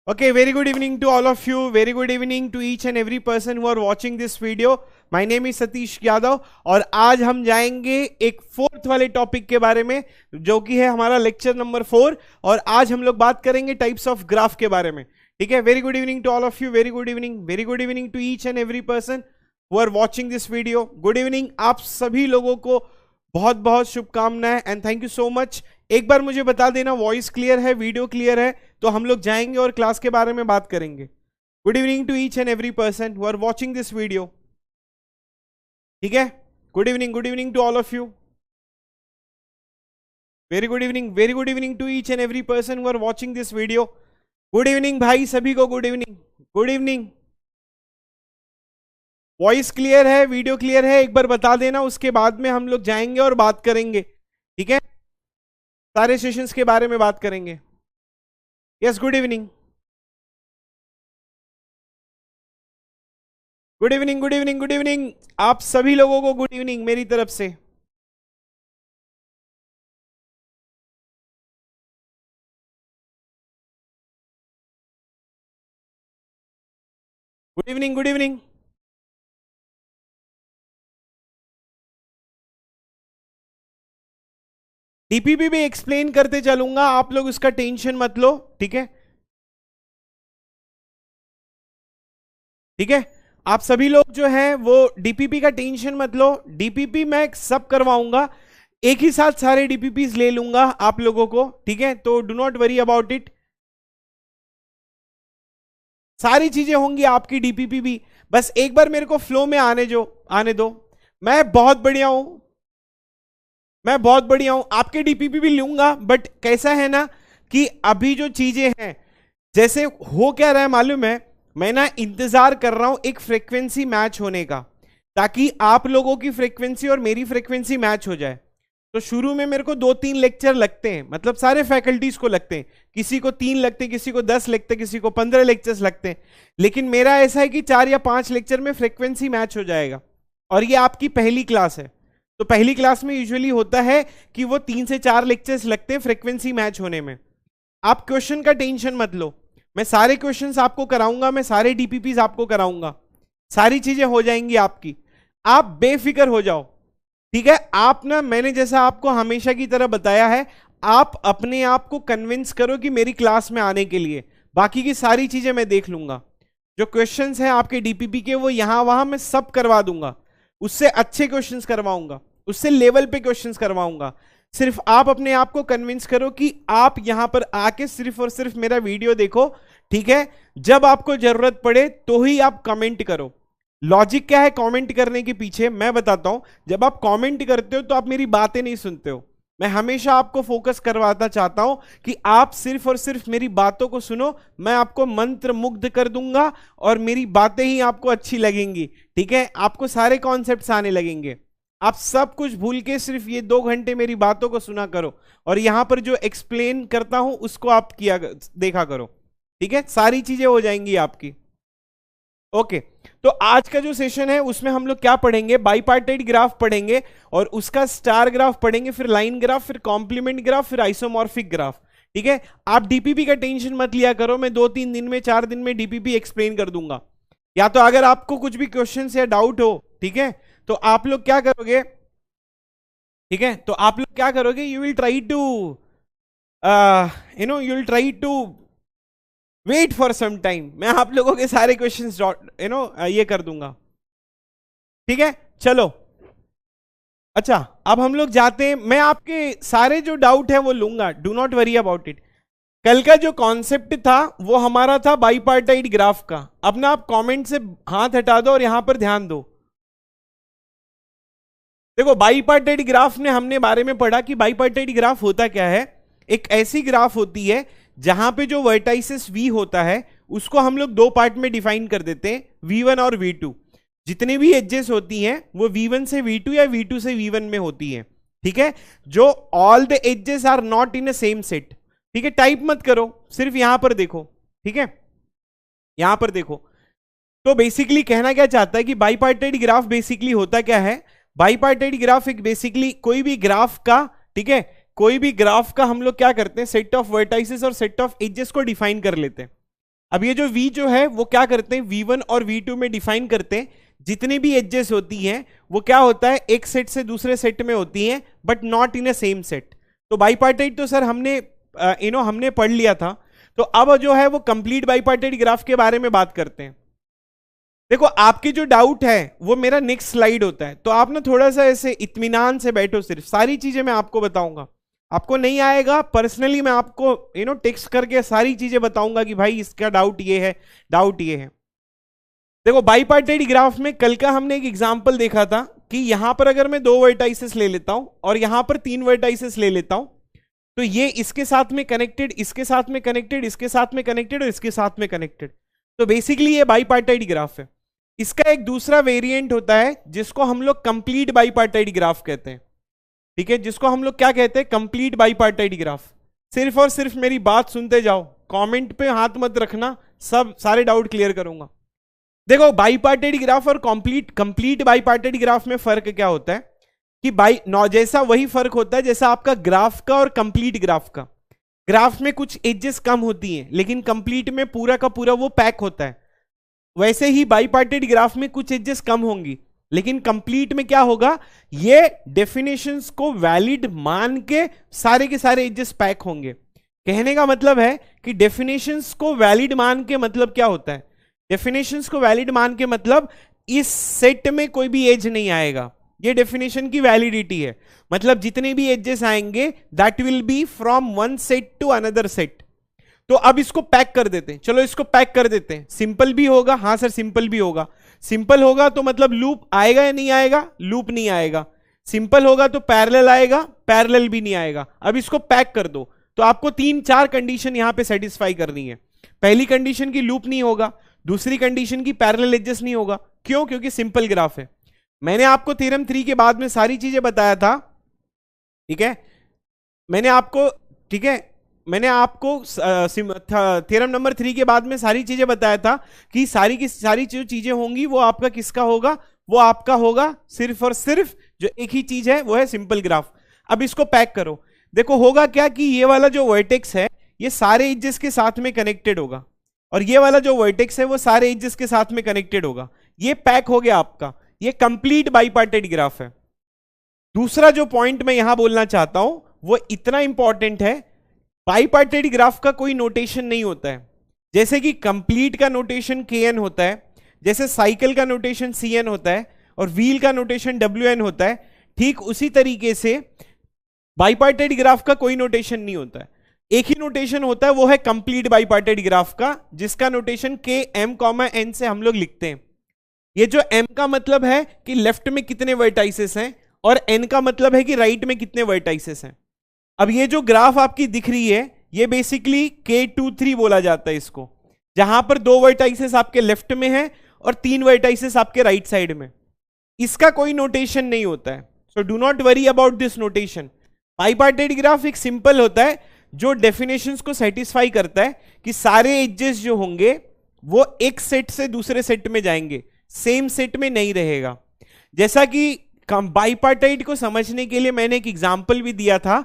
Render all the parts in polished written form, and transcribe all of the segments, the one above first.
Okay, very good evening to all of you. Very good evening to each and every person who are watching this video. My name is Satish Yadav और आज हम जाएंगे एक fourth वाले topic के बारे में जो कि है हमारा लेक्चर नंबर 4 और आज हम लोग बात करेंगे टाइप्स ऑफ ग्राफ के बारे में. ठीक है. Very good evening to all of you. Very good evening to each and every person who are watching this video. Good evening. आप सभी लोगों को बहुत बहुत शुभकामनाएं and thank you so much. एक बार मुझे बता देना वॉइस क्लियर है, वीडियो क्लियर है, तो हम लोग जाएंगे और क्लास के बारे में बात करेंगे. Good evening to each and every person who are watching this video. ठीक है. Good evening to all of you. Very good evening to each and every person who are watching this video. Good evening भाई सभी को. Good evening. Voice clear है, video clear है, एक बार बता देना, उसके बाद में हम लोग जाएंगे और बात करेंगे. ठीक है. सारे सेशंस के बारे में बात करेंगे. यस. Good evening. आप सभी लोगों को गुड इवनिंग मेरी तरफ से. Good evening. डीपीपी भी एक्सप्लेन करते चलूंगा, आप लोग उसका टेंशन मत लो. ठीक है. आप सभी लोग जो हैं वो डीपीपी का टेंशन मत लो. डीपीपी मैं सब करवाऊंगा, एक ही साथ सारे डीपीपीज ले लूंगा आप लोगों को. ठीक है. तो do not worry about it. सारी चीजें होंगी आपकी डीपीपी भी. बस एक बार मेरे को फ्लो में आने दो. मैं बहुत बढ़िया हूं. आपके डीपीपी भी लूंगा, बट कैसा है ना कि अभी जो चीजें हैं जैसे हो क्या रहा है मालूम है, मैं ना इंतजार कर रहा हूं एक फ्रीक्वेंसी मैच होने का, ताकि आप लोगों की फ्रीक्वेंसी और मेरी फ्रीक्वेंसी मैच हो जाए. तो शुरू में मेरे को 2-3 लेक्चर लगते हैं, मतलब सारे फैकल्टीज को लगते हैं. किसी को 3 लगते हैं, किसी को 10 लगते हैं, किसी को 15 लेक्चर्स लगते हैं. लेकिन मेरा ऐसा है कि 4 या 5 लेक्चर में फ्रीक्वेंसी मैच हो जाएगा. और ये आपकी पहली क्लास है, तो पहली क्लास में यूजुअली होता है कि वो 3 से 4 लेक्चर्स लगते हैं फ्रीक्वेंसी मैच होने में. आप क्वेश्चन का टेंशन मत लो, मैं सारे क्वेश्चंस आपको कराऊंगा, मैं सारे डीपीपीज आपको कराऊंगा, सारी चीजें हो जाएंगी आपकी. आप बेफिक्र हो जाओ. ठीक है. आप ना, मैंने जैसा आपको हमेशा की तरह बताया है, आप अपने आप को कन्विंस करो कि मेरी क्लास में आने के लिए. बाकी की सारी चीजें मैं देख लूंगा. जो क्वेश्चंस हैं आपके डीपीपी के वो यहां वहां मैं सब करवा दूंगा. उससे अच्छे क्वेश्चंस करवाऊंगा, उससे लेवल पे क्वेश्चंस करवाऊंगा. सिर्फ आप अपने आप को कन्विंस करो कि आप यहां पर आके सिर्फ और सिर्फ मेरा वीडियो देखो. ठीक है. जब आपको जरूरत पड़े तो ही आप कमेंट करो. लॉजिक क्या है कमेंट करने के पीछे मैं बताता हूं. जब आप कमेंट करते हो तो आप मेरी बातें नहीं सुनते हो. मैं हमेशा आपको फोकस करवाता चाहता हूं कि आप सिर्फ और सिर्फ मेरी बातों को सुनो. मैं आपको मंत्र मुग्ध कर दूंगा और मेरी बातें ही आपको अच्छी लगेंगी. ठीक है. आपको सारे कॉन्सेप्ट्स आने लगेंगे. आप सब कुछ भूल के सिर्फ ये 2 घंटे मेरी बातों को सुना करो और यहां पर जो एक्सप्लेन करता हूं उसको आप देखा करो. ठीक है. सारी चीजें हो जाएंगी आपकी. ओके. तो आज का जो सेशन है उसमें हम लोग क्या पढ़ेंगे, बाइपार्टाइट ग्राफ पढ़ेंगे और उसका स्टार ग्राफ पढ़ेंगे, फिर लाइन ग्राफ, फिर कॉम्प्लीमेंट ग्राफ, फिर आइसोमॉर्फिक ग्राफ. ठीक है. आप डीपीपी का टेंशन मत लिया करो, मैं 2-3 दिन में 4 दिन में डीपीपी एक्सप्लेन कर दूंगा. या तो अगर आपको कुछ भी क्वेश्चन या डाउट हो, ठीक है, तो आप लोग क्या करोगे, ठीक है, तो आप लोग क्या करोगे, you will try to wait for some time. मैं आप लोगों के सारे क्वेश्चंस ये कर दूंगा. ठीक है. चलो. अच्छा, अब हम लोग जाते हैं. मैं आपके सारे जो डाउट है वो लूंगा, do not worry about it. कल का जो कॉन्सेप्ट था वो हमारा था बाइपार्टाइट ग्राफ का. अब ना आप कमेंट से हाथ हटा दो और यहां पर ध्यान दो. देखो, बाइपार्टाइट ग्राफ में हमने बारे में पढ़ा कि बाइपार्टाइट ग्राफ होता क्या है. एक ऐसी ग्राफ होती है जहां पे जो वर्टाइसिस V होता है उसको हम लोग 2 पार्ट में डिफाइन कर देते हैं, V1 और V2. जितनी भी एजेस होती हैं वो V1 से V2 या V2 से V1 में होती हैं. ठीक है. जो all the edges are not in a same set. ठीक है. टाइप मत करो, सिर्फ यहां पर देखो. ठीक है. यहां पर देखो. तो बेसिकली कहना क्या चाहता है कि बाइपार्टाइट ग्राफ बेसिकली होता क्या है. बाइपार्टाइट ग्राफ एक बेसिकली कोई भी ग्राफ का, ठीक है, कोई भी ग्राफ का हम लोग क्या करते हैं, सेट ऑफ वर्टाइसेस और सेट ऑफ एजेस को डिफाइन कर लेते हैं. अब ये जो v जो है वो क्या करते हैं, v1 और v2 में डिफाइन करते हैं जितनी भी एजेस होती हैं वो क्या होता है, एक सेट से दूसरे सेट में होती हैं but not in a same set. तो बाइपार्टाइट तो सर हमने हमने पढ़ लिया था। तो अब जो है वो कंप्लीट बाइपार्टाइट ग्राफ के बारे में बात करते हैं। देखो आपके जो डाउट है वो मेरा नेक्स्ट स्लाइड होता है, तो आप ना थोड़ा सा ऐसे इत्मीनान से बैठो, सिर्फ सारी चीजें मैं आपको बताऊंगा। आपको नहीं आएगा पर्सनली मैं आपको टेक्स्ट करके सारी चीजें बताऊंगा कि भाई इसका डाउट ये है, डाउट ये है। देखो बाइपार्टाइट ग्राफ में कल का हमने एक एग्जांपल देखा था कि यहां पर अगर मैं 2 वर्टाइसेस ले लेता हूं और यहां पर 3 वर्टाइसेस ले लेता हूं, तो ये इसके साथ में कनेक्टेड, इसके साथ में कनेक्टेड, इसके साथ में कनेक्टेड और इसके साथ में कनेक्टेड। तो बेसिकली ये बाइपार्टाइट ग्राफ है। इसका एक दूसरा वेरिएंट होता है जिसको हम लोग कंप्लीट बाइपार्टाइट ग्राफ कहते हैं, ठीक है, जिसको हम लोग क्या कहते हैं, कंप्लीट बाइपार्टाइट ग्राफ। सिर्फ और सिर्फ मेरी बात सुनते जाओ, कमेंट पे हाथ मत रखना, सब सारे डाउट क्लियर करूंगा। देखो बाइपार्टाइट ग्राफ और कंप्लीट बाइपार्टाइट ग्राफ में फर्क क्या होता है कि जैसा वही फर्क होता है जैसा आपका ग्राफ का और कंप्लीट ग्राफ का। ग्राफ में कुछ एजेस कम होती हैं लेकिन कंप्लीट में पूरा का पूरा वो पैक होता है। वैसे ही बाइपार्टाइट ग्राफ में कुछ एजेस कम होंगी लेकिन कंप्लीट में क्या होगा, ये डेफिनेशंस को वैलिड मान के के सारे एजेस पैक होंगे। कहने का मतलब है कि डेफिनेशंस को वैलिड मान के मतलब क्या होता है, डेफिनेशंस को वैलिड मान के मतलब इस सेट में कोई भी एज नहीं आएगा, ये डेफिनेशन की वैलिडिटी है। मतलब जितने भी एजेस आएंगे that will be from one set to another set. तो अब इसको पैक कर देते हैं, चलो इसको पैक कर देते हैं। सिंपल भी होगा, हाँ सर सिंपल भी होगा। सिंपल होगा तो मतलब लूप आएगा या नहीं आएगा, लूप नहीं आएगा। सिंपल होगा तो पैरेलल आएगा, पैरेलल भी नहीं आएगा। अब इसको पैक कर दो तो आपको 3-4 कंडीशन यहां पे सेटिस्फाई करनी है। पहली कंडीशन की लूप नहीं होगा, दूसरी कंडीशन की पैरेलल एजेस नहीं होगा। क्यों? क्योंकि सिंपल ग्राफ है। मैंने आपको थ्योरम 3 के बाद में सारी चीजें बताया था, ठीक है, मैंने आपको थ्योरम नंबर 3 के बाद में सारी चीजें बताया था कि सारी की सारी जो चीजें होंगी वो आपका किसका होगा, वो आपका होगा सिर्फ और सिर्फ जो एक ही चीज है वो है सिंपल ग्राफ। अब इसको पैक करो, देखो होगा क्या कि ये वाला जो वर्टेक्स है ये सारे एजेस के साथ में कनेक्टेड होगा और ये वाला जो वर्टेक्स है वो सारे एजेस के साथ में कनेक्टेड होगा। ये पैक हो गया आपका, ये कंप्लीट बाइपार्टाइट ग्राफ है। दूसरा जो पॉइंट मैं यहां बोलना चाहता हूं वो इतना इंपॉर्टेंट है, बाइपार्टाइट ग्राफ का कोई नोटेशन नहीं होता है। जैसे कि कंप्लीट का नोटेशन kn होता है, जैसे साइकिल का नोटेशन cn होता है और व्हील का नोटेशन wn होता है, ठीक उसी तरीके से बाइपार्टाइट ग्राफ का कोई नोटेशन नहीं होता है। एक ही नोटेशन होता है, वो है कंप्लीट बाइपार्टाइट ग्राफ का, जिसका नोटेशन km, n से हम लोग लिखते हैं। ये जो m का मतलब है कि लेफ्ट में कितने वर्टाइसेस हैं और n का मतलब है कि राइट में कितने वर्टाइसेस हैं। अब ये जो ग्राफ आपकी दिख रही है ये बेसिकली K23 बोला जाता है इसको, जहां पर 2 वर्टाइसेस आपके लेफ्ट में है और 3 वर्टाइसेस आपके राइट साइड में। इसका कोई नोटेशन नहीं होता है, so do not worry about this notation. Bipartite graph एक सिंपल होता है जो डेफिनेशंस को सेटिस्फाई करता है कि सारे एजेस जो होंगे वो एक सेट से दूसरे सेट में जाएंगे, सेम सेट में नहीं रहेगा। जैसा कि बाइपार्टाइट को समझने के लिए मैंने एक एग्जांपल भी दिया था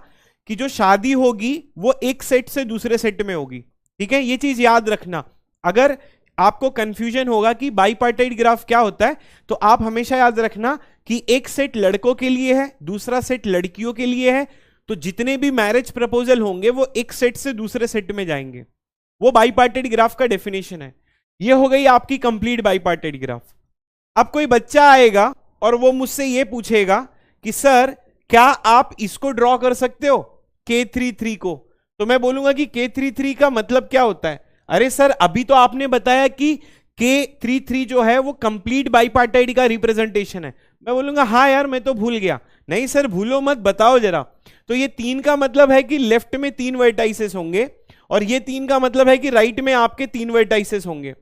कि जो शादी होगी वो एक सेट से दूसरे सेट में होगी, ठीक है, ये चीज याद रखना। अगर आपको कंफ्यूजन होगा कि बाइपार्टाइट ग्राफ क्या होता है तो आप हमेशा याद रखना कि एक सेट लड़कों के लिए है, दूसरा सेट लड़कियों के लिए है, तो जितने भी मैरिज प्रपोजल होंगे वो एक सेट से दूसरे सेट में जाएंगे। वो बाइपार्टाइट ग्राफ का डेफिनेशन है। ये हो गई आपकी कंप्लीट बाइपार्टाइट ग्राफ। अब कोई बच्चा आएगा और वो मुझसे ये पूछेगा कि सर क्या आप इसको ड्रॉ कर सकते हो K33 को, तो मैं बोलूंगा कि K33 का मतलब क्या होता है। अरे सर अभी तो आपने बताया कि K33 जो है वो कंप्लीट बाइपार्टाइट का रिप्रेजेंटेशन है। मैं बोलूंगा हाँ यार मैं तो भूल गया। नहीं सर भूलो मत, बताओ जरा। तो ये 3 का मतलब है कि लेफ्ट में 3 वर्टाइसेस होंगे और ये 3 का मतलब है कि राइट में आपके 3 वर्टाइसेस होंगे।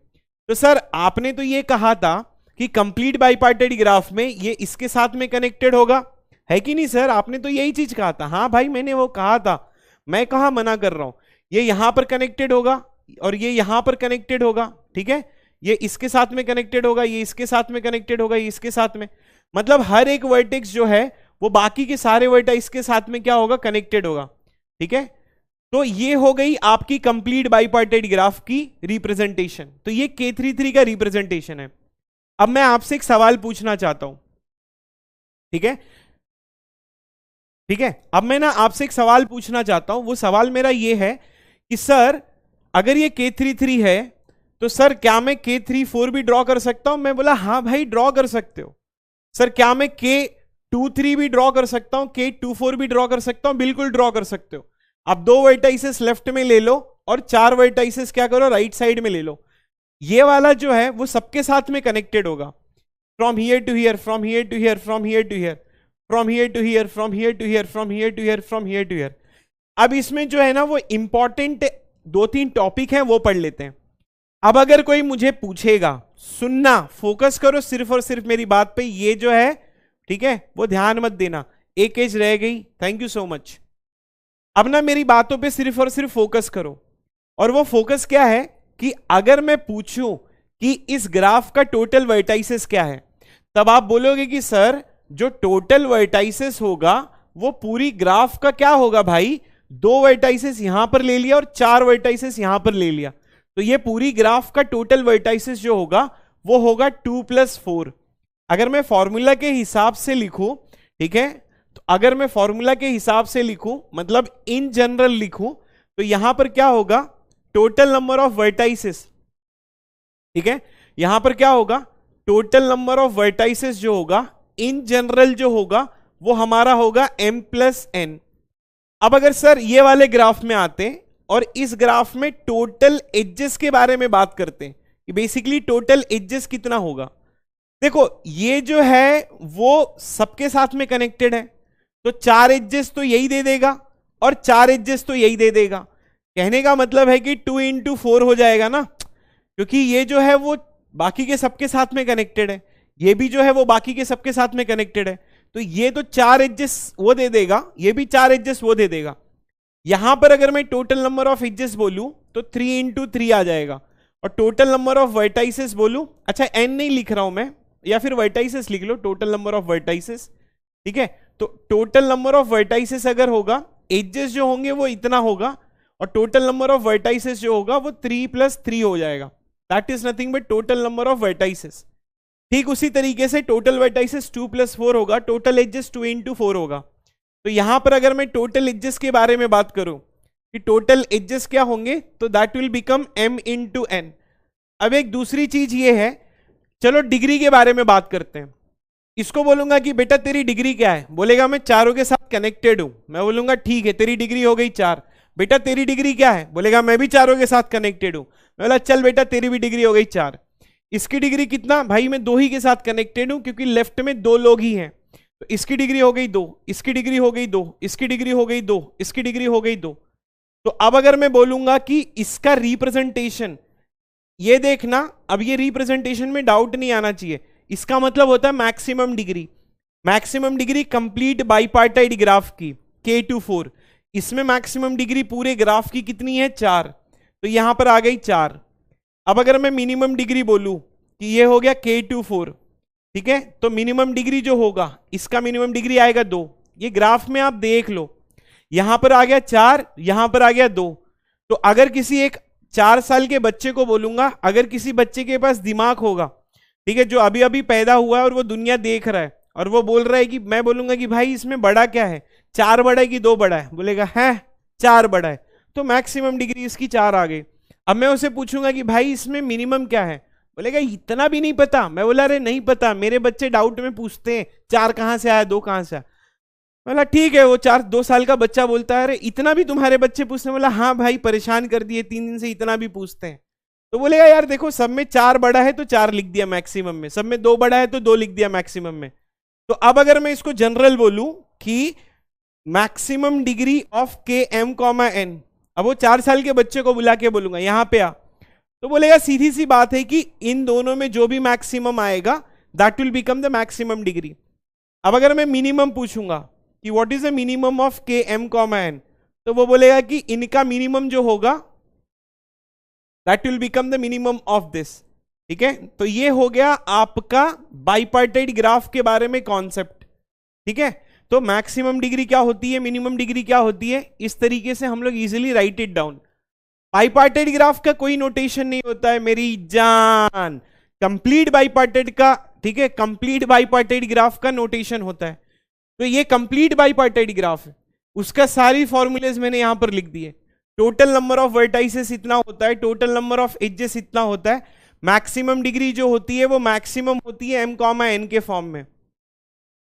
तो सर आपने तो ये कहा था कि कंप्लीट बाइपार्टाइट ग्राफ में ये इसके साथ में कनेक्टेड होगा, है कि नहीं सर? आपने तो यही चीज कहा था। हाँ भाई मैंने वो कहा था, मैं कहाँ मना कर रहा हूं। ये यहां पर कनेक्टेड होगा और ये यहां पर कनेक्टेड होगा, ठीक है, ये इसके साथ में कनेक्टेड होगा, ये इसके साथ में कनेक्टेड होगा, ये इसके साथ में, मतलब हर एक वर्टेक्स जो है वो बाकी के सारे वर्टेक्स के साथ में क्या होगा, कनेक्टेड होगा, ठीक है। तो ये हो गई आपकी कंप्लीट बाइपार्टाइट ग्राफ की रिप्रेजेंटेशन। तो ये K33 का रिप्रेजेंटेशन है। अब मैं आपसे एक सवाल पूछना चाहता हूं, ठीक है, ठीक है। अब मैं ना आपसे एक सवाल पूछना चाहता हूं। वो सवाल मेरा ये है कि सर अगर ये K33 है तो सर क्या मैं K34 भी ड्रॉ कर सकता हूं? मैं बोला हाँ भाई ड्रॉ कर सकते हो। सर क्या मैं K23 भी ड्रॉ कर सकता हूं, K24 भी ड्रॉ कर सकता हूं? बिल्कुल ड्रॉ कर सकते हो। अब 2 वर्टाइसेस लेफ्ट में ले लो और 4 वर्टाइसेस क्या करो, राइट साइड में ले लो। ये वाला जो है वो सबके साथ में कनेक्टेड होगा, from here to here, from here to here, from here to here, from here to here, from here to here, from here to here, from here to here. अब इसमें जो है ना वो इंपॉर्टेंट 2-3 टॉपिक हैं, वो पढ़ लेते हैं। अब अगर कोई मुझे पूछेगा, सुनना, फोकस करो सिर्फ और सिर्फ मेरी बात पे, ये जो है ठीक है वो ध्यान मत देना। एक एज रह गई, थैंक यू सो मच। अब ना मेरी बातों पे सिर्फ और सिर्फ फोकस करो। और वो फोकस क्या है कि अगर मैं पूछूं कि इस ग्राफ का टोटल वर्टाइसेस क्या है, तब आप बोलोगे कि सर जो टोटल वर्टाइसेस होगा वो पूरी ग्राफ का क्या होगा भाई, 2 वर्टाइसेस यहां पर ले लिया और 4 वर्टाइसेस यहां पर ले लिया, तो ये पूरी ग्राफ का टोटल वर्टाइसेस जो होगा वो होगा 2 + 4। अगर मैं फॉर्मूला के हिसाब से लिखूं, ठीक है, तो अगर मैं फॉर्मूला के हिसाब से लिखूं मतलब इन जनरल लिखूं, तो यहां पर क्या होगा, टोटल नंबर ऑफ वर्टाइसेस, ठीक है, यहां पर क्या होगा, टोटल नंबर ऑफ वर्टाइसेस जो होगा इन जनरल जो होगा वो हमारा होगा m + n। अब अगर सर ये वाले ग्राफ में आते हैं और इस ग्राफ में टोटल एजेस के बारे में बात करते हैं कि बेसिकली टोटल एजेस कितना होगा, देखो ये जो है वो सबके साथ में कनेक्टेड है, तो 4 एजेस तो यही दे देगा और 4 एजेस तो यही दे देगा। कहने का मतलब है कि 2 × 4 हो जाएगा ना, क्योंकि ये जो है वो बाकी के सबके साथ में कनेक्टेड है, ये भी जो है वो बाकी के सबके साथ में कनेक्टेड है, तो ये तो 4 एजेस वो दे देगा, ये भी 4 एजेस वो दे देगा। यहां पर अगर मैं टोटल नंबर ऑफ एजेस बोलूं तो 3 × 3 आ जाएगा, और टोटल नंबर ऑफ वर्टाइसेस बोलूं, अच्छा n नहीं लिख रहा हूं मैं, या फिर वर्टाइसेस लिख लो, टोटल नंबर ऑफ वर्टाइसेस, ठीक है। तो टोटल नंबर ऑफ वर्टाइसेस अगर होगा, एजेस जो होंगे वो इतना होगा, और टोटल नंबर ऑफ वर्टाइसेस जो होगा वो 3 + 3 हो जाएगा, that is nothing but total number of vertices. ठीक उसी तरीके से टोटल वर्टाइसेस 2 + 4 होगा, टोटल एजेस 2 × 4 होगा। तो यहां पर अगर मैं टोटल एजेस के बारे में बात करूं कि टोटल एजेस क्या होंगे, तो that will become m × n। अब एक दूसरी चीज ये है, चलो डिग्री के बारे में बात करते हैं। इसको बोलूंगा कि बेटा तेरी डिग्री क्या है, बोलेगा मैं चारों के साथ कनेक्टेड हूं, मैं बोलूंगा ठीक है तेरी डिग्री हो गई 4। बेटा तेरी डिग्री क्या है, बोलेगा मैं भी चारों के साथ कनेक्टेड हूं, मैं बोला चल बेटा तेरी भी डिग्री हो गई 4। इसकी डिग्री कितना, भाई मैं 2 ही के साथ कनेक्टेड हूं क्योंकि लेफ्ट में 2 लोग ही हैं, तो इसकी डिग्री हो गई 2, इसकी डिग्री हो गई 2, इसकी डिग्री हो गई 2, इसकी डिग्री हो गई 2। तो अब अगर मैं बोलूंगा कि इसका रिप्रेजेंटेशन, ये देखना, अब ये रिप्रेजेंटेशन में डाउट नहीं आना चाहिए, इसका मतलब होता है maximum degree. Maximum degree complete bipartite graph की K24, इसमें मैक्सिमम डिग्री पूरे ग्राफ की कितनी है, 4, तो यहां पर आ गई 4। अब अगर मैं मिनिमम डिग्री बोलूं कि ये हो गया K24, ठीक है, तो मिनिमम डिग्री जो होगा इसका मिनिमम डिग्री आएगा 2। ये ग्राफ में आप देख लो, यहां पर आ गया 4, यहां पर आ गया 2। तो अगर किसी एक 4 साल के बच्चे को बोलूंगा, अगर किसी बच्चे के पास दिमाग होगा, ठीक है, जो अभी अभी पैदा हुआ है और वो दुनिया देख रहा है और वो बोल रहा है कि, मैं बोलूंगा कि भाई इसमें बड़ा क्या है, 4 बड़ा है कि 2 बड़ा है, बोलेगा है 4 बड़ा है, तो मैक्सिमम डिग्री इसकी 4 आ गई। अब मैं उसे पूछूंगा कि भाई इसमें मिनिमम क्या है, बोलेगा इतना भी नहीं पता। मैं बोला अरे नहीं पता, मेरे बच्चे डाउट में पूछते हैं 4 कहां से आया, 2 कहां से आया। बोला ठीक है, वो 2 साल का बच्चा बोलता है अरे इतना भी तुम्हारे बच्चे पूछते हैं, बोला हाँ भाई परेशान कर दिए, 3 दिन से इतना भी पूछते हैं। तो बोलेगा यार देखो सब में 4 बड़ा है तो 4 लिख दिया मैक्सिमम में, सब में 2 बड़ा है तो 2 लिख दिया मैक्सिमम में। तो अब अगर मैं इसको जनरल बोलूं कि maximum degree of Km, n, अब वो 4 साल के बच्चे को बुला के बोलूंगा यहां पे आ, तो बोलेगा सीधी सी बात है कि इन दोनों में जो भी मैक्सिमम आएगा that will become the maximum degree. अब अगर मैं मिनिमम पूछूंगा कि what is the minimum of Km, n, तो वो बोलेगा कि इनका मिनिमम जो होगा that will become the minimum of this. ठीक है, तो ये हो गया आपका बाइपार्टाइट ग्राफ के बारे में कॉन्सेप्ट। ठीक है, तो मैक्सिमम डिग्री क्या होती है, मिनिमम डिग्री क्या होती है, इस तरीके से हम लोग easily write it down. Bipartite graph का कोई नोटेशन नहीं होता है मेरी जान, कंप्लीट बाइपार्टेड का, ठीक है, कंप्लीट बाइपार्टेड ग्राफ का नोटेशन होता है। तो ये कंप्लीट बाइपार्टेड ग्राफ है, उसका सारी फॉर्मूलेज मैंने यहां पर लिख दिए। टोटल नंबर ऑफ वर्टाइसेस इतना होता है, टोटल नंबर ऑफ एजेस इतना होता है, मैक्सिमम डिग्री जो होती है वो मैक्सिमम होती है m, n के फॉर्म में।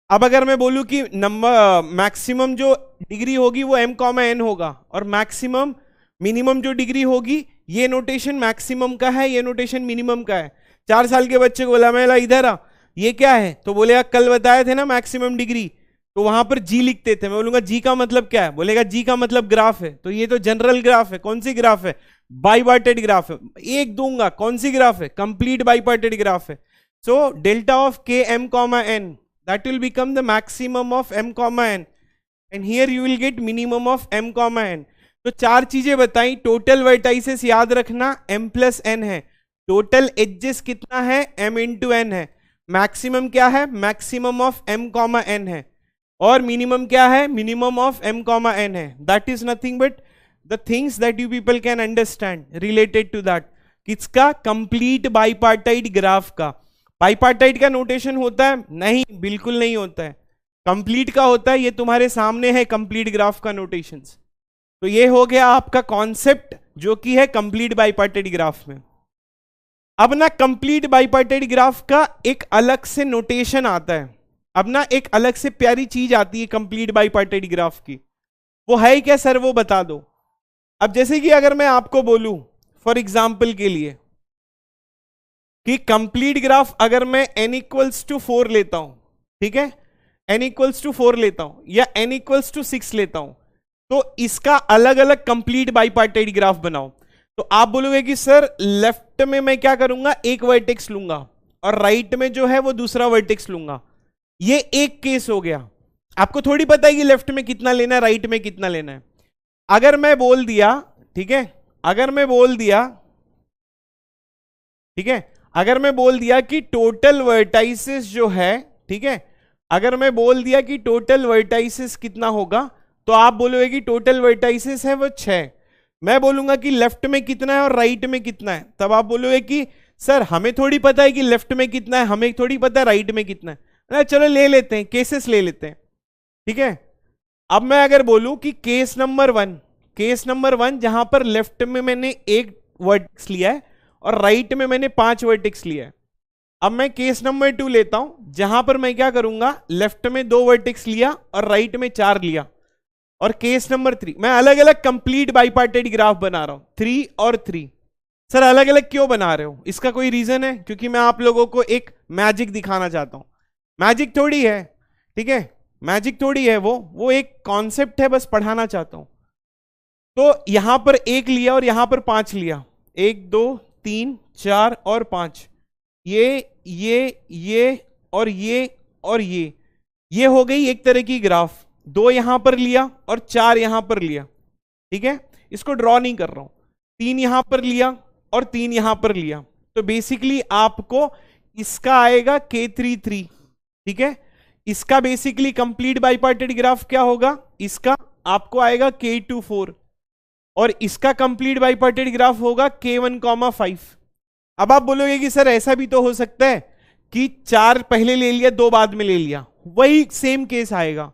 अब अगर मैं बोलूं कि नंबर मैक्सिमम जो डिग्री होगी वो m, n होगा, और मैक्सिमम मिनिमम जो डिग्री होगी, ये नोटेशन मैक्सिमम का है, ये नोटेशन मिनिमम का है। 4 साल के बच्चे को बोला, मैं इधर आ, ये क्या है, तो बोलेगा कल बताए थे ना मैक्सिमम डिग्री, तो वहां पर जी लिखते थे। मैं बोलूंगा जी का मतलब क्या है, बोलेगा जी का मतलब ग्राफ है। तो ये तो जनरल ग्राफ है, कौन सी ग्राफ है, बाइपार्टेड ग्राफ है। एक दूंगा, कौन सी ग्राफ है, कंप्लीट बाइपार्टेड ग्राफ है। सो डेल्टा ऑफ के m, n that will become the maximum of m, n and here you will get minimum of m, n। तो 4 चीजें बताई। टोटल वर्टाइसेस याद रखना m + n है, टोटल एजेस कितना है m × n है, मैक्सिमम क्या है, मैक्सिमम ऑफ m, n है, और मिनिमम क्या है, मिनिमम ऑफ m, n है। That is nothing but the things that you people can understand related to that. किसका, कंप्लीट बाइपार्टाइड ग्राफ का। बाइपार्टाइड का नोटेशन होता है, नहीं, बिल्कुल नहीं होता है, कंप्लीट का होता है। ये तुम्हारे सामने है कंप्लीट ग्राफ का नोटेशंस। तो ये हो गया आपका कॉन्सेप्ट जो कि है कंप्लीट बाइपार्टेड ग्राफ में। अब ना कंप्लीट बाइपार्टेड ग्राफ का एक अलग से नोटेशन आता है, अब ना एक अलग से प्यारी चीज आती है कंप्लीट बाइपार्टेड ग्राफ की। वो है क्या सर, वो बता दो। अब जैसे कि अगर मैं आपको बोलूं फॉर एग्जाम्पल के लिए कि कंप्लीट ग्राफ अगर मैं n = 4 लेता हूं, ठीक है, n = 4 लेता हूं या n = 6 लेता हूं, तो इसका अलग अलग कंप्लीट बाइपार्टेड ग्राफ बनाओ। तो आप बोलोगे कि सर लेफ्ट में मैं क्या करूंगा, एक वर्टेक्स लूंगा और राइट में जो है वो दूसरा वर्टेक्स लूंगा। ये एक केस हो गया। आपको थोड़ी पता है कि लेफ्ट में कितना लेना है, राइट में कितना लेना है। अगर मैं बोल दिया, ठीक है, अगर मैं बोल दिया, ठीक है, अगर मैं बोल दिया कि टोटल वर्टाइसेस जो है, ठीक है, अगर मैं बोल दिया कि टोटल वर्टाइसेस कितना होगा, तो आप बोलोगे कि टोटल वर्टाइसेस है वो 6। मैं बोलूंगा कि लेफ्ट में कितना है और राइट में कितना है, तब आप बोलोगे कि सर हमें थोड़ी पता है कि लेफ्ट में कितना है, हमें थोड़ी पता है राइट में कितना है। चलो ले लेते हैं, केसेस ले लेते हैं, ठीक है। अब मैं अगर बोलूं कि केस नंबर 1 जहां पर लेफ्ट में मैंने एक वर्टेक्स लिया है और राइट में मैंने 5 वर्टेक्स लिया है। अब मैं केस नंबर 2 लेता हूं जहां पर मैं क्या करूंगा, लेफ्ट में 2 वर्टेक्स लिया और राइट में 4 लिया। और केस नंबर 3 मैं अलग अलग कंप्लीट बाइपार्टेड ग्राफ बना रहा हूं, 3 और 3। सर अलग अलग क्यों बना रहे हो, इसका कोई रीजन है? क्योंकि मैं आप लोगों को एक मैजिक दिखाना चाहता हूं। मैजिक थोड़ी है, ठीक है, मैजिक थोड़ी है, वो एक कॉन्सेप्ट है, बस पढ़ाना चाहता हूं। तो यहां पर 1 लिया और यहां पर 5 लिया, 1 2 3 4 और 5, ये और ये हो गई एक तरह की ग्राफ। 2 यहां पर लिया और 4 यहां पर लिया, ठीक है, इसको ड्रॉ नहीं कर रहा हूं। 3 यहां पर लिया और 3 यहां पर लिया, तो बेसिकली आपको इसका आएगा K33, ठीक है। इसका बेसिकली कंप्लीट बाइपार्टेड ग्राफ क्या होगा, इसका आपको आएगा K24 और इसका कंप्लीट बाइपार्टेड ग्राफ होगा K1,5। अब आप बोलोगे कि सर ऐसा भी तो हो सकता है कि 4 पहले ले लिया 2 बाद में ले लिया, वही सेम केस आएगा।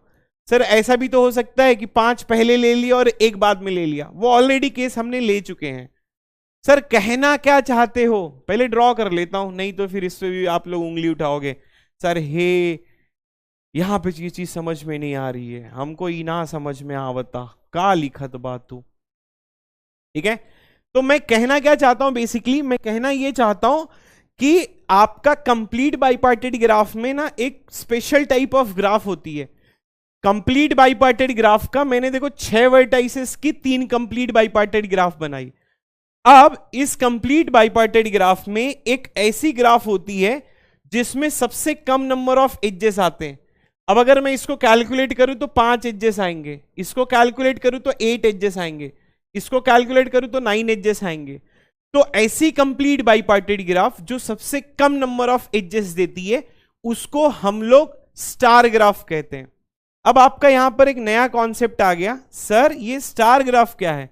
सर ऐसा भी तो हो सकता है कि 5 पहले ले लिया और 1 बाद में ले लिया, वो ऑलरेडी केस हमने ले चुके हैं। सर कहना क्या चाहते हो, पहले ड्रॉ कर लेता हूं, नहीं तो फिर इससे भी आप लोग उंगली उठाओगे, सर हे यहां पे ये चीज समझ में नहीं आ रही है, हमको ही ना समझ में आवता का लिखत बात तू, ठीक है। तो मैं कहना क्या चाहता हूं, बेसिकली मैं कहना ये चाहता हूं कि आपका कंप्लीट बाइपार्टेड ग्राफ में ना एक स्पेशल टाइप ऑफ ग्राफ होती है। कंप्लीट बाइपार्टेड ग्राफ का मैंने देखो 6 वर्टाइसेस की 3 कंप्लीट बाइपार्टेड ग्राफ बनाई। अब इस कंप्लीट बाइपार्टेड ग्राफ में एक ऐसी ग्राफ होती है जिसमें सबसे कम नंबर ऑफ एजेस आते हैं। अब अगर मैं इसको कैलकुलेट करूं तो 5 एजेस आएंगे, इसको कैलकुलेट करूं तो 8 एजेस आएंगे, इसको कैलकुलेट करूं तो 9 एजेस आएंगे। तो ऐसी कंप्लीट बाइपार्टेड ग्राफ जो सबसे कम नंबर ऑफ एजेस देती है उसको हम लोग स्टार ग्राफ कहते हैं। अब आपका यहां पर एक नया कॉन्सेप्ट आ गया, सर ये स्टार ग्राफ क्या है।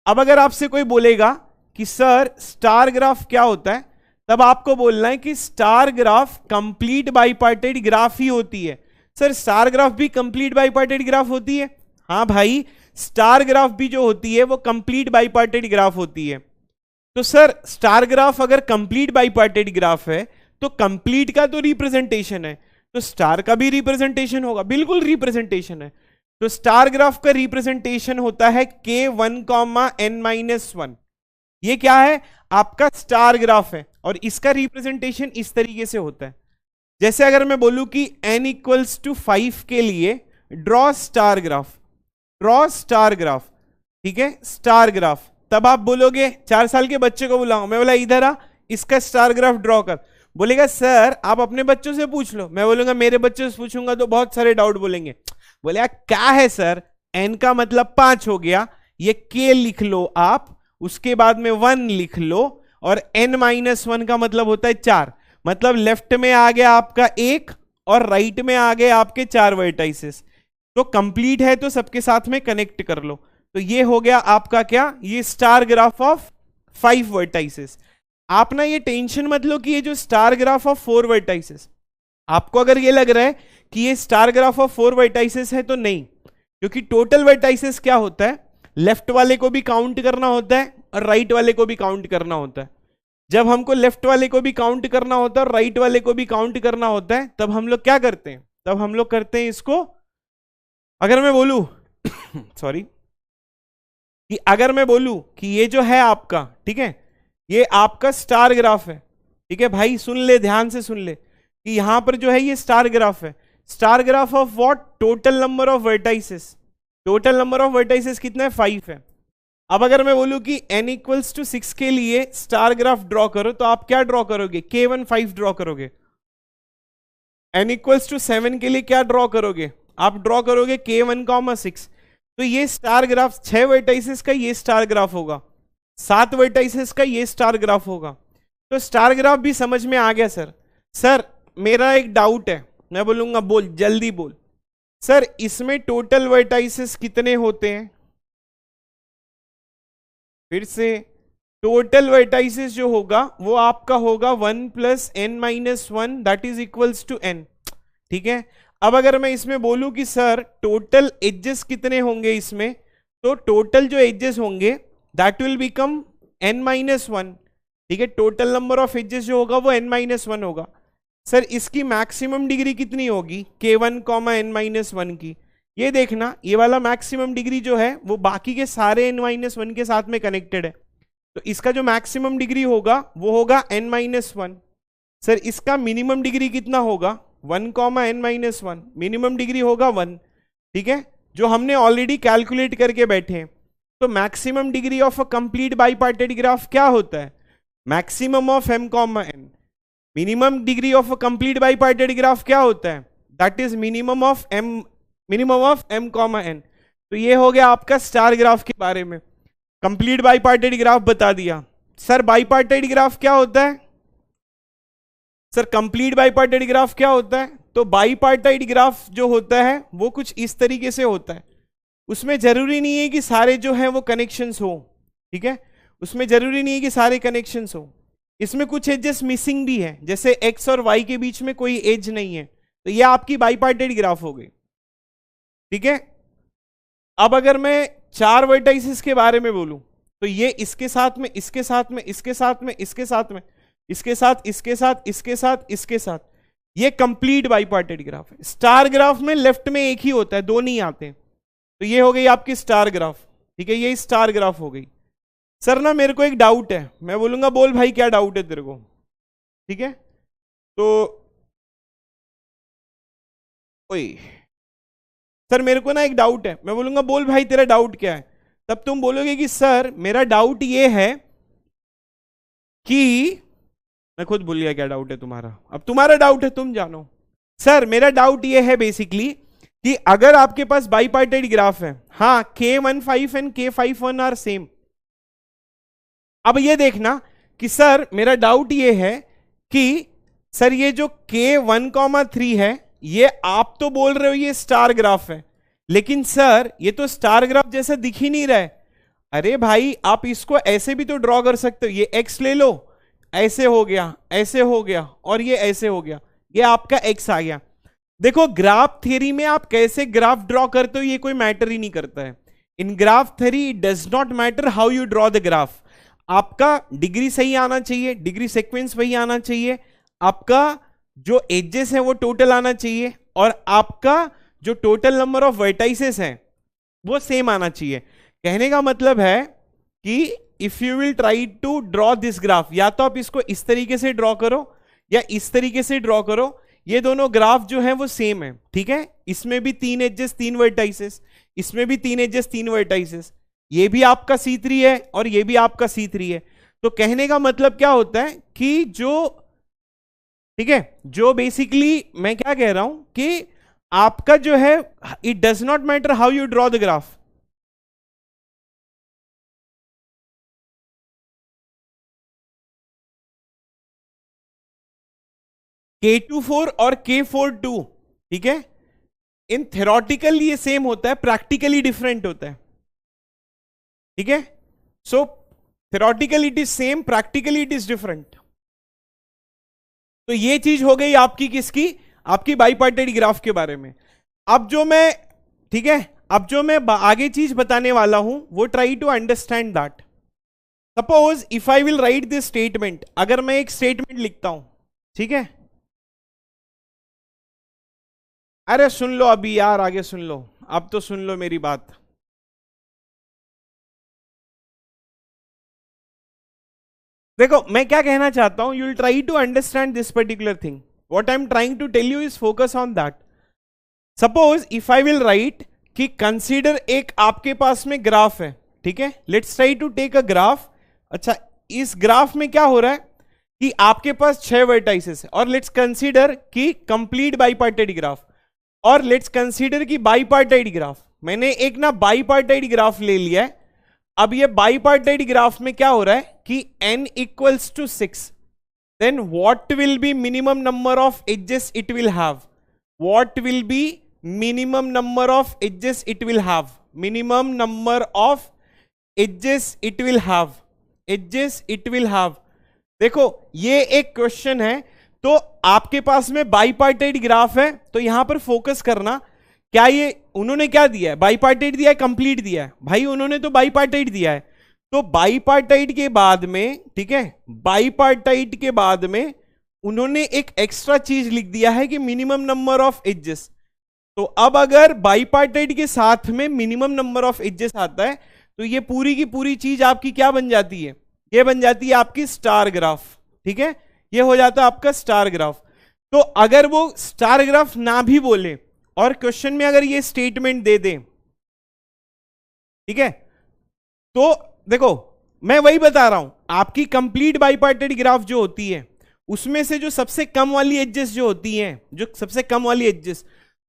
अब अगर आपसे कोई बोलेगा कि सर स्टार ग्राफ क्या होता है, तब आपको बोलना है कि star graph complete bipartite graph ही होती है। सर स्टार ग्राफ भी कंप्लीट बाइपार्टेट ग्राफ होती है? हाँ भाई, स्टार ग्राफ भी जो होती है वो कंप्लीट बाइपार्टेट ग्राफ होती है। तो सर स्टार ग्राफ अगर कंप्लीट बाइपार्टेट ग्राफ है तो कंप्लीट का तो रिप्रेजेंटेशन है, तो स्टार का भी रिप्रेजेंटेशन होगा। बिल्कुल रिप्रेजेंटेशन है। तो स्टार ग्राफ का रिप्रेजेंटेशन होता है k1, n-1। ये क्या है? आपका स्टार ग्राफ है और इसका रिप्रेजेंटेशन इस तरीके से होता है। जैसे अगर मैं बोलूं कि n = 5 के लिए draw star graph, draw star graph, ठीक है, स्टार ग्राफ, तब आप बोलोगे, 4 साल के बच्चे को बुलाऊं, मैं बोला इधर आ, इसका स्टार ग्राफ ड्रॉ कर। बोलेगा सर आप अपने बच्चों से पूछ लो। मैं बोलूंगा मेरे बच्चों से पूछूंगा तो बहुत सारे डाउट बोलेंगे। बोलेगा क्या है सर, n का मतलब 5 हो गया, ये k लिख लो आप, उसके बाद में 1 लिख लो, और n-1 का मतलब होता है 4। मतलब लेफ्ट में आ गया आपका 1 और राइट में आ गए आपके 4 वर्टाइसेस। तो कंप्लीट है तो सबके साथ में कनेक्ट कर लो। तो ये हो गया आपका क्या, ये स्टार ग्राफ ऑफ 5 वर्टाइसेस। आप ना ये टेंशन मत लो कि ये जो स्टार ग्राफ ऑफ 4 वर्टाइसेस, आपको अगर ये लग रहा है कि ये स्टार ग्राफ ऑफ 4 वर्टाइसेस है, तो नहीं, क्योंकि टोटल वर्टाइसेस क्या होता है, लेफ्ट वाले को भी काउंट करना होता है और राइट वाले को भी काउंट करना होता है। जब हमको लेफ्ट वाले को भी काउंट करना होता है और राइट वाले को भी काउंट करना होता है, तब हम लोग क्या करते हैं, तब हम लोग करते हैं इसको, अगर मैं बोलूं सॉरी, कि अगर मैं बोलूं कि ये जो है आपका, ठीक है, ये आपका स्टार ग्राफ है, ठीक है भाई, सुन ले, ध्यान से सुन ले, कि यहां पर जो है ये स्टार ग्राफ है। Star graph of what? Total number of vertices. Total number of vertices कितना है? 5 है। अब अगर मैं बोलूं कि n = 6 के लिए स्टार ग्राफ ड्रॉ करो, तो आप क्या ड्रॉ करोगे? k1 5 ड्रॉ करोगे। n = 7 के लिए क्या ड्रॉ करोगे? आप ड्रॉ करोगे k1, 6। तो ये स्टार ग्राफ 6 वर्टाइसेस का ये स्टार ग्राफ होगा, 7 वर्टाइसेस का ये स्टार ग्राफ होगा। तो स्टार ग्राफ भी समझ में आ गया सर। सर मेरा एक डाउट है, मैं बोलूंगा बोल, जल्दी बोल। सर इसमें टोटल वर्टाइसेस कितने होते हैं? फिर से, टोटल वर्टाइसेस जो होगा वो आपका होगा 1 + n-1 that is equals to n, ठीक है। अब अगर मैं इसमें बोलूं कि सर टोटल एजेस कितने होंगे इसमें, तो टोटल जो एजेस होंगे दैट विल बिकम n-1, ठीक है। टोटल नंबर ऑफ एजेस जो होगा वो n-1 होगा। सर इसकी मैक्सिमम डिग्री कितनी होगी? k1, n-1 की। ये देखना, ये वाला मैक्सिमम डिग्री जो है वो बाकी के सारे n-1 के साथ में कनेक्टेड है, तो इसका जो मैक्सिमम डिग्री होगा वो होगा n-1। सर इसका मिनिमम डिग्री कितना होगा? 1, n-1, मिनिमम डिग्री होगा 1, ठीक है, जो हमने ऑलरेडी कैलकुलेट करके बैठे हैं। तो maximum degree of a complete bipartite graph क्या होता है? Maximum of m, n। Minimum degree of a complete bipartite graph क्या होता है? That is minimum of m, n। तो ये हो गया आपका स्टार ग्राफ के बारे में। कंप्लीट बाइपार्टेट ग्राफ बता दिया। सर बाइपार्टेट ग्राफ क्या होता है? सर कंप्लीट बाइपार्टेट ग्राफ क्या होता है? तो बाइपार्टेट ग्राफ जो होता है वो कुछ इस तरीके से होता है। उसमें जरूरी नहीं है कि सारे जो है वो कनेक्शंस हो, ठीक है, उसमें जरूरी नहीं है कि सारे कनेक्शंस हो। इसमें कुछ एजेस मिसिंग भी है, जैसे x और y के बीच में कोई एज नहीं है, तो ये आपकी बाइपार्टेट ग्राफ हो गई, ठीक है। अब अगर मैं 4 वर्टाइसेस के बारे में बोलूं, तो ये इसके साथ में, इसके साथ में, इसके साथ में, इसके साथ में, इसके साथ, इसके साथ, इसके साथ, इसके साथ, ये कंप्लीट बाइपार्टेट ग्राफ है। स्टार ग्राफ में लेफ्ट में एक ही होता है, 2 नहीं आते। तो ये हो गई आपकी स्टार ग्राफ, ठीक है, ये स्टार ग्राफ हो गई। सर ना मेरे को एक डाउट है, मैं बोलूंगा बोल भाई क्या डाउट है तेरे को, ठीक है। तो ओए सर मेरे को ना एक डाउट है, मैं बोलूंगा बोल भाई तेरा डाउट क्या है, तब तुम बोलोगे कि सर मेरा डाउट ये है कि, मैं खुद भूल गया क्या डाउट है तुम्हारा, अब तुम्हारा डाउट है तुम जानो। सर मेरा डाउट ये है बेसिकली कि अगर आपके पास बाइपार्टेट ग्राफ है, हाँ, k15 and k51 are same. अब ये देखना कि सर मेरा डाउट ये है कि सर ये जो k1, 3 है ये आप तो बोल रहे हो ये स्टार ग्राफ है, लेकिन सर ये तो स्टार ग्राफ जैसा दिख ही नहीं रहा है। अरे भाई आप इसको ऐसे भी तो ड्रॉ कर सकते हो, ये एक्स ले लो, ऐसे हो गया, ऐसे हो गया, और ये ऐसे हो गया, ये आपका एक्स आ गया। देखो ग्राफ थ्योरी में आप कैसे ग्राफ ड्रॉ करते हो ये कोई मैटर ही नहीं करता है। In graph theory it does not matter how you draw the graph, आपका डिग्री सही आना चाहिए, डिग्री सीक्वेंस वही आना चाहिए, आपका जो एजेस है वो टोटल आना चाहिए, और आपका जो टोटल नंबर ऑफ वर्टाइसेस है वो सेम आना चाहिए। कहने का मतलब है कि if you will try to draw this graph, या तो आप इसको इस तरीके से ड्रॉ करो या इस तरीके से ड्रॉ करो, ये दोनों ग्राफ जो है वो सेम है, ठीक है। इसमें भी 3 एजेस 3 वर्टाइसेस, इसमें भी 3 एजेस 3 वर्टाइसेस, ये भी आपका C3 है और ये भी आपका C3 है। तो कहने का मतलब क्या होता है कि जो, ठीक है, जो बेसिकली मैं क्या कह रहा हूं कि आपका जो है it does not matter how you draw the graph. K24 और K42, ठीक है, इन थेरोटिकल ये सेम होता है, प्रैक्टिकली डिफरेंट होता है, ठीक है। So theoretically it is same, practically it is different. तो ये चीज हो गई आपकी किसकी, आपकी बाइपार्टेड ग्राफ के बारे में। अब जो मैं, ठीक है, अब जो मैं आगे चीज बताने वाला हूं वो try to understand that. Suppose if I will write this statement, अगर मैं एक स्टेटमेंट लिखता हूं, ठीक है, अरे सुन लो अभी यार, आगे सुन लो, अब तो सुन लो मेरी बात। देखो मैं क्या कहना चाहता हूं, you will try to understand this particular thing, what I am trying to tell you is focus on that. Suppose if I will write कि कंसीडर एक आपके पास में ग्राफ है, ठीक है, let's try to take a graph. अच्छा, इस ग्राफ में क्या हो रहा है कि आपके पास 6 वर्टाइसेस है, और लेट्स कंसीडर कि कंप्लीट बाइपार्टेड ग्राफ, और लेट्स कंसीडर कि बाइपार्टेड ग्राफ। मैंने एक ना बाइपार्टेड ग्राफ ले लिया है। अब ये बाइपार्टेड ग्राफ में क्या हो रहा है कि n equals to 6, then what will be minimum number of edges it will have, what will be minimum number of edges it will have, minimum number of edges it will have, edges it will have. देखो ये एक question है, तो आपके पास में बाइपार्टेड graph है, तो यहां पर फोकस करना। क्या ये उन्होंने क्या दिया है, बाइपार्टेड दिया है, कंप्लीट दिया है, भाई उन्होंने तो बाइपार्टेड दिया है। तो बाइपार्टेड के बाद में, ठीक है, बाइपार्टेड के बाद में उन्होंने एक एक्स्ट्रा चीज लिख दिया है कि मिनिमम नंबर ऑफ एजेस। तो अब अगर बाइपार्टेड के साथ में मिनिमम नंबर ऑफ एजेस आता है, तो ये पूरी की पूरी चीज आपकी क्या बन जाती है, ये बन जाती है आपकी स्टार ग्राफ, ठीक है, ये हो जाता है आपका स्टार ग्राफ। तो अगर वो स्टार ग्राफ ना भी बोले और क्वेश्चन में अगर ये स्टेटमेंट दे दे, ठीक है, तो देखो मैं वही बता रहा हूं, आपकी कंप्लीट बाइपार्टेड ग्राफ जो होती है उसमें से जो सबसे कम वाली एजेस जो होती हैं, जो सबसे कम वाली एजेस,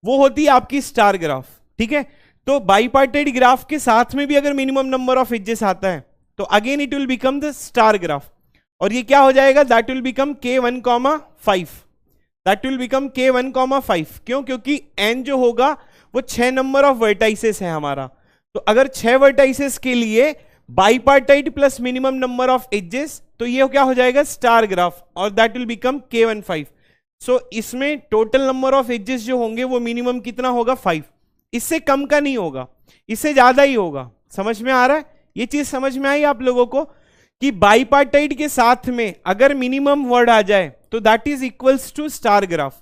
वो होती है आपकी स्टार ग्राफ, ठीक है। तो बाइपार्टेड ग्राफ के साथ में भी अगर मिनिमम नंबर ऑफ एजेस आता है तो again it will become the star graph, और ये क्या हो जाएगा, that will become K1,5, that will become K1,5। क्यों, क्योंकि n जो होगा वो 6 नंबर ऑफ वर्टाइसेस है हमारा। तो अगर 6 वर्टाइसेस के लिए bipartite plus minimum number of edges, तो ये क्या हो जाएगा स्टार ग्राफ, और that will become K15। So इसमें टोटल नंबर ऑफ एजेस जो होंगे वो मिनिमम कितना होगा 5, इससे कम का नहीं होगा, इससे ज्यादा ही होगा। समझ में आ रहा है, ये चीज समझ में आई आप लोगों को कि बाइपार्टाइड के साथ में अगर मिनिमम वर्ड आ जाए तो that is equals to star graph,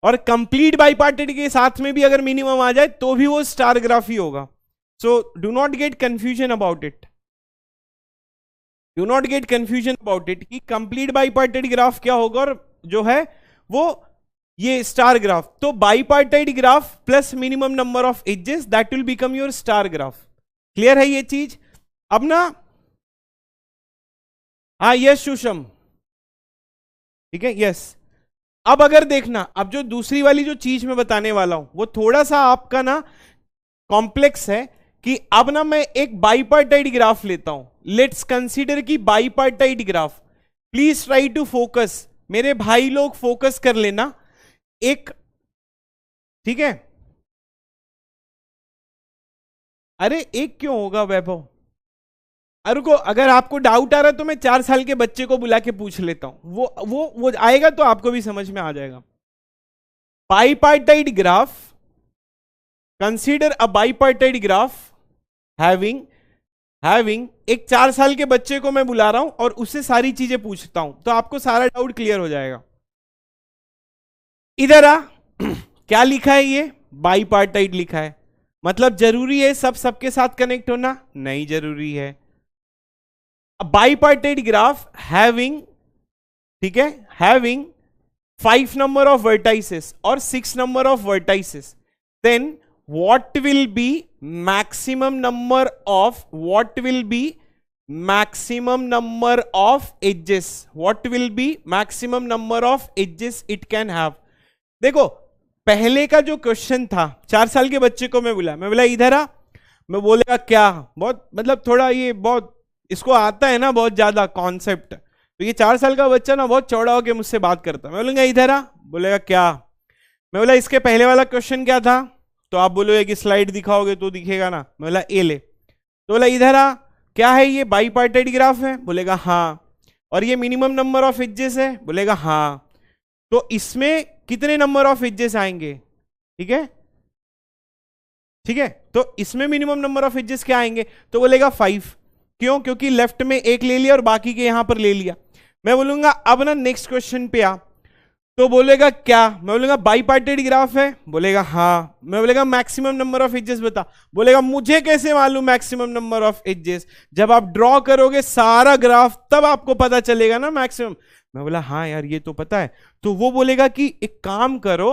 और कंप्लीट बाइपार्टाइड के साथ में भी अगर मिनिमम आ जाए तो भी वो स्टार ग्राफ ही होगा। So do not gate confusion about it, do not gate confusion about it कि कंप्लीट बाइपार्टाइड ग्राफ क्या होगा और जो है वो ये स्टार ग्राफ। तो bipartite graph plus minimum number of edges that will become your star graph. Clear है ये चीज? अब ना, हाँ यस सुषम, ठीक है, यस। अब अगर देखना, अब जो दूसरी वाली जो चीज मैं बताने वाला हूं वो थोड़ा सा आपका ना कॉम्प्लेक्स है कि अब ना मैं एक बाइपार्टाइड ग्राफ लेता हूं। लेट्स कंसीडर की bipartite graph, please try to focus, मेरे भाई लोग फोकस कर लेना। एक ठीक है। अरे एक क्यों होगा वैभव? अरे रुको, अगर आपको डाउट आ रहा है तो मैं 4 साल के बच्चे को बुला के पूछ लेता हूं, वो आएगा तो आपको भी समझ में आ जाएगा। Bipartite graph, consider a bipartite graph having having एक 4 साल के बच्चे को मैं बुला रहा हूं और उससे सारी चीजें पूछता हूं, तो आपको सारा डाउट क्लियर हो जाएगा। इधर आ क्या लिखा है? ये बाइपार्टाइट लिखा है, मतलब जरूरी है सब सबके साथ कनेक्ट होना? नहीं जरूरी है। बाइपार्टाइट ग्राफ हैविंग, ठीक है, हैविंग 5 नंबर ऑफ वर्टाइसेस और 6 number of vertices, then what will be maximum number of what will be maximum number of edges, what will be maximum number of edges it can have। देखो पहले का जो question था, 4 साल के बच्चे को मैं बोला इधर आ, मैं बोलेगा क्या, बहुत मतलब थोड़ा ये बहुत इसको आता है ना बहुत ज्यादा कॉन्सेप्ट, तो ये 4 साल का बच्चा ना बहुत चौड़ा होकर मुझसे बात करता है। मैं बोलूंगा इधर आ, बोलेगा क्या। मैं बोला इसके पहले वाला क्वेश्चन क्या था, तो आप बोलोगे कि स्लाइड दिखाओगे तो दिखेगा ना। मैं बोला ए ले, तो बोला इधर आ, क्या है ये बाइपार्टाइट ग्राफ है? बोलेगा हाँ। और ये मिनिमम नंबर ऑफ एजेस है? बोलेगा हाँ। तो इसमें कितने नंबर ऑफ एजेस आएंगे? ठीक है, ठीक है, तो इसमें मिनिमम नंबर ऑफ एजेस क्या आएंगे? तो बोलेगा 5। क्यों? क्योंकि लेफ्ट में एक ले लिया और बाकी के यहां पर ले लिया। मैं बोलूंगा अब ना नेक्स्ट क्वेश्चन पे आ, तो बोलेगा क्या? मैं बोलेगा बाइपार्टाइट ग्राफ है? बोलेगा हाँ। मैं बोलेगा मैक्सिमम नंबर ऑफ एजेस बता। बोलेगा मुझे कैसे मालूम मैक्सिमम नंबर ऑफ एजेस? जब आप ड्रॉ करोगे सारा ग्राफ तब आपको पता चलेगा ना मैक्सिमम। मैं बोला हाँ यार ये तो पता है। तो वो बोलेगा कि एक काम करो,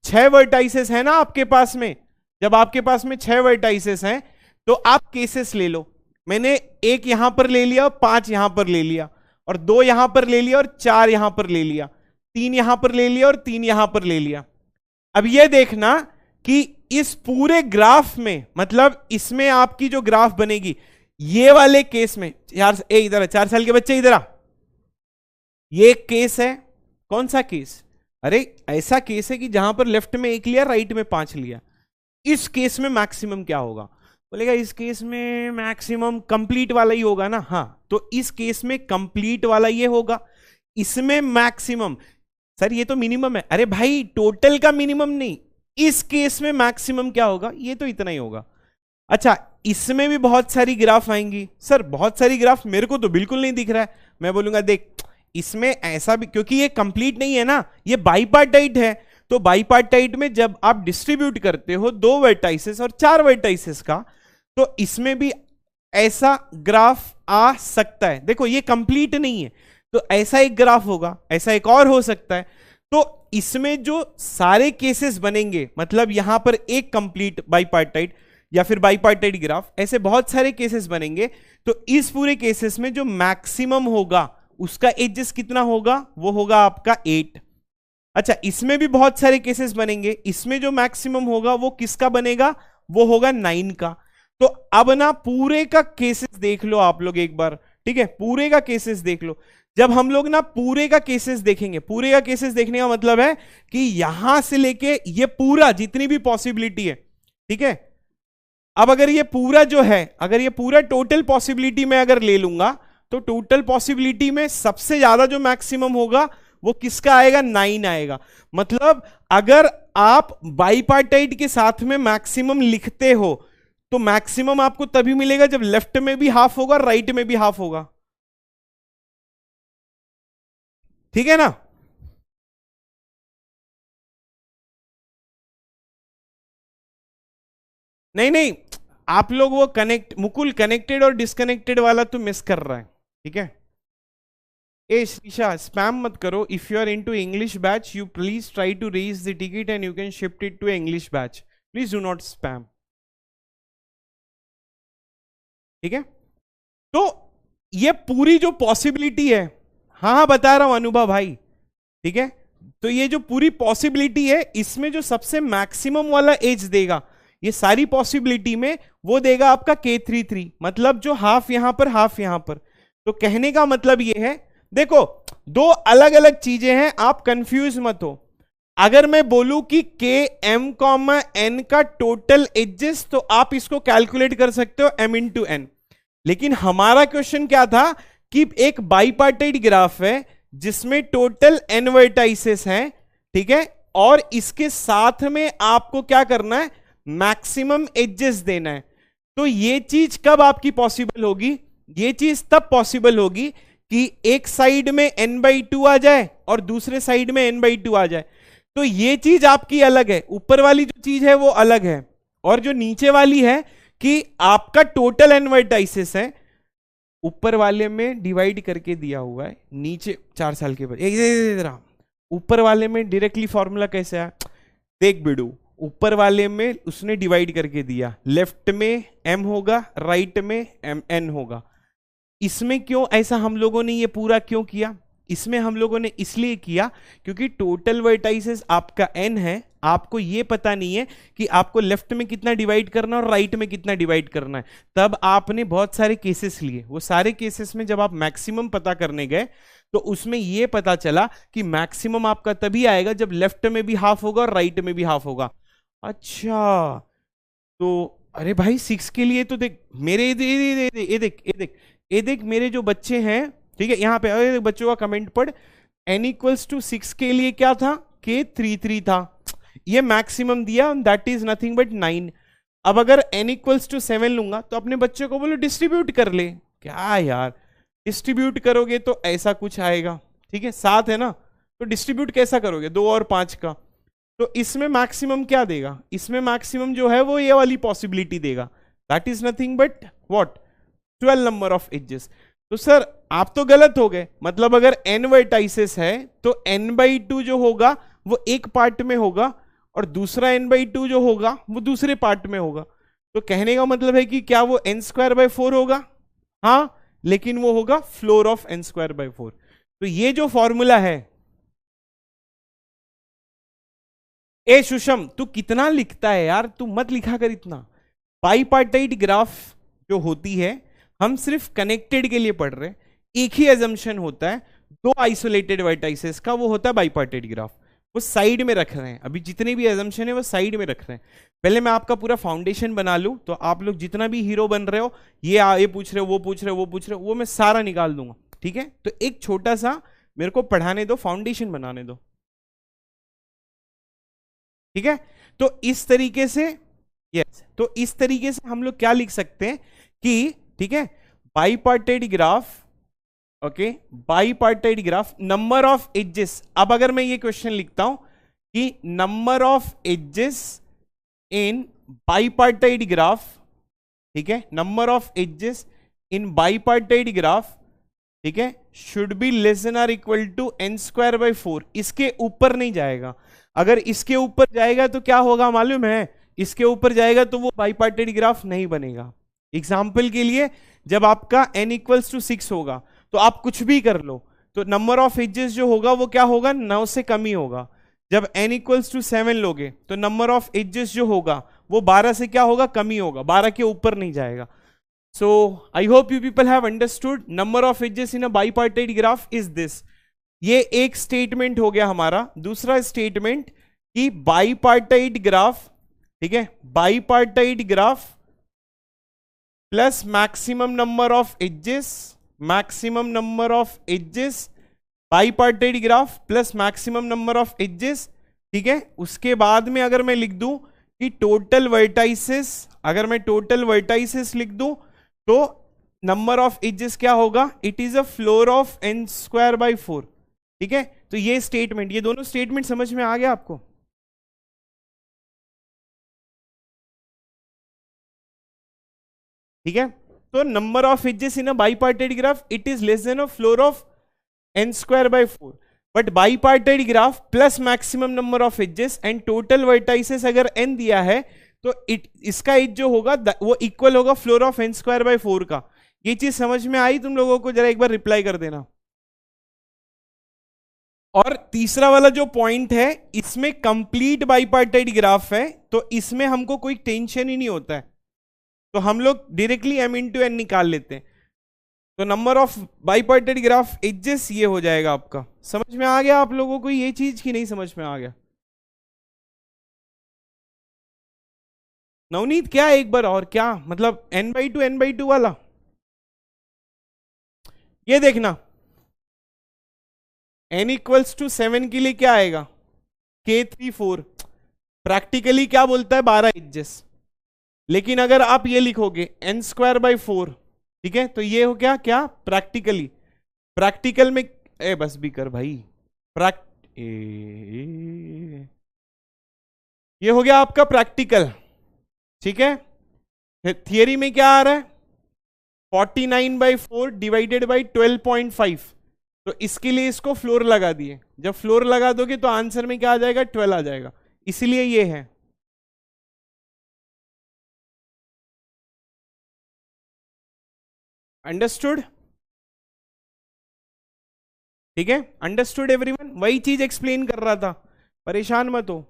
6 वर्टाइसेस है ना आपके पास में, जब आपके पास में 6 वर्टाइसेस हैं तो आप केसेस ले लो। मैंने एक यहां पर ले लिया, 5 यहां पर ले लिया, और 2 यहां पर ले लिया, और 4 यहां पर ले लिया, 3 यहां पर ले लिया और 3 यहां पर ले लिया। अब ये देखना कि इस पूरे ग्राफ में, मतलब इसमें आपकी जो ग्राफ बनेगी ये वाले केस में, यार इधर है 4 साल के बच्चे इधर आ, ये एक केस है। कौन सा केस? अरे ऐसा केस है कि जहां पर लेफ्ट में 1 लिया, राइट में 5 लिया। इस केस में मैक्सिमम क्या होगा? बोलेगा इस केस में मैक्सिमम कंप्लीट वाला ही होगा ना। हाँ, तो इस केस में कंप्लीट वाला ये होगा, इसमें मैक्सिमम। सर ये तो मिनिमम है। अरे भाई टोटल का मिनिमम नहीं, इस केस में मैक्सिमम क्या होगा? ये तो इतना ही होगा। अच्छा इसमें भी बहुत सारी ग्राफ आएंगी। सर बहुत सारी ग्राफ मेरे को तो बिल्कुल नहीं दिख रहा है। मैं बोलूंगा देख इसमें ऐसा भी, क्योंकि ये कंप्लीट नहीं है ना, ये बाइपार्टाइट है। तो बाइपार्टाइट में जब आप डिस्ट्रीब्यूट करते हो 2 वर्टाइसेस और 4 वर्टाइसेस का, तो इसमें भी ऐसा ग्राफ आ सकता है। देखो ये कंप्लीट नहीं है तो ऐसा एक ग्राफ होगा, ऐसा एक और हो सकता है। तो इसमें जो सारे केसेस बनेंगे, मतलब यहां पर एक कंप्लीट बाइपार्टाइट या फिर बाइपार्टाइट ग्राफ, ऐसे बहुत सारे केसेस बनेंगे। तो इस पूरे केसेस में जो मैक्सिमम होगा उसका एजेस कितना होगा? वो होगा आपका 8। अच्छा इसमें भी बहुत सारे केसेस बनेंगे, इसमें जो मैक्सिमम होगा वो किसका बनेगा? वो होगा 9 का। तो अब ना पूरे का केसेस देख लो आप लोग एक बार, ठीक है, पूरे का केसेस देख लो। जब हम लोग ना पूरे का केसेस देखेंगे, पूरे का केसेस देखने का मतलब है कि यहां से लेके ये पूरा जितनी भी पॉसिबिलिटी है, ठीक है। अब अगर ये पूरा जो है, अगर ये पूरा टोटल पॉसिबिलिटी में अगर ले लूंगा, तो टोटल पॉसिबिलिटी में सबसे ज्यादा जो मैक्सिमम होगा वो किसका आएगा? 9 आएगा। मतलब अगर आप बाइपार्टाइट के साथ में मैक्सिमम लिखते हो तो मैक्सिमम आपको तभी मिलेगा जब लेफ्ट में भी हाफ होगा, राइट में भी हाफ होगा। ठीक है ना? नहीं नहीं, आप लोग वो मुकुल कनेक्टेड और डिस्कनेक्टेड वाला तो मिस कर रहा है। ठीक है, ए शीशा स्पैम मत करो। If you are into English batch you please try to raise the ticket and you can shift it to English batch. Please do not spam. ठीक है, तो ये पूरी जो पॉसिबिलिटी है, हाँ हाँ बता रहा हूं अनुभव भाई, ठीक है, तो ये जो पूरी पॉसिबिलिटी है इसमें जो सबसे मैक्सिमम वाला एज देगा ये सारी पॉसिबिलिटी में, वो देगा आपका K33, मतलब जो हाफ यहां पर हाफ यहां पर। तो कहने का मतलब ये है, देखो 2 अलग अलग चीजें हैं, आप कंफ्यूज मत हो। अगर मैं बोलूं कि के एम कॉमा एन का टोटल एजेस, तो आप इसको कैलकुलेट कर सकते हो m इंटू एन। लेकिन हमारा क्वेश्चन क्या था कि एक बाईपार्टाइट ग्राफ है जिसमें टोटल n वर्टाइसेस हैं, ठीक है, और इसके साथ में आपको क्या करना है, मैक्सिमम एजेस देना है। तो ये चीज कब आपकी पॉसिबल होगी, ये चीज तब पॉसिबल होगी कि एक साइड में n/2 आ जाए और दूसरे साइड में n/2 आ जाए। तो ये चीज आपकी अलग है, ऊपर वाली जो चीज है वो अलग है, और जो नीचे वाली है कि आपका टोटल n वर्टाइसेस है, ऊपर वाले में डिवाइड करके दिया हुआ है, नीचे 4 साल के बाद ऊपर वाले में डायरेक्टली फॉर्मूला कैसे है, देख बिडू, ऊपर वाले में उसने डिवाइड करके दिया, लेफ्ट में m होगा, राइट में n होगा। इसमें क्यों ऐसा हम लोगों ने ये पूरा क्यों किया, इसमें हम लोगों ने इसलिए किया क्योंकि टोटल वर्टाइसेस आपका n है, आपको ये पता नहीं है कि आपको लेफ्ट में कितना डिवाइड करना है और राइट में कितना डिवाइड करना है। तब आपने बहुत सारे केसेस लिए, वो सारे केसेस में जब आप मैक्सिमम पता करने गए तो उसमें ये पता चला कि मैक्सिमम आपका तभी आएगा जब लेफ्ट में भी हाफ होगा और राइट में भी हाफ होगा। अच्छा, तो अरे भाई 6 के लिए तो देख मेरे ये देख मेरे जो बच्चे हैं, ठीक है, यहाँ पे बच्चों का कमेंट पढ़, n इक्वल्स टू 6 के लिए क्या था, k 3 था, ये मैक्सिमम दिया, दैट इज नथिंग बट 9। अब अगर n इक्वल्स टू 7 लूंगा तो अपने बच्चों को बोलो डिस्ट्रीब्यूट कर ले, क्या यार डिस्ट्रीब्यूट करोगे तो ऐसा कुछ आएगा, ठीक है, 7 है ना, तो डिस्ट्रीब्यूट कैसा करोगे 2 और 5 का, तो इसमें मैक्सिमम क्या देगा, इसमें मैक्सिमम जो है वो ये वाली पॉसिबिलिटी देगा, that is nothing but what 12 number of edges. तो सर आप तो गलत हो गए, मतलब अगर n वर्टाइसेस है तो n/2 जो होगा वो एक पार्ट में होगा और दूसरा n/2 जो होगा वो दूसरे पार्ट में होगा। तो कहने का मतलब है कि क्या वो n²/4 होगा, हाँ, लेकिन वो होगा फ्लोर ऑफ n²/4। तो ये जो फॉर्मूला है, ए सुषम तू कितना लिखता है यार, तू मत लिखा कर इतना। बाईपार्टाइट ग्राफ जो होती है हम सिर्फ कनेक्टेड के लिए पढ़ रहे हैं, एक ही एजम्पशन होता है, 2 आइसोलेटेड वर्टाइसेस का, वो होता है बाईपार्टाइट ग्राफ, वो साइड में रख रहे हैं, अभी जितने भी एजम्पशन है वो साइड में रख रहे हैं। पहले मैं आपका पूरा फाउंडेशन बना लूं तो आप लोग जितना भी हीरो बन रहे हो, ये पूछ रहे हो, वो पूछ रहे हो, वो पूछ रहे हो, वो मैं सारा निकाल दूंगा, ठीक है। तो एक छोटा सा मेरे को पढ़ाने दो, फाउंडेशन बनाने दो, ठीक है। तो इस तरीके से, यस, तो इस तरीके से हम लोग क्या लिख सकते हैं कि, ठीक है, bipartite graph, okay, bipartite graph, number of edges. अब अगर मैं ये क्वेश्चन लिखता हूं कि number of edges in bipartite graph, ठीक है, number of edges in bipartite graph, ठीक है, should be less than or equal to n²/4, इसके ऊपर नहीं जाएगा। अगर इसके ऊपर जाएगा तो क्या होगा मालूम है, इसके ऊपर जाएगा तो वो बाईपार्टाइट ग्राफ नहीं बनेगा। एग्जाम्पल के लिए जब आपका n इक्वल्स टू 6 होगा तो आप कुछ भी कर लो, तो नंबर ऑफ एजेस जो होगा वो क्या होगा, 9 से कम ही होगा। जब n इक्वल्स टू 7 लोगे तो नंबर ऑफ एजेस जो होगा वो 12 से क्या होगा, कम ही होगा, 12 के ऊपर नहीं जाएगा। So I hope you people have understood number of edges in a bipartite graph is this. ये एक स्टेटमेंट हो गया हमारा। दूसरा स्टेटमेंट कि बाईपार्टाइट ग्राफ, ठीक है, bipartite graph plus maximum number of edges, maximum number of edges, bipartite graph plus maximum number of edges, ठीक है। उसके बाद में अगर मैं लिख दूं कि टोटल वर्टाइसेस, अगर मैं टोटल वर्टाइसेस लिख दूं तो नंबर ऑफ एजेस क्या होगा, it is a floor of n²/4, ठीक है। तो ये स्टेटमेंट, ये दोनों स्टेटमेंट समझ में आ गया आपको, ठीक है। तो number of edges in a bipartite graph it is less than a floor of n²/4, but bipartite graph plus maximum number of edges and total vertices अगर n दिया है तो इसका एज जो होगा वो इक्वल होगा फ्लोर ऑफ n²/4 का। ये चीज समझ में आई तुम लोगों को, जरा एक बार रिप्लाई कर देना। और तीसरा वाला जो पॉइंट है, इसमें कंप्लीट बाईपार्टाइट ग्राफ है तो इसमें हमको कोई टेंशन ही नहीं होता है, तो हम लोग डायरेक्टली m इंटू n निकाल लेते हैं। तो नंबर ऑफ बाईपार्टाइट ग्राफ एजेस ये हो जाएगा आपका। समझ में आ गया आप लोगों को ये चीज की नहीं समझ में आ गया? नवनीत क्या है एक बार और, क्या मतलब n/2 वाला? ये देखना n=7 के लिए क्या आएगा, K34। प्रैक्टिकली क्या बोलता है, 12 एजेस। लेकिन अगर आप ये लिखोगे n²/4, ठीक है, तो ये हो गया क्या प्रैक्टिकली, प्रैक्टिकल में बस भी कर भाई, ये हो गया आपका प्रैक्टिकल, ठीक है। थियरी में क्या आ रहा है, 49/4 डिवाइडेड बाई 12.5। तो इसके लिए इसको फ्लोर लगा दिए, जब फ्लोर लगा दोगे तो आंसर में क्या आ जाएगा, 12 आ जाएगा, इसीलिए ये है। अंडरस्टूड? ठीक है, अंडरस्टूड एवरीवन? वही चीज एक्सप्लेन कर रहा था, परेशान मत हो।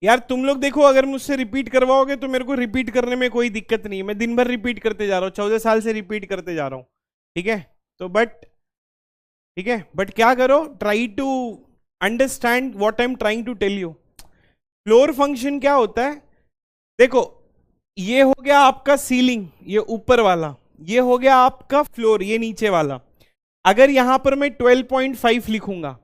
यार तुम लोग देखो, अगर मुझसे रिपीट करवाओगे तो मेरे को रिपीट करने में कोई दिक्कत नहीं है, मैं दिन भर रिपीट करते जा रहा हूँ, 14 साल से रिपीट करते जा रहा हूँ, ठीक है। तो ठीक है, बट क्या करो, try to understand what I am trying to tell you. Floor function क्या होता है, देखो ये हो गया आपका सीलिंग, ये ऊपर वाला, ये हो गया आपका फ्लोर, ये नीचे वाला। अगर यहां पर मैं 12.5 लिखूंगा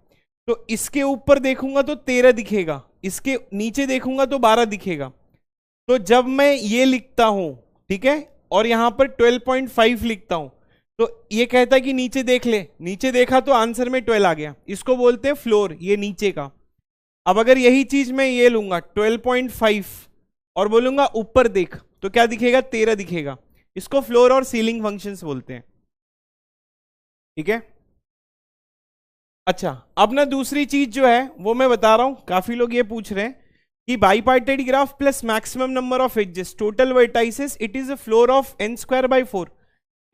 तो इसके ऊपर देखूंगा तो 13 दिखेगा, इसके नीचे देखूंगा तो 12 दिखेगा। तो जब मैं ये लिखता हूं, ठीक है, और यहां पर 12.5 लिखता हूं, तो ये कहता है कि नीचे देख ले, नीचे देखा तो आंसर में 12 आ गया, इसको बोलते हैं फ्लोर, ये नीचे का। अब अगर यही चीज मैं ये लूंगा 12.5 और बोलूंगा ऊपर देख, तो क्या दिखेगा, 13 दिखेगा, इसको फ्लोर और सीलिंग फंक्शंस बोलते हैं, ठीक है। अच्छा, अब ना दूसरी चीज जो है वो मैं बता रहा हूं, काफी लोग ये पूछ रहे हैं कि bipartite graph plus maximum number of edges total vertices, it is a floor of n²/4।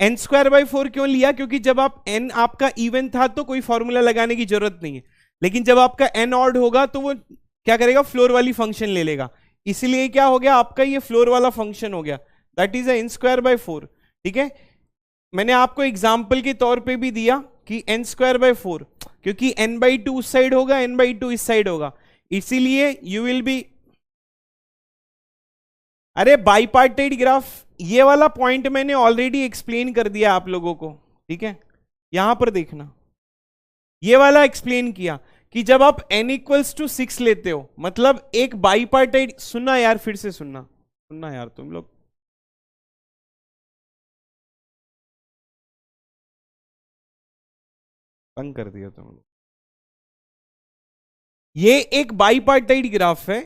n²/4 क्यों लिया, क्योंकि जब आप n आपका इवन था तो कोई फॉर्मूला लगाने की जरूरत नहीं है, लेकिन जब आपका n ऑड होगा तो वो क्या करेगा, फ्लोर वाली फंक्शन ले लेगा, इसलिए क्या हो गया आपका, ये फ्लोर वाला फंक्शन हो गया, दैट इज n²/4, ठीक है। मैंने आपको एग्जाम्पल के तौर पे भी दिया कि n²/4, क्योंकि n/2 उस साइड होगा, n/2 इस साइड होगा, इसीलिए यू विल बी, अरे बाईपार्टेड ग्राफ ये वाला पॉइंट मैंने ऑलरेडी एक्सप्लेन कर दिया आप लोगों को, ठीक है। यहां पर देखना, ये वाला एक्सप्लेन किया कि जब आप n=6 लेते हो, मतलब एक बाईपार्टेड, सुनना यार, फिर से सुनना सुनना यार, तुम लोग तंग कर दिया तुम लोग। ये एक बाईपार्टाइड ग्राफ है,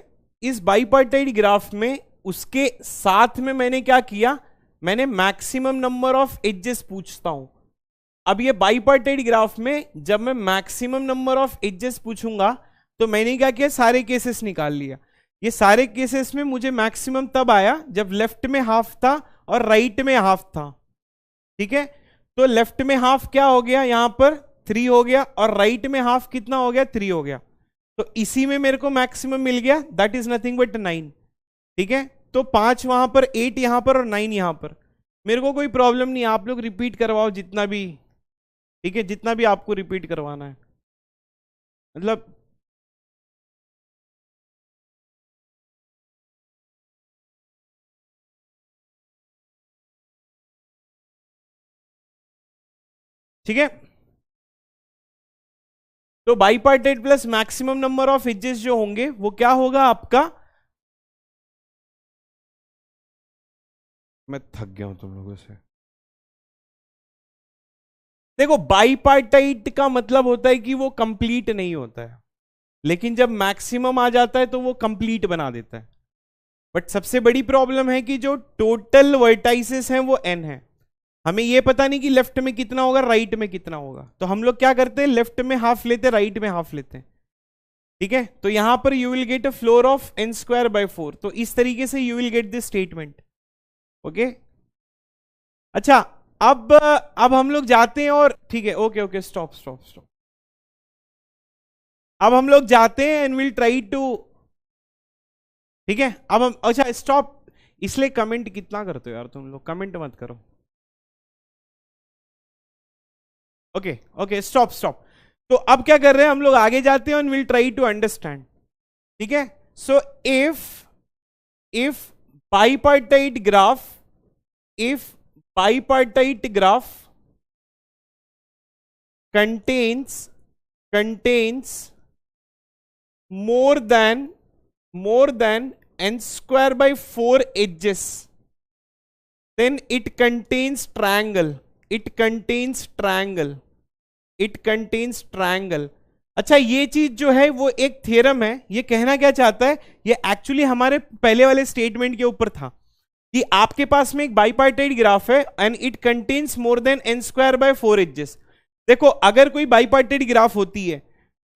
इस बाईपार्टाइड ग्राफ में उसके साथ में मैंने क्या किया, मैंने मैक्सिमम नंबर ऑफ एजेस पूछता हूं। अब ये बाईपार्टाइड ग्राफ में जब मैं मैक्सिमम नंबर ऑफ एजेस पूछूंगा तो मैंने क्या किया, सारे केसेस निकाल लिया। ये सारे केसेस में मुझे मैक्सिमम तब आया जब लेफ्ट में हाफ था और राइट में हाफ था, ठीक है। तो लेफ्ट में हाफ क्या हो गया, यहां पर 3 हो गया, और राइट में हाफ कितना हो गया, 3 हो गया। तो इसी में मेरे को मैक्सिमम मिल गया, दैट इज नथिंग बट 9, ठीक है। तो 5 वहां पर, 8 यहां पर और 9 यहां पर, मेरे को कोई प्रॉब्लम नहीं, आप लोग रिपीट करवाओ जितना भी, ठीक है, जितना भी आपको रिपीट करवाना है, मतलब ठीक है। तो bipartite plus maximum number of edges जो होंगे वो क्या होगा आपका, मैं थक गया हूं तुम लोगों से। देखो बाईपार्टाइट का मतलब होता है कि वो कंप्लीट नहीं होता है, लेकिन जब मैक्सिमम आ जाता है तो वो कंप्लीट बना देता है। बट सबसे बड़ी प्रॉब्लम है कि जो टोटल वर्टाइसेस हैं वो n है, हमें ये पता नहीं कि लेफ्ट में कितना होगा, राइट में कितना होगा, तो हम लोग क्या करते हैं, लेफ्ट में हाफ लेते, राइट में हाफ लेते हैं, ठीक है। तो यहां पर you will get a floor of n²/4, तो इस तरीके से you will get this statement, okay. अच्छा, अब हम लोग जाते हैं और ठीक है, okay okay, stop stop stop. अब हम लोग जाते हैं एंड विल ट्राई टू, ठीक है। अब हम, अच्छा स्टॉप, इसलिए कमेंट कितना करते हो यार तुम लोग, कमेंट मत करो। Okay okay, stop stop. तो अब क्या कर रहे हैं हम लोग, आगे जाते हैं and will try to understand, ठीक है। So if bipartite graph, if bipartite graph contains more than n square by 4 edges, then it contains triangle, it contains triangle। अच्छा, ये चीज जो है वो एक थ्योरम है, ये कहना क्या चाहता है, ये एक्चुअली हमारे पहले वाले स्टेटमेंट के ऊपर था कि आपके पास में एक बाइपार्टाइट ग्राफ है and it contains more than n square by 4 edges. देखो, अगर कोई बाइपार्टाइट ग्राफ होती है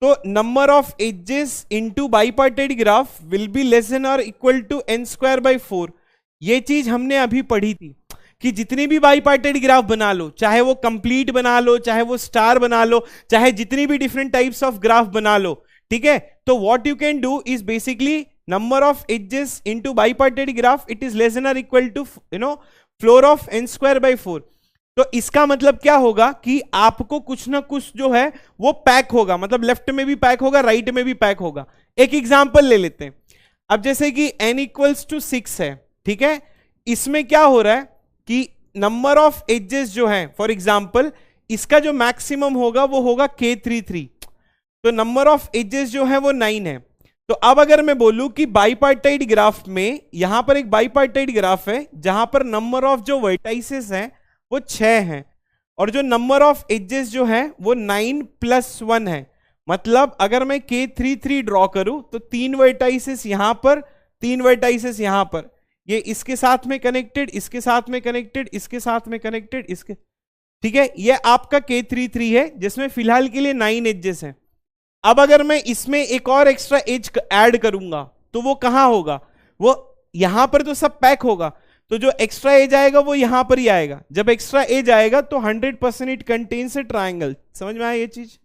तो number of edges into bipartite graph will be less than और equal to n square by 4। ये चीज हमने अभी पढ़ी थी कि जितनी भी बाइपार्टाइट ग्राफ बना लो, चाहे वो कंप्लीट बना लो, चाहे वो स्टार बना लो, चाहे जितनी भी डिफरेंट टाइप्स ऑफ ग्राफ बना लो, ठीक है, तो what you can do is basically number of edges into bipartite graph, it is less than or equal to floor of n square by 4। तो इसका मतलब क्या होगा कि आपको कुछ ना कुछ जो है वो पैक होगा, मतलब लेफ्ट में भी पैक होगा, राइट में भी पैक होगा। एक एग्जांपल ले लेते हैं। अब जैसे कि n इक्वल्स टू 6 है, ठीक है, इसमें क्या हो रहा है कि नंबर ऑफ एजेस जो है, फॉर एग्जाम्पल इसका जो मैक्सिमम होगा वो होगा k33, तो नंबर ऑफ एजेस जो है वो 9 है। तो अब अगर मैं बोलूं कि बाइपार्टाइट ग्राफ में, यहां पर एक बाइपार्टाइट ग्राफ है जहां पर नंबर ऑफ जो वर्टाइसेस हैं वो 6 हैं और जो नंबर ऑफ एजेस जो है वो 9 + 1 है। मतलब अगर मैं k33 ड्रॉ करूं तो 3 वर्टाइसेस यहां पर, 3 वर्टाइसेस यहां पर, ये इसके साथ में कनेक्टेड, इसके साथ में कनेक्टेड, इसके साथ में कनेक्टेड, इसके, ठीक है, ये आपका k33 है जिसमें फिलहाल के लिए 9 एजेस हैं। अब अगर मैं इसमें एक और एक्स्ट्रा एज ऐड करूंगा तो वो कहां होगा, वो यहां पर तो सब पैक होगा, तो जो एक्स्ट्रा एज आएगा वो यहां पर ही आएगा। जब एक्स्ट्रा एज आएगा तो 100% इट कंटेन्स ए ट्राइंगल। समझ में आया ये चीज,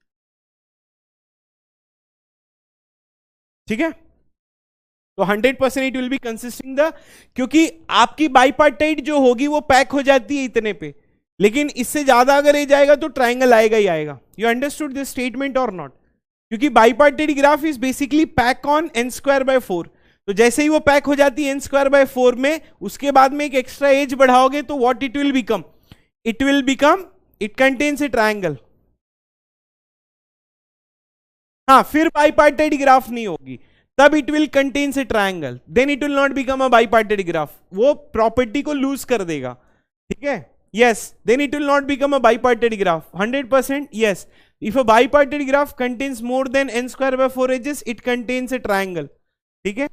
ठीक है। तो 100% it will be consisting the, क्योंकि आपकी बाइपार्टाइट जो होगी वो पैक हो जाती है इतने पे, लेकिन इससे ज्यादा अगर एज आएगा तो ट्राइंगल आएगा ही आएगा। यू अंडरस्टूड दिस स्टेटमेंट और नॉट? क्योंकि bipartite graph is basically pack on n square by 4, तो जैसे ही वो पैक हो जाती है n स्क्वायर बाय 4 में, उसके बाद में एक एक्स्ट्रा एज बढ़ाओगे तो what it will become, it contains a triangle. हाँ, फिर बाइपार्टाइट ग्राफ नहीं होगी, तब it will contains a triangle, then it will not become a bipartite graph, वो प्रॉपर्टी को लूज कर देगा, ठीक है। yes, then it will not become a bipartite graph 100%। yes, if a bipartite graph contains more than n square by 4 edges, it contains a triangle। ठीक है,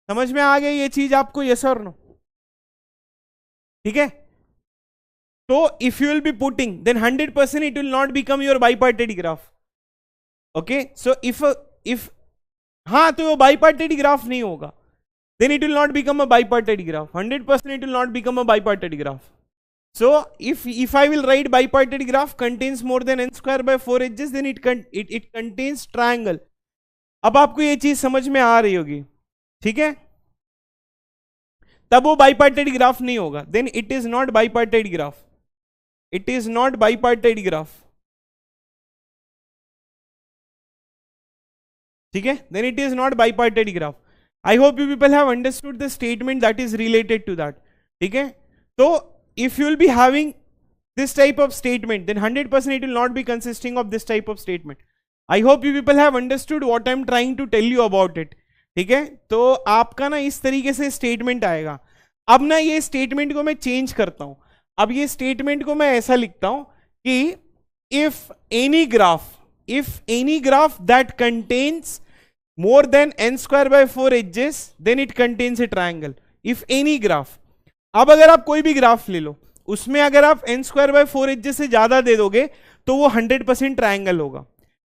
समझ में आ गई ये चीज आपको, yes or no? ठीक है, तो if you will be putting, then 100% it will not become your bipartite graph। okay, so if हाँ, तो वो bipartite graph नहीं होगा, then it will not become a bipartite graph 100%, it will not become a bipartite graph। So if I will write bipartite graph contains more than n square by 4 edges, then it contains triangle। अब आपको ये चीज समझ में आ रही होगी, ठीक है, तब वो bipartite ग्राफ नहीं होगा, then it is not bipartite graph, it is not bipartite graph। ठीक है, then it is not bipartite graph। I hope you people have understood the statement that is related to that। ठीक है, तो if you will be having this type of statement, then 100% it will not be consisting of this type of statement। I hope you people have understood what I am trying to tell you about it। ठीक है, तो आपका ना इस तरीके से statement आएगा। अब ना ये स्टेटमेंट को मैं चेंज करता हूं, अब ये स्टेटमेंट को मैं ऐसा लिखता हूं कि if any graph that contains more than n square by 4 edges, then it contains a triangle। if any graph, अब अगर आप कोई भी ग्राफ ले लो, उसमें अगर आप n स्क्वायर बाय 4 एजेस से ज्यादा दे दोगे तो वो 100% ट्राइंगल होगा,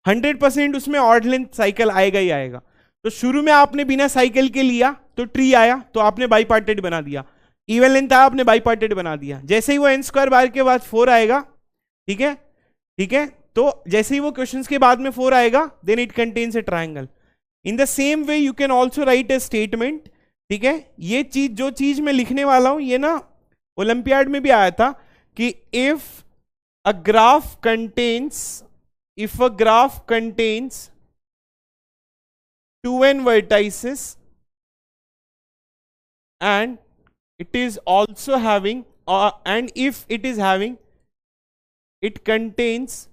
100% उसमें ऑड लेंथ साइकिल आएगा ही आएगा। तो शुरू में आपने बिना साइकिल के लिया तो ट्री आया, तो आपने बाइपार्टाइट बना दिया, इवन लेंथ आया, आपने बाईपार्टेड बना दिया। जैसे ही वो एन स्क्वायर बार के बाद 4 आएगा, ठीक है, ठीक है, तो जैसे ही वो क्वेश्चंस के बाद में 4 आएगा, then it contains a triangle. In the same way you can also write a statement, ठीक है। ये चीज, जो चीज मैं लिखने वाला हूं, ये ना ओलंपियाड में भी आया था कि if a graph contains 2n vertices and it is also having and if it is having, it contains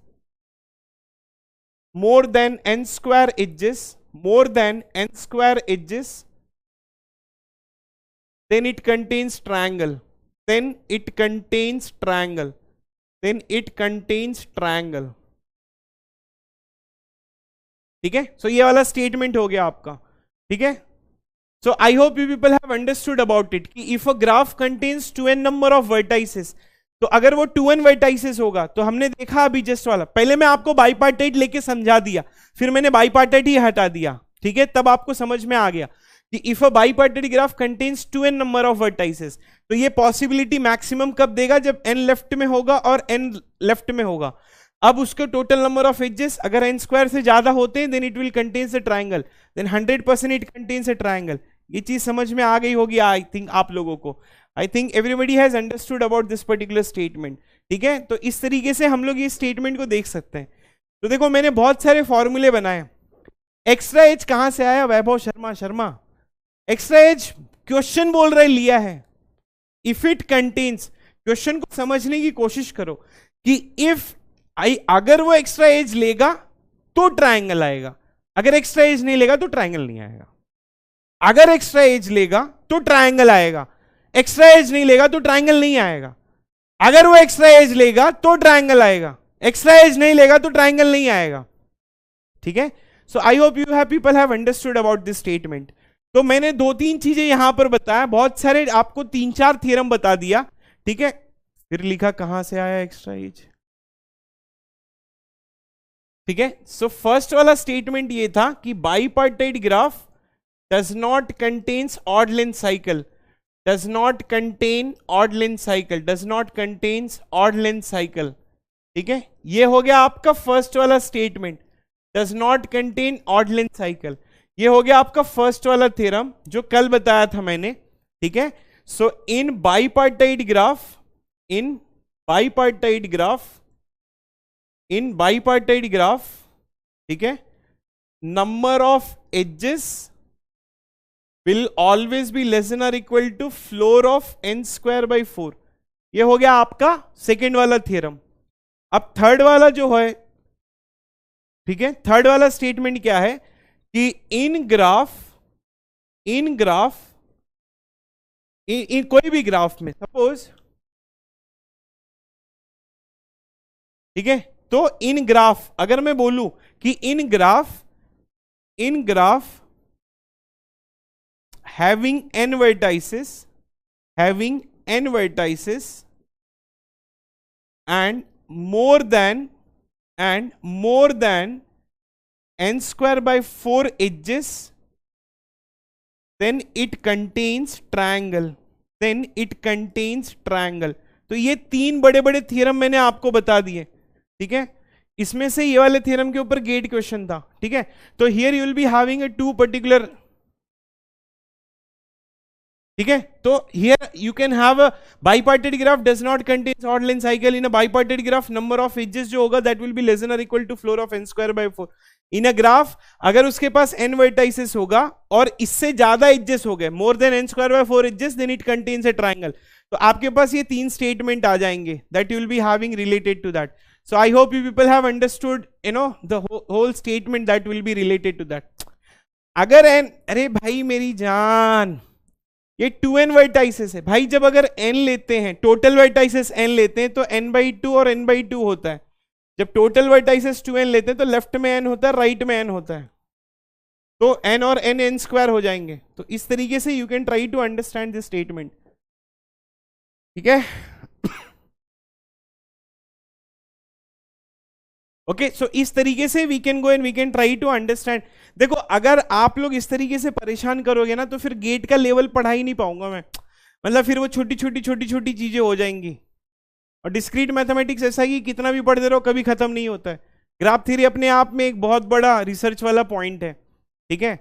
more than n square edges, then it contains triangle, ठीक है। सो ये वाला स्टेटमेंट हो गया आपका, ठीक है। So I hope you people have understood about it कि if a graph contains 2n number of vertices, तो अगर वो 2n वर्टाइसेस होगा, तो हमने देखा अभी जस्ट वाला, पहले मैं आपको बाईपार्टेट लेके समझा दिया, फिर मैंने बाईपार्टेट ही हटा दिया, ठीक है, तब आपको समझ में आ गया कि if a bipartite graph contains 2n number of vertices, तो ये पॉसिबिलिटी मैक्सिमम कब देगा, जब n लेफ्ट में होगा और n लेफ्ट में होगा। अब उसके टोटल नंबर ऑफ एजेस अगर n स्क्वायर से ज्यादा होते हैं, then it will contains a triangle, then 100% it contains a triangle. ये चीज समझ में आ गई होगी आई थिंक आप लोगों को। I think everybody has understood about this particular statement, ठीक है। तो इस तरीके से हम लोग ये स्टेटमेंट को देख सकते हैं। तो देखो मैंने बहुत सारे फॉर्मूले बनाए। एक्स्ट्रा एज कहां से आया, वैभव शर्मा। एक्स्ट्रा एज क्वेश्चन बोल रहे लिया है। इफ इट कंटेन्स, क्वेश्चन को समझने की कोशिश करो कि इफ अगर वो एक्स्ट्रा एज लेगा तो ट्राइंगल आएगा, अगर एक्स्ट्रा एज नहीं लेगा तो ट्राइंगल नहीं आएगा। अगर एक्स्ट्रा एज लेगा तो ट्राइंगल आएगा, एक्स्ट्रा एज नहीं लेगा तो ट्राइंगल नहीं आएगा। अगर वो एक्स्ट्रा एज लेगा तो ट्राइंगल आएगा, एक्स्ट्रा एज नहीं लेगा तो ट्राइंगल नहीं आएगा, ठीक है। So I hope you have people have understood about this statement. तो मैंने 2-3 चीजें यहां पर बताया, बहुत सारे आपको 3-4 थ्योरम बता दिया, ठीक है। फिर लिखा कहां से आया एक्स्ट्रा एज, ठीक है। सो फर्स्ट वाला स्टेटमेंट ये था कि bipartite graph does not contains odd length cycle, ठीक है। ये हो गया आपका फर्स्ट वाला statement, does not contain odd length cycle. ये हो गया आपका फर्स्ट वाला थ्योरम जो कल बताया था मैंने, ठीक है। सो इन बाईपार्टेट ग्राफ, ठीक है, number of edges will always be less than और equal to floor of n square by 4। ये हो गया आपका सेकेंड वाला थ्योरम। अब थर्ड वाला जो है, ठीक है, थर्ड वाला स्टेटमेंट क्या है कि इन कोई भी ग्राफ में सपोज, ठीक है, तो इन ग्राफ अगर मैं बोलूं कि इन graph having n vertices and more than n square by 4 edges, then it contains triangle, तो ये 3 बड़े बड़े थ्योरम मैंने आपको बता दिए, ठीक है। इसमें से ये वाले थ्योरम के ऊपर गेट क्वेश्चन था, ठीक है। तो here you will be having a 2 particular, ठीक है। तो here you can have a bipartite graph does not contains odd length cycle. In a bipartite graph number of edges जो होगा that will be less than और equal to floor of n square by 4। In a graph अगर उसके पास n vertices होगा और इससे ज्यादा edges हो गए, more than n square by 4 edges, then it contains a triangle. तो आपके पास ये 3 स्टेटमेंट आ जाएंगे that you will be having related to that. So I hope you people have understood the whole statement that will be related to that. अगर n, अरे भाई मेरी जान, ये 2n वर्टाइसेस है भाई। जब अगर n लेते हैं, टोटल वर्टाइसेस n लेते हैं, तो n/2 और n/2 होता है। जब टोटल वर्टाइसेस 2n लेते हैं तो लेफ्ट में n होता है, राइट में n होता है, तो n और n स्क्वायर हो जाएंगे। तो इस तरीके से you can try to understand this statement, ठीक है। ओके, सो इस तरीके से we can go and we can try to understand. देखो अगर आप लोग इस तरीके से परेशान करोगे ना, तो फिर गेट का लेवल पढ़ा ही नहीं पाऊंगा मैं। मतलब फिर वो छोटी छोटी छोटी छोटी चीजें हो जाएंगी। और डिस्क्रीट मैथमेटिक्स ऐसा ही कितना भी पढ़ते रहो कभी खत्म नहीं होता है। ग्राफ थ्योरी अपने आप में एक बहुत बड़ा रिसर्च वाला पॉइंट है, ठीक है।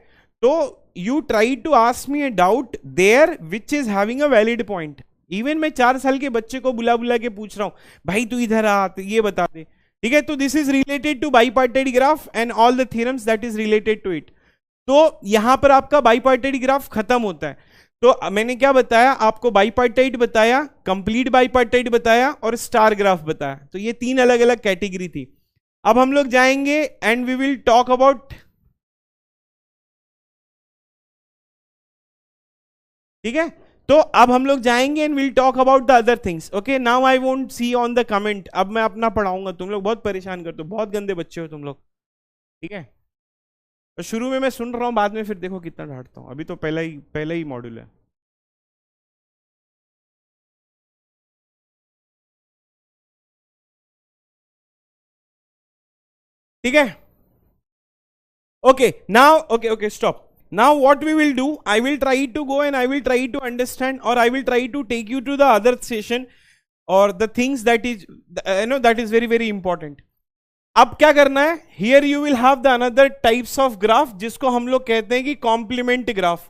तो you try to ask me a doubt there which is having a valid point. Even मैं 4 साल के बच्चे को बुला बुला के पूछ रहा हूं, भाई तू इधर आ, तो ये बता दे, ठीक है। तो this is related to bipartite graph and all the theorems that is related to it. तो यहां पर आपका बाईपार्टाइट ग्राफ खत्म होता है। तो मैंने क्या बताया आपको, बाईपार्टाइट बताया, कंप्लीट बाईपार्टाइट बताया और स्टार ग्राफ बताया। तो ये 3 अलग अलग कैटेगरी थी। अब हम लोग जाएंगे and we will talk about, ठीक है। तो अब हम लोग जाएंगे and will talk about the other things. Okay, now I won't see on the comment. अब मैं अपना पढ़ाऊंगा, तुम लोग बहुत परेशान करते हो, बहुत गंदे बच्चे हो तुम लोग, ठीक है। तो शुरू में मैं सुन रहा हूं, बाद में फिर देखो कितना डांटता हूं। अभी तो पहला ही मॉड्यूल है। ठीक है, okay, stop. Now what we will do, I will try to go and I will try to understand, or I will try to take you to the other session or the things that is that is very very important. अब क्या करना है, here you will have the another types of graph जिसको हम लोग कहते हैं कि कॉम्प्लीमेंट ग्राफ,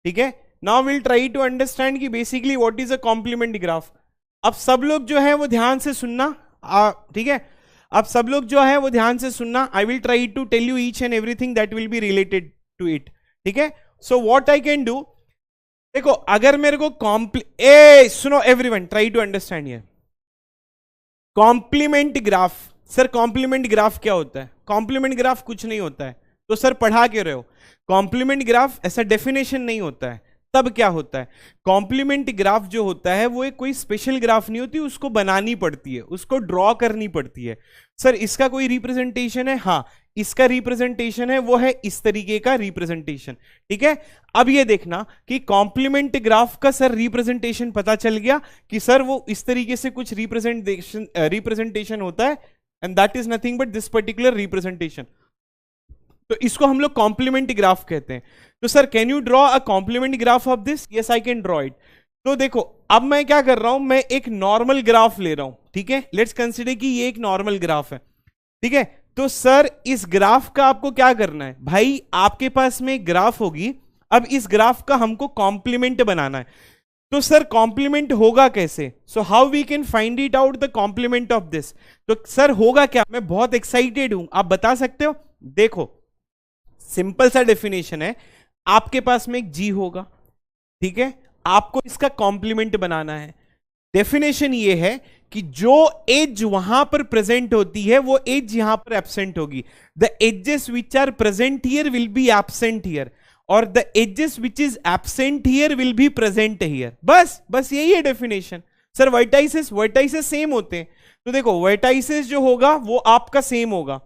ठीक है। Now will try to understand कि basically what is a complement graph. अब सब लोग जो है वो ध्यान से सुनना, ठीक है। अब सब लोग जो है वो ध्यान से सुनना। I will try to tell you each and everything that will be related to it, ठीक है। So what I can do, देखो अगर मेरे को सुनो everyone, try to understand here. Complement graph, sir complement graph क्या होता है? कॉम्प्लीमेंट ग्राफ कुछ नहीं होता है, तो सर पढ़ा क्यों रहे हो? कॉम्प्लीमेंट ग्राफ ऐसा डेफिनेशन नहीं होता है। तब क्या होता है, कॉम्प्लीमेंट ग्राफ जो होता है वो एक कोई स्पेशल ग्राफ नहीं होती, उसको बनानी पड़ती है, उसको ड्रॉ करनी पड़ती है। सर इसका कोई रिप्रेजेंटेशन है? हाँ, इसका रिप्रेजेंटेशन है, वो है इस तरीके का रिप्रेजेंटेशन, ठीक है। अब ये देखना कि कॉम्प्लीमेंट ग्राफ का सर रिप्रेजेंटेशन पता चल गया कि सर वो इस तरीके से कुछ रिप्रेजेंटेशन होता है, and that is nothing but this particular representation. तो इसको हम लोग कॉम्प्लीमेंट ग्राफ कहते हैं। तो sir can you draw a complement graph of this? Yes I can draw it. तो देखो अब मैं क्या कर रहा हूं, मैं एक नॉर्मल ग्राफ ले रहा हूं, ठीक है। लेट्स कंसीडर कि ये एक नॉर्मल ग्राफ है, ठीक है। तो सर इस ग्राफ का आपको क्या करना है भाई, आपके पास में एक ग्राफ होगी, अब इस ग्राफ का हमको कॉम्प्लीमेंट बनाना है। तो सर कॉम्प्लीमेंट होगा कैसे? So how we can find it out the complement of this? तो सर होगा क्या, मैं बहुत एक्साइटेड हूं, आप बता सकते हो? देखो सिंपल सा डेफिनेशन है, आपके पास में एक जी होगा, ठीक है, आपको इसका कॉम्प्लीमेंट बनाना है। डेफिनेशन ये है कि जो एज वहां पर प्रेजेंट होती है वो एज यहां पर एब्सेंट होगी। The edges which are present here will be absent here, और the edges which is absent here will be present here. बस यही है डेफिनेशन। सर वर्टाइसेस सेम होते हैं, तो देखो वर्टाइसेस जो होगा वो आपका सेम होगा।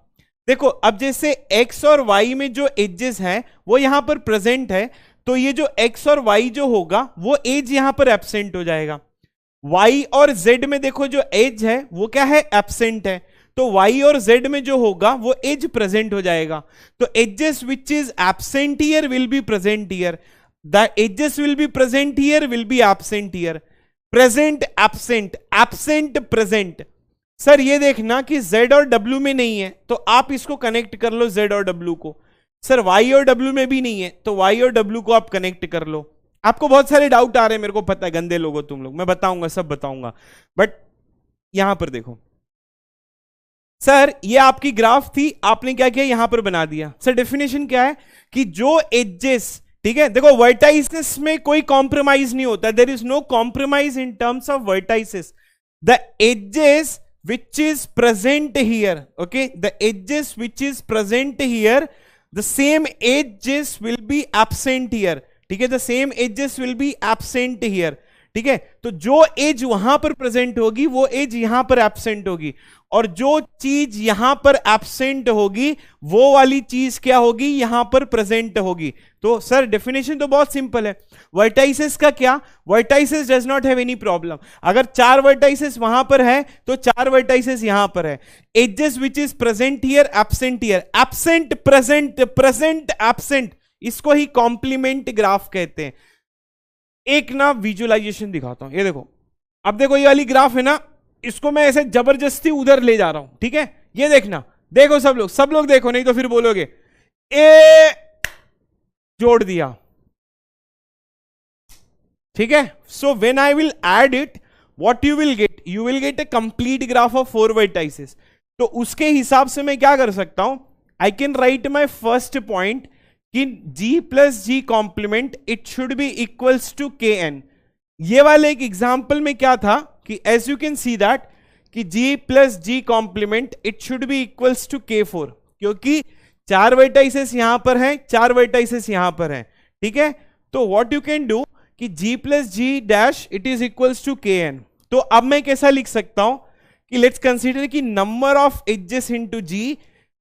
देखो अब जैसे x और y में जो एजेस हैं वो यहां पर प्रेजेंट है, तो ये जो x और y जो होगा वो एज यहां पर एब्सेंट हो जाएगा। y और z में देखो जो एज है वो क्या है, एब्सेंट है, तो y और z में जो होगा वो एज प्रेजेंट हो जाएगा। तो edges which is absent here will be present here, the edges will be present here will be absent here. Present absent, absent present. Sir ये देखना कि Z और W में नहीं है, तो आप इसको कनेक्ट कर लो Z और W को। सर Y और W में भी नहीं है, तो Y और W को आप कनेक्ट कर लो। आपको बहुत सारे डाउट आ रहे हैं, मेरे को पता है, गंदे लोग हो तुम लोग, मैं बताऊंगा, सब बताऊंगा, बट यहां पर देखो सर ये आपकी ग्राफ थी, आपने क्या किया यहां पर बना दिया। सर डेफिनेशन क्या है कि जो एजेस, ठीक है, देखो वर्टाइसेस में कोई कॉम्प्रोमाइज नहीं होता, there is no compromise in terms of vertices. The edges which is present here, okay, the edges which is present here, the same edges will be absent here, ठीक है, the same edges will be absent here, ठीक है। तो जो as वहां पर present होगी वो एज यहां पर एब्सेंट होगी, और जो चीज यहां पर एब्सेंट होगी वो वाली चीज क्या होगी, यहां पर प्रेजेंट होगी। तो सर डेफिनेशन तो बहुत सिंपल है। वर्टाइसेस का क्या, vertices does not have any problem. अगर 4 वर्टाइसेस वहां पर है तो 4 वर्टाइसेस यहां पर है। Edges which is present here, absent here, absent present, present absent, इसको ही कॉम्प्लीमेंट ग्राफ कहते हैं। एक ना विजुअलाइजेशन दिखाता हूं, ये देखो। अब देखो ये वाली ग्राफ है ना, इसको मैं ऐसे जबरदस्ती उधर ले जा रहा हूं, ठीक है। ये देखना, देखो सब लोग देखो, नहीं तो फिर बोलोगे ए जोड़ दिया, ठीक है। So when I will add it, what you will get, you will get a complete graph of 4 vertices. तो उसके हिसाब से मैं क्या कर सकता हूं, I can write my first point कि g plus G complement it should be equals to K N. ये वाले एक एग्जाम्पल में क्या था कि as you can see that कि g plus G complement it should be equals to k4, क्योंकि 4 वर्टाइसेस यहां पर हैं, 4 वर्टाइसेस यहां पर हैं, ठीक है। तो व्हाट यू कैन डू कि g plus G dash it is equals to K N. तो अब मैं कैसा लिख सकता हूं कि लेट्स कंसीडर कि number of edges into g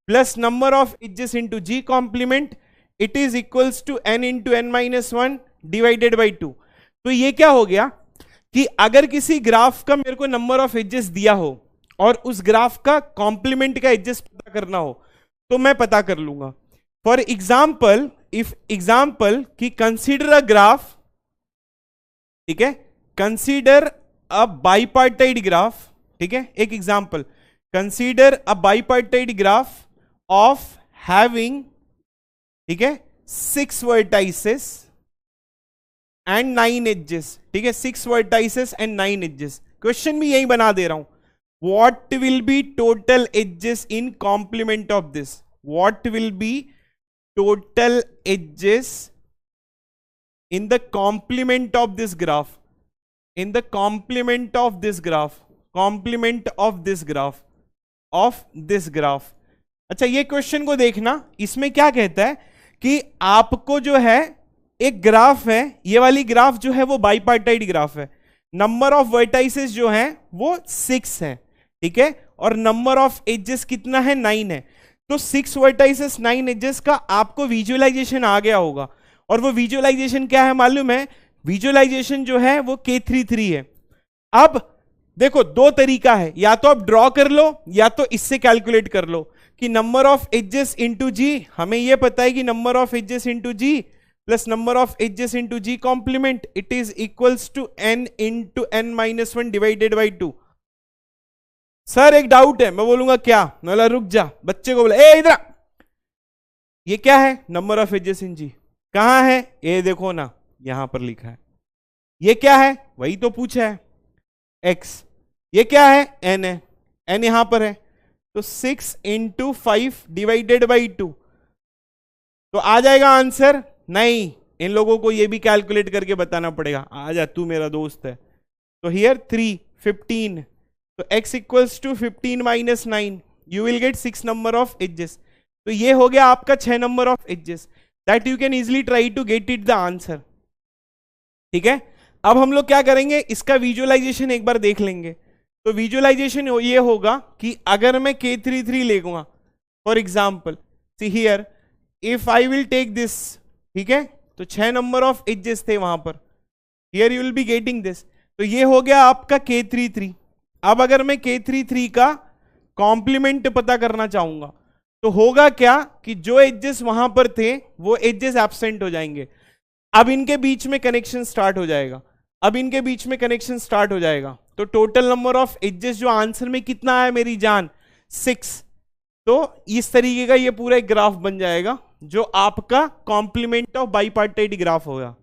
plus number of edges into g complement it is equals to n into n minus 1 divided by 2। तो ये क्या हो गया कि अगर किसी ग्राफ का मेरे को नंबर ऑफ एजेस दिया हो और उस ग्राफ का कॉम्प्लीमेंट का एजेस पता करना हो तो मैं पता कर लूंगा। फॉर एग्जाम्पल, इफ एग्जाम्पल कि कंसीडर अ ग्राफ, ठीक है, कंसीडर अ बाइपार्टाइड ग्राफ, ठीक है, एक example, consider a bipartite graph of having, ठीक है, 6 वर्टाइसेस एंड 9 एजेस, ठीक है, 6 वर्टाइसेस एंड 9 एजेस। क्वेश्चन भी यही बना दे रहा हूं, what will be total edges in complement of this, what will be total edges in the complement of this graph, in the complement of this graph, complement of this graph, of this graph। अच्छा ये question को देखना, इसमें क्या कहता है कि आपको जो है एक ग्राफ है, ये वाली ग्राफ जो है वो बाइपार्टाइड ग्राफ है, नंबर ऑफ वर्टाइसेस जो है वो 6 है, ठीक है, और नंबर ऑफ एजेस कितना है, 9 है। तो 6 वर्टाइसेस 9 एजेस का आपको विजुअलाइजेशन आ गया होगा, और वो विजुअलाइजेशन क्या है मालूम है, विजुअलाइजेशन जो है वो K33 है। अब देखो दो तरीका है, या तो आप ड्रॉ कर लो या तो इससे कैलकुलेट कर लो कि number of edges into G, हमें यह पता है कि number of edges into G plus number of edges into G complement it is equals to n into n minus 1 divided by 2। Sir एक डाउट है, मैं बोलूंगा क्या, मैं बोला रुक जा, बच्चे को बोला ए इधर, ये क्या है, नंबर ऑफ एजेस इन जी, कहां है, ये देखो ना यहां पर लिखा है। ये क्या है, वही तो पूछा है, x। ये क्या है, n है, n यहां पर है, तो 6 इंटू 5 डिवाइडेड बाई 2। तो आ जाएगा आंसर, नहीं, इन लोगों को ये भी कैलकुलेट करके बताना पड़ेगा। आ जा, तू मेरा दोस्त है। तो हियर 3 15, तो x equals to 15 minus 9, you will get 6 number of edges. तो ये हो गया आपका 6 number of edges, that you can easily try to get it the answer, ठीक है। अब हम लोग क्या करेंगे, इसका विजुअलाइजेशन एक बार देख लेंगे। तो विजुअलाइजेशन ये होगा कि अगर मैं K33 लेगा, for example see here, if I will take this, ठीक है, तो 6 नंबर ऑफ एजेस थे वहां पर, here you will be getting this. तो ये हो गया आपका K33। अब अगर मैं K33 का कॉम्प्लीमेंट पता करना चाहूंगा तो होगा क्या कि जो एजेस वहां पर थे वो एजेस एब्सेंट हो जाएंगे। अब इनके बीच में कनेक्शन स्टार्ट हो जाएगा, अब इनके बीच में कनेक्शन स्टार्ट हो जाएगा। तो टोटल नंबर ऑफ एजेस जो आंसर में कितना आया मेरी जान, 6। तो इस तरीके का ये पूरा एक ग्राफ बन जाएगा जो आपका कॉम्प्लीमेंट ऑफ बाइपार्टाइड ग्राफ होगा,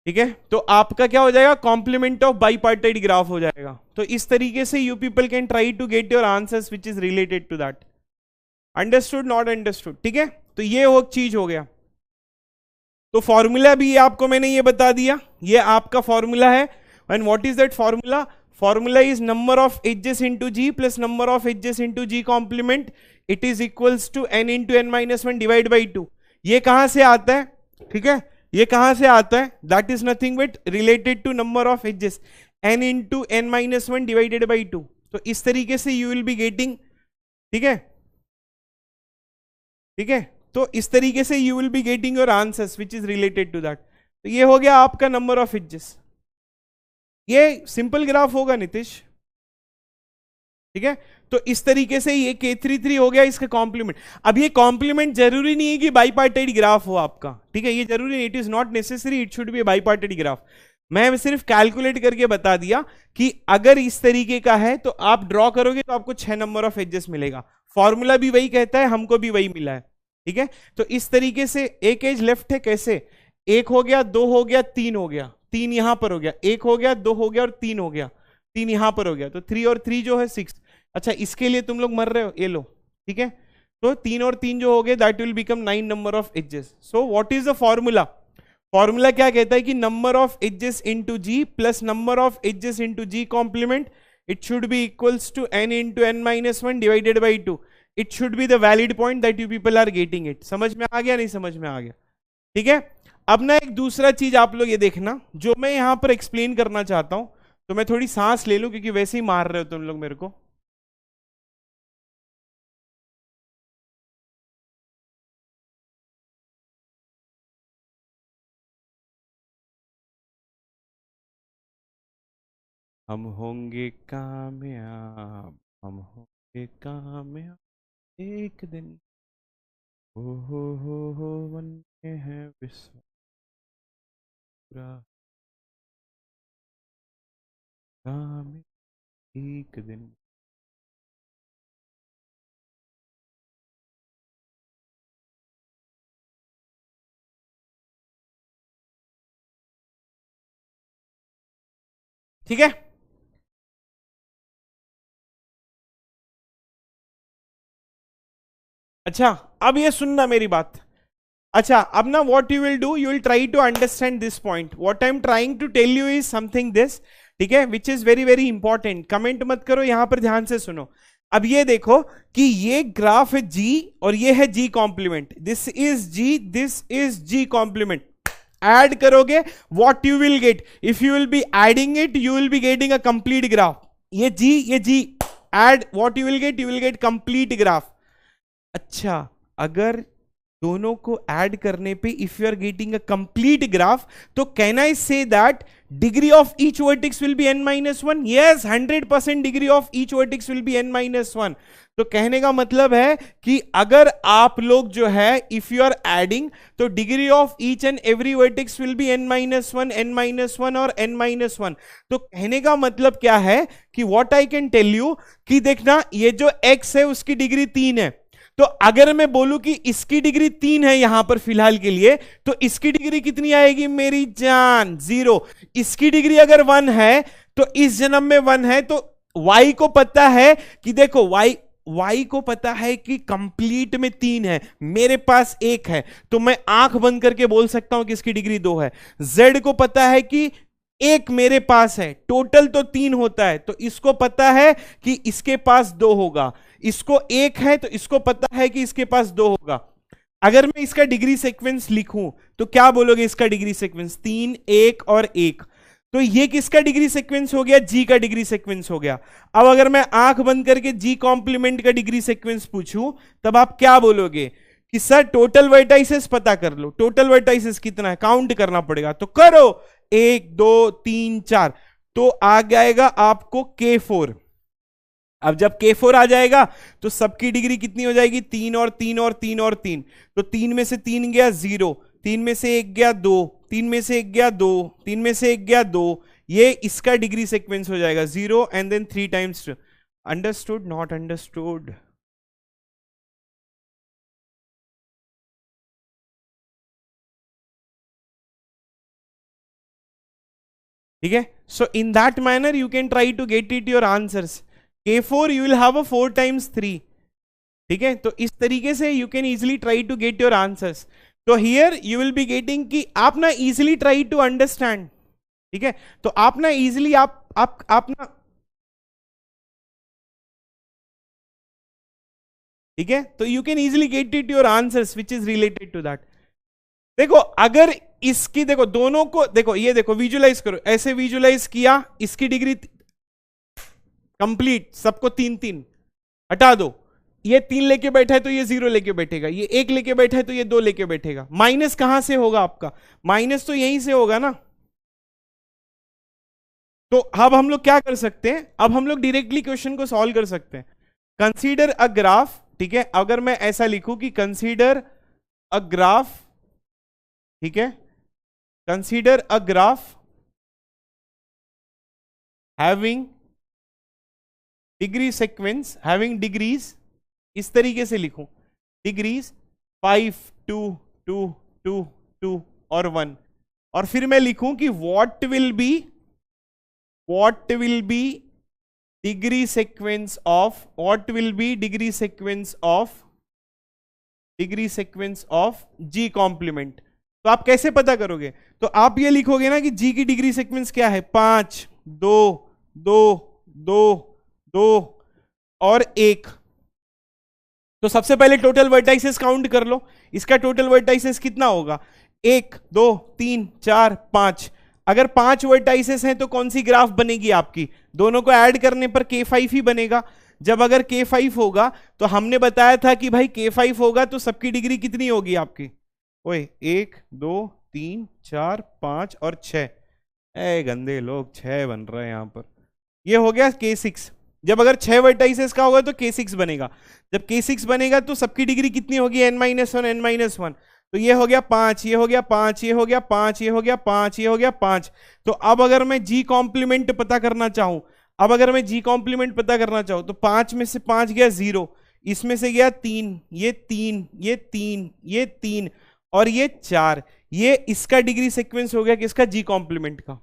ठीक है। तो आपका क्या हो जाएगा, कॉम्प्लीमेंट ऑफ बाइपार्टाइड ग्राफ हो जाएगा। तो इस तरीके से you people can try to get your answers which is related to that. Understood, not understood, ठीक है। तो ये वो चीज हो गया। तो फॉर्मूला भी आपको मैंने ये बता दिया, ये आपका फॉर्मूला है। And what is that formula, formula is number of edges into G plus number of edges into G complement it is equals to n into n minus 1 divide by 2। ये कहां से आता है, ठीक है, ये कहां से आता है, that is nothing but related to number of edges n into n minus 1 divided by 2। तो इस तरीके से यू विल बी गेटिंग, ठीक है, ठीक है। तो इस तरीके से you will be getting your answers which is related to that. तो ये हो गया आपका नंबर ऑफ एजेस। ये सिंपल ग्राफ होगा नीतीश। ठीक है, तो इस तरीके से ये K33 हो गया इसका कॉम्प्लीमेंट। अब ये कॉम्प्लीमेंट जरूरी नहीं है कि बाईपार्टेड ग्राफ हो आपका, ठीक है, ये जरूरी नहीं, it is not necessary it should be bipartite graph. मैं सिर्फ कैलकुलेट करके बता दिया कि अगर इस तरीके का है तो आप ड्रॉ करोगे तो आपको 6 नंबर ऑफ एजेस मिलेगा। फॉर्मूला भी वही कहता है, हमको भी वही मिला है, ठीक है। तो इस तरीके से एक एज लेफ्ट है, कैसे, 1 हो गया, 2 हो गया, 3 हो गया, 3 यहां पर हो गया, 1 हो गया, 2 हो गया और 3 हो गया, 3 यहां पर हो गया, तो 3 और 3 जो है 6। अच्छा, इसके लिए तुम लोग मर रहे हो, ये लो, ठीक है, तो 3 और 3 जो हो गए that will become 9 number of edges. So what is the formula? Formula क्या कहता है कि number of edges into G plus number of edges into G complement, it should be equals to n into n minus 1 divided by 2। It should be the valid point that you people are getting it. समझ में आ गया, नहीं समझ में आ गया? ठीक है। अब ना एक दूसरा चीज आप लोग ये देखना जो मैं यहां पर एक्सप्लेन करना चाहता हूं, तो मैं थोड़ी सांस ले लूं क्योंकि वैसे ही मार रहे हो तुम लोग मेरे को। हम होंगे कामयाब, हम होंगे कामयाब एक दिन, ओ हो बनते हैं विश्व पूरा काम एक दिन। ठीक है, अच्छा अब ये सुनना मेरी बात। अच्छा, अब ना what you will do, you will try to understand this point, what I am trying to tell you is something this, ठीक है, which is very very important. Comment मत करो, यहां पर ध्यान से सुनो। अब ये देखो कि ये ग्राफ है जी और ये है G complement, this is G, this is G complement. Add करोगे what you will get, if you will be adding it you will be getting a complete graph. ये G, add what you will get complete graph. अच्छा, अगर दोनों को add करने पे if you are getting a complete graph, तो can I say that degree of each vertex will be n minus 1? Yes, 100% degree of each vertex will be n minus 1। तो कहने का मतलब है कि अगर आप लोग जो है इफ यू आर एडिंग, तो degree of each and every vertex will be n minus 1, n minus 1 और n माइनस 1। तो कहने का मतलब क्या है कि what I can tell you कि देखना, ये जो x है उसकी डिग्री 3 है, तो अगर मैं बोलूं कि इसकी डिग्री 3 है यहां पर फिलहाल के लिए, तो इसकी डिग्री कितनी आएगी मेरी जान? 0। इसकी डिग्री अगर 1 है तो इस जन्म में 1 है, तो y को पता है कि देखो y को पता है कि कंप्लीट में 3 है, मेरे पास 1 है, तो मैं आंख बंद करके बोल सकता हूं कि इसकी डिग्री 2 है। z को पता है कि 1 मेरे पास है, टोटल तो 3 होता है, तो इसको पता है कि इसके पास 2 होगा, इसको 1 है तो इसको पता है कि इसके पास 2 होगा। अगर मैं इसका डिग्री सीक्वेंस लिखूं तो क्या बोलोगे? इसका डिग्री सीक्वेंस 3, 1 और 1। तो ये किसका डिग्री सीक्वेंस हो गया? जी का डिग्री सीक्वेंस हो गया। अब अगर मैं आंख बंद करके जी कॉम्प्लीमेंट का डिग्री सीक्वेंस पूछूं, तब आप क्या बोलोगे कि सर टोटल वर्टाइसेस पता कर लो। टोटल वर्टाइसेस कितना है काउंट करना पड़ेगा, तो करो 1 2 3 4, तो आ जाएगा आपको K4। अब जब K4 आ जाएगा तो सबकी डिग्री कितनी हो जाएगी? 3 और 3 और 3 और 3, तो 3 में से 3 गया 0, 3 में से 1 गया 2, 3 में से 1 गया 2, 3 में से 1 गया 2, ये इसका डिग्री सीक्वेंस हो जाएगा 0 and then 3 times. Understood? Not understood? ठीक है, so in that manner you can try to get it your answers. K4 you will have a 4 times 3, ठीक है, तो इस तरीके से you can easily try to get your answers. तो here you will be getting कि आप ना इजिली ट्राई टू अंडरस्टैंड, ठीक है, तो आप ना इजिली आप ना, ठीक है, तो you can easily get it your answers which is related to that. देखो अगर इसकी, देखो दोनों को, देखो ये देखो विजुलाइज करो, ऐसे विजुलाइज किया, इसकी डिग्री कंप्लीट, सबको 3 3 हटा दो, ये 3 लेके बैठा है तो ये 0 लेके बैठेगा, ये 1 लेके बैठा है तो ये 2 लेके बैठेगा। माइनस कहां से होगा आपका? माइनस तो यहीं से होगा ना, तो अब हम लोग क्या कर सकते हैं, अब हम लोग डायरेक्टली क्वेश्चन को सॉल्व कर सकते हैं। कंसीडर अ ग्राफ, ठीक है, अगर मैं ऐसा लिखूं कि कंसीडर अ ग्राफ, ठीक है, consider a graph having degree sequence, having degrees, इस तरीके से लिखूं, डिग्रीज 5 2 2 2 2 और 1, और फिर मैं लिखूं कि what will be degree sequence of, what will be degree sequence of G complement. तो आप कैसे पता करोगे, तो आप ये लिखोगे ना कि जी की डिग्री सीक्वेंस क्या है, 5 2 2 2 2 और 1। तो सबसे पहले टोटल वर्टाइसेस काउंट कर लो, इसका टोटल वर्टाइसेस कितना होगा, 1 2 3 4 5। अगर 5 वर्टाइसेस हैं तो कौन सी ग्राफ बनेगी आपकी, दोनों को ऐड करने पर K5 ही बनेगा। जब अगर K5 होगा तो हमने बताया था कि भाई K5 होगा तो सबकी डिग्री कितनी होगी आपकी, ओए 1 2 3 4 5 और 6, ए गंदे लोग 6 बन रहे हैं यहां पर, ये हो गया K6। जब अगर 6 वर्टाइसेस का होगा तो K6 बनेगा, जब K6 बनेगा तो सबकी डिग्री कितनी होगी, n-1 n-1, तो ये हो गया 5, ये हो गया 5, ये हो गया 5, ये हो गया 5, ये हो गया 5। तो अब अगर मैं जी कॉम्प्लीमेंट पता करना चाहूं, अब अगर मैं जी कॉम्प्लीमेंट पता करना चाहूं तो 5 में से 5 गया 0, इसमें से गया 3, ये 3, ये 3, ये 3 और ये 4, ये इसका डिग्री सीक्वेंस हो गया किसका, जी कॉम्प्लीमेंट का।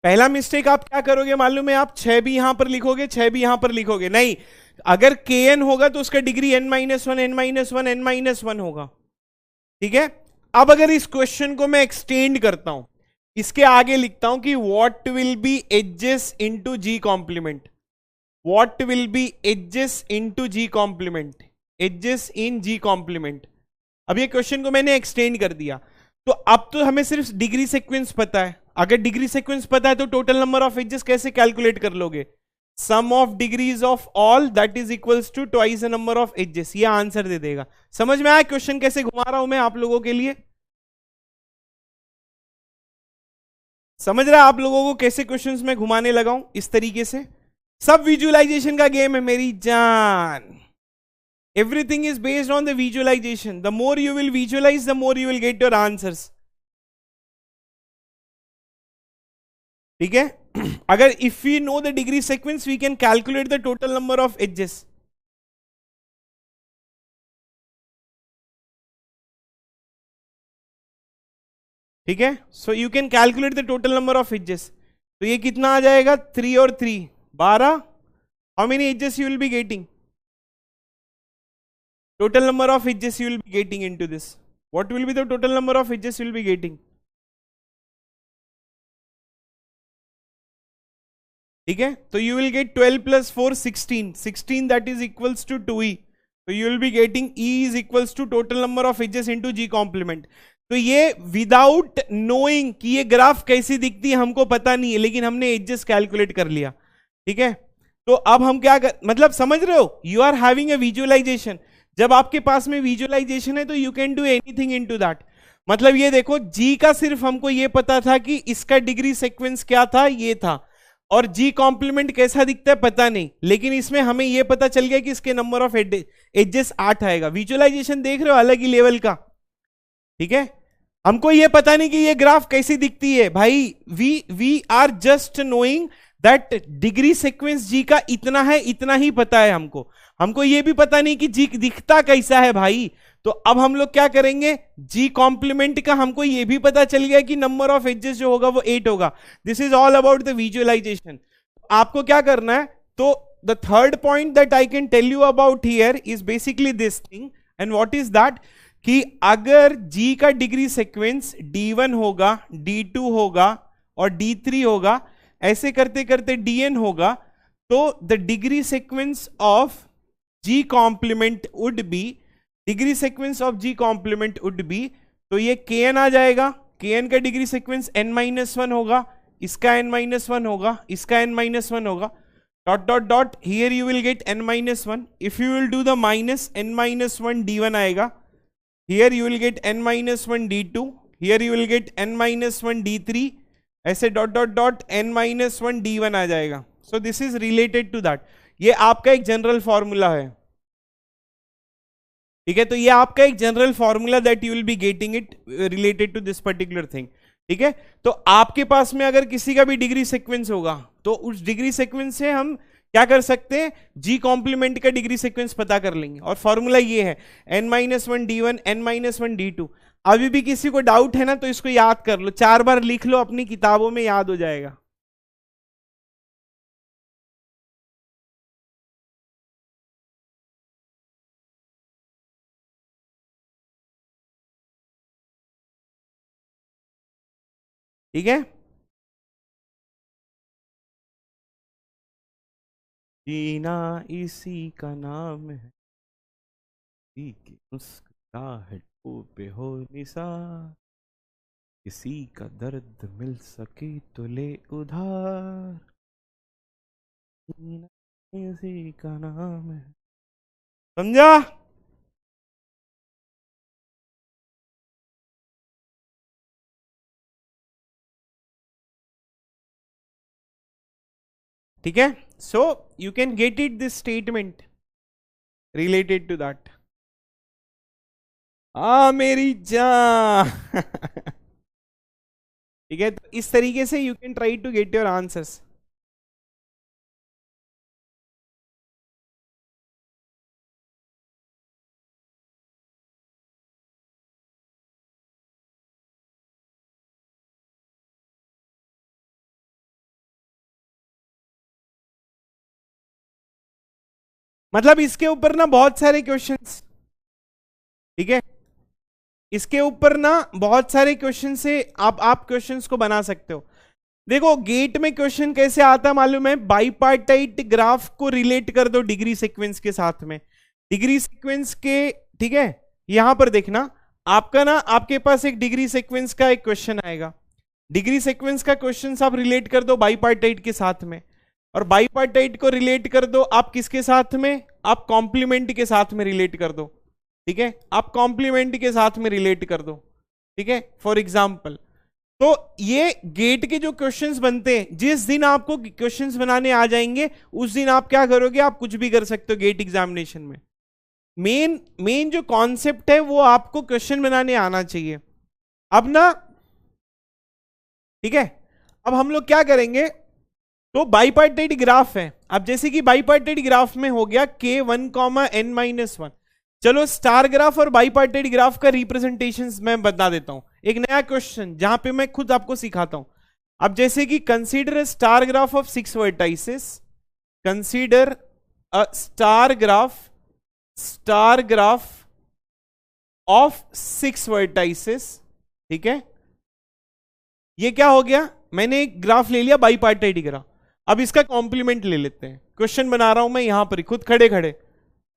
पहला मिस्टेक आप क्या करोगे मालूम है, आप 6 भी यहां पर लिखोगे, 6 भी यहां पर लिखोगे, नहीं, अगर kn होगा तो उसका डिग्री n-1 n-1 n-1 होगा, ठीक है। अब अगर इस क्वेश्चन को मैं एक्सटेंड करता हूं, इसके आगे लिखता हूं कि what will be edges into G complement, what will be edges into G complement, edges in G complement. अब ये क्वेश्चन को मैंने एक्सटेंड कर दिया, तो अब तो हमें सिर्फ डिग्री सीक्वेंस पता है, अगर डिग्री सीक्वेंस पता है तो टोटल नंबर ऑफ एजेस कैसे कैलकुलेट कर लोगे, sum of degrees of all that is equals to twice the number of edges, ये आंसर दे देगा। समझ में आया क्वेश्चन कैसे घुमा रहा हूं मैं आप लोगों के लिए, समझ रहा है आप लोगों को कैसे क्वेश्चंस में घुमाने लगा हूं इस तरीके से, सब विजुअलाइजेशन का गेम है मेरी जान, everything is based on the visualization, the more you will visualize the more you will get your answers, ठीक है। अगर if we know the degree sequence we can calculate the total number of edges, ठीक है, so you can calculate the total number of edges। तो ये कितना आ जाएगा, 3 और 3 12, how many edges you will be getting, total number of edges you will be getting into this, what will be the total number of edges you will be getting, ठीक है। तो you will get 12 plus 4 16, 16 that is equals to 2e, तो you will be getting e is equals to total number of edges into G complement. तो ये without knowing कि ये graph कैसी दिखती है हमको पता नहीं है, लेकिन हमने एजेस कैलकुलेट कर लिया, ठीक है। तो अब हम क्या कर, मतलब समझ रहे हो, you are having a visualization, जब आपके पास में विजुअलाइजेशन है तो you can do anything into that. मतलब ये देखो जी का सिर्फ हमको ये पता था कि इसका डिग्री सीक्वेंस क्या था, ये था, और जी कॉम्प्लीमेंट कैसा दिखता है पता नहीं, लेकिन इसमें हमें यह पता चल गया कि इसके नंबर ऑफ एजेस 8 आएगा। विजुअलाइजेशन देख रहे हो अलग ही लेवल का, ठीक है। हमको यह पता नहीं कि ये ग्राफ कैसी दिखती है भाई, we are just knowing that degree sequence G का इतना है, इतना ही पता है हमको, हमको ये भी पता नहीं कि जी दिखता कैसा है भाई। तो अब हम लोग क्या करेंगे, जी कॉम्प्लीमेंट का हमको ये भी पता चल गया कि नंबर ऑफ एजेस जो होगा वो 8 होगा। This is all about the visualization. आपको क्या करना है, तो the third point that I can tell you about here is basically this thing, and what is that, कि अगर जी का डिग्री सीक्वेंस D1 होगा, D2 होगा और D3 होगा, ऐसे करते करते DN होगा, तो the degree sequence of G complement would be, degree sequence of G complement would be, तो ये kn आ जाएगा, kn का डिग्री सीक्वेंस n-1 होगा, इसका n-1 होगा, इसका n-1 होगा, dot dot dot, here you will get n minus 1. If you will do the minus, n minus 1 d1 आएगा. Here you will get n minus 1 d2. Here you will get n minus 1 d3. ऐसे dot dot dot n minus 1 d1 आ जाएगा. So this is related to that. ये आपका एक general formula है. ठीक है, तो ये आपका एक general formula that you will be getting it related to this particular thing. ठीक है, तो आपके पास में अगर किसी का भी डिग्री सीक्वेंस होगा तो उस डिग्री सीक्वेंस से हम क्या कर सकते हैं, जी कॉम्प्लीमेंट का डिग्री सीक्वेंस पता कर लेंगे. और फॉर्मूला ये है n minus one D one, n minus one D two. अभी भी किसी को डाउट है ना तो इसको याद कर लो, 4 बार लिख लो, अपनी किताबों में याद हो जाएगा. ठीक है, जीना इसी का नाम है, इसी की मुस्कुराहटों पे हो निसार, किसी का दर्द मिल सके तो ले उधार, जीना इसी का नाम है. समझा? ठीक है, so you can get it this statement related to that. मेरी जान. ठीक है, तो इस तरीके से you can try to get your answers. मतलब इसके ऊपर ना बहुत सारे क्वेश्चंस. ठीक है, इसके ऊपर ना बहुत सारे क्वेश्चन से आप क्वेश्चंस को बना सकते हो. देखो गेट में क्वेश्चन कैसे आता मालूम है, बाइपार्टाइट ग्राफ को रिलेट कर दो डिग्री सीक्वेंस के साथ में, डिग्री सीक्वेंस के. ठीक है, यहां पर देखना आपका ना, आपके पास एक डिग्री सीक्वेंस का एक क्वेश्चन आएगा, डिग्री सीक्वेंस का क्वेश्चन आप रिलेट कर दो बाइपार्टाइट के साथ में, और बाइपार्टाइट को रिलेट कर दो आप किसके साथ में, आप कॉम्प्लीमेंट के साथ में रिलेट कर दो. ठीक है, आप कॉम्प्लीमेंट के साथ में रिलेट कर दो. ठीक है, फॉर एग्जाम्पल, तो ये गेट के जो क्वेश्चंस बनते हैं, जिस दिन आपको क्वेश्चंस बनाने आ जाएंगे उस दिन आप क्या करोगे, आप कुछ भी कर सकते हो गेट एग्जामिनेशन में. मेन जो कॉन्सेप्ट है वो आपको क्वेश्चन बनाने आना चाहिए. अब ना, ठीक है, अब हम लोग क्या करेंगे, तो बाइपार्टाइट ग्राफ है. अब जैसे कि बाइपार्टाइट ग्राफ में हो गया k1, n-1. चलो स्टार ग्राफ और बाइपार्टाइट ग्राफ का रिप्रेजेंटेशन मैं बता देता हूं. एक नया क्वेश्चन जहां पे मैं खुद आपको सिखाता हूं. अब जैसे कि consider star graph of 6 vertices, consider a star graph of 6 vertices. ठीक है, ये क्या हो गया, मैंने एक ग्राफ ले लिया बाइपार्टाइट ग्राफ. अब इसका कॉम्प्लीमेंट ले लेते हैं. क्वेश्चन बना रहा हूं मैं यहां पर खुद खड़े खड़े.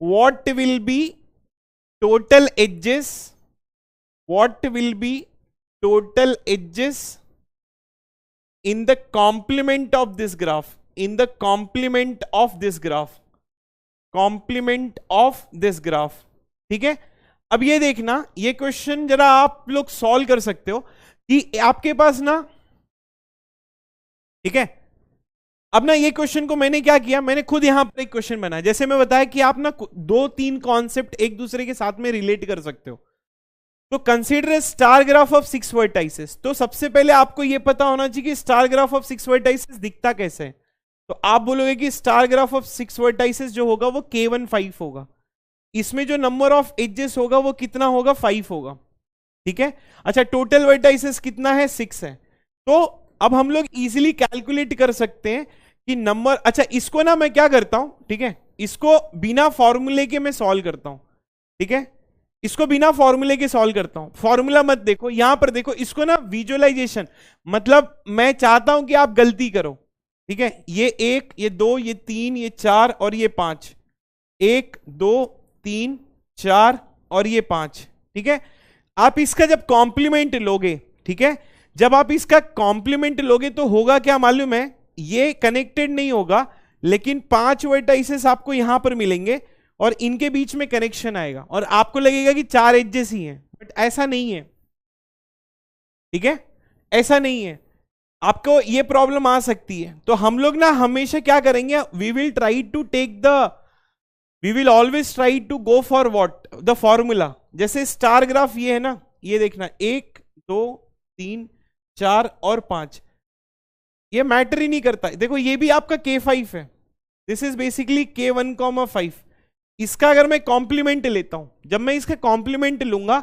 What will B total edges, what will be total edges in the complement of this graph, in the complement of this graph, complement of this graph. ठीक है, अब ये देखना, ये क्वेश्चन जरा आप लोग सॉल्व कर सकते हो कि आपके पास ना, ठीक है, अब ना ये क्वेश्चन को मैंने क्या किया, मैंने खुद यहां पर एक क्वेश्चन बनाया. जैसे मैं बताया कि आप ना 2-3 कॉन्सेप्ट एक दूसरे के साथ में रिलेट कर सकते हो. तो consider star graph of 6 vertices. तो सबसे पहले आपको ये पता होना चाहिए कि स्टार ग्राफ ऑफ 6 वर्टाइसेस दिखता कैसे है. तो आप बोलोगे कि स्टार ग्राफ ऑफ 6 वर्टाइसेस जो होगा वो k1 5 होगा. इसमें जो नंबर ऑफ एजेस होगा वो कितना होगा, 5 होगा. ठीक है, अच्छा टोटल वर्टाइसेस कितना है, 6 है. तो अब हम लोग इजीली कैलकुलेट कर सकते हैं कि नंबर, अच्छा इसको ना मैं क्या करता हूं, ठीक है, इसको बिना फॉर्मूले के मैं सॉल्व करता हूं. ठीक है, इसको बिना फॉर्मूले के सॉल्व करता हूं. फॉर्मूला मत देखो, यहां पर देखो, इसको ना विजुअलाइजेशन, मतलब मैं चाहता हूं कि आप गलती करो. ठीक है, ये 1, ये 2, ये 3, ये 4 और ये 5. 1 2 3 4 और ये 5. ठीक है, आप इसका जब कॉम्प्लीमेंट लोगे, ठीक है, जब आप इसका कॉम्प्लीमेंट लोगे तो होगा क्या मालूम है, ये कनेक्टेड नहीं होगा, लेकिन 5 वर्टाइसेस आपको यहां पर मिलेंगे और इनके बीच में कनेक्शन आएगा और आपको लगेगा कि 4 एजेस ही हैं, बट ऐसा नहीं है। ठीक है, ऐसा नहीं है, आपको ये प्रॉब्लम आ सकती है। तो हम लोग ना हमेशा क्या करेंगे, we will always try to go for what the formula. जैसे स्टार ग्राफ ये है ना, ये देखना 1 2 3 4 और 5, ये मैटर ही नहीं करता। देखो ये भी आपका K5 है, दिस इज बेसिकली K1,5। इसका अगर मैं कॉम्प्लीमेंट लेता हूं, जब मैं इसका कॉम्प्लीमेंट लूंगा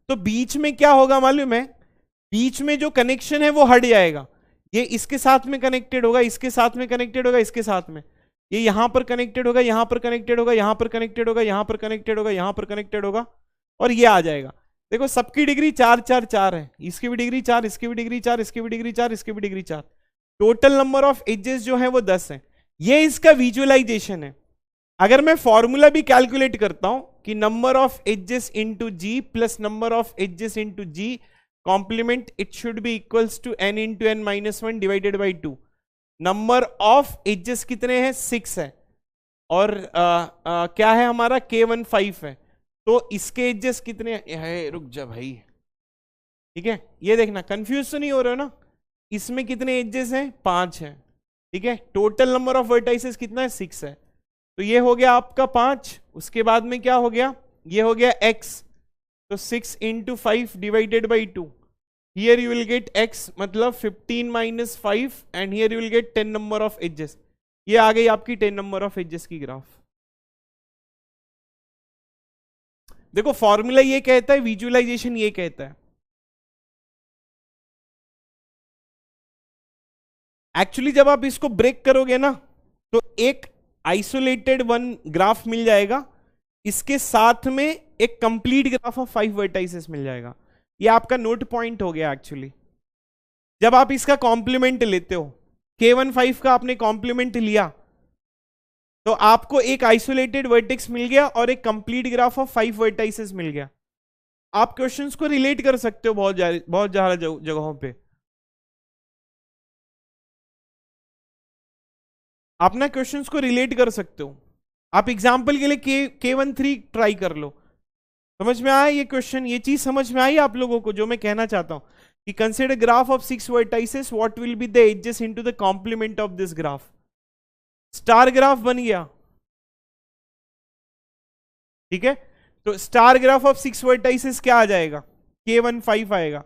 तो बीच में क्या होगा मालूम है, बीच में जो कनेक्शन है वो हट जाएगा। ये इसके साथ में कनेक्टेड होगा, इसके साथ में कनेक्टेड होगा, इसके साथ में, ये यहां पर कनेक्टेड होगा, यहां पर कनेक्टेड होगा, यहां पर कनेक्टेड होगा, यहां पर कनेक्टेड होगा, यहां पर कनेक्टेड होगा, और ये आ जाएगा। देखो सबकी डिग्री 4 4 4 है, इसकी भी डिग्री 4, इसकी भी डिग्री 4, इसकी भी डिग्री 4, इसकी भी degree 4। Total number of edges जो है वो 10 है। ये इसका विजुअलाइजेशन है। अगर मैं फॉर्मूला भी कैलकुलेट करता हूं कि number of edges into G plus number of edges into G complement, it should be equals to n into n minus 1 divided by 2। Number of edges कितने हैं, 6 है, और क्या है हमारा K15 है, तो इसके एजेस कितने हैं, रुक जा भाई, ठीक है, ये देखना, कंफ्यूज तो नहीं हो रहे हो ना। इसमें कितने एजेस हैं, 5 है, ठीक है। टोटल नंबर ऑफ वर्टाइसेस कितना है, 6 है, तो ये हो गया आपका 5। उसके बाद में क्या हो गया, ये हो गया x, तो 6 into 5 divided by 2, here you will get x, मतलब 15 minus 5, and here you will get 10 number of edges. ये आ गई आपकी 10 नंबर ऑफ एजेस की ग्राफ। देखो फॉर्मूला ये कहता है, विजुअलाइजेशन ये कहता है। एक्चुअली जब आप इसको ब्रेक करोगे ना, तो एक आइसोलेटेड वन ग्राफ मिल जाएगा, इसके साथ में एक कंप्लीट ग्राफ ऑफ 5 वर्टाइसेस मिल जाएगा। ये आपका नोट पॉइंट हो गया एक्चुअली। जब आप इसका कॉम्प्लीमेंट लेते हो, K15 का आपने कॉम्प्लीमेंट लिया, तो आपको एक आइसोलेटेड वर्टेक्स मिल गया और एक कंप्लीट ग्राफ ऑफ 5 वर्टाइसेस मिल गया। आप क्वेश्चंस को रिलेट कर सकते हो बहुत ज्यादा जगहों पे। आप ना क्वेश्चंस को रिलेट कर सकते हो। आप एग्जाम्पल के लिए K13 ट्राई कर लो। समझ में आया ये क्वेश्चन, ये चीज समझ में आई आप लोगों को जो मैं कहना चाहता हूं कि consider graph of 6 vertices, what will be the edges into the complement of this graph. Star graph बन गया, ठीक है। तो स्टार ग्राफ ऑफ 6 वर्टाइसेस क्या आ जाएगा, K15 आएगा।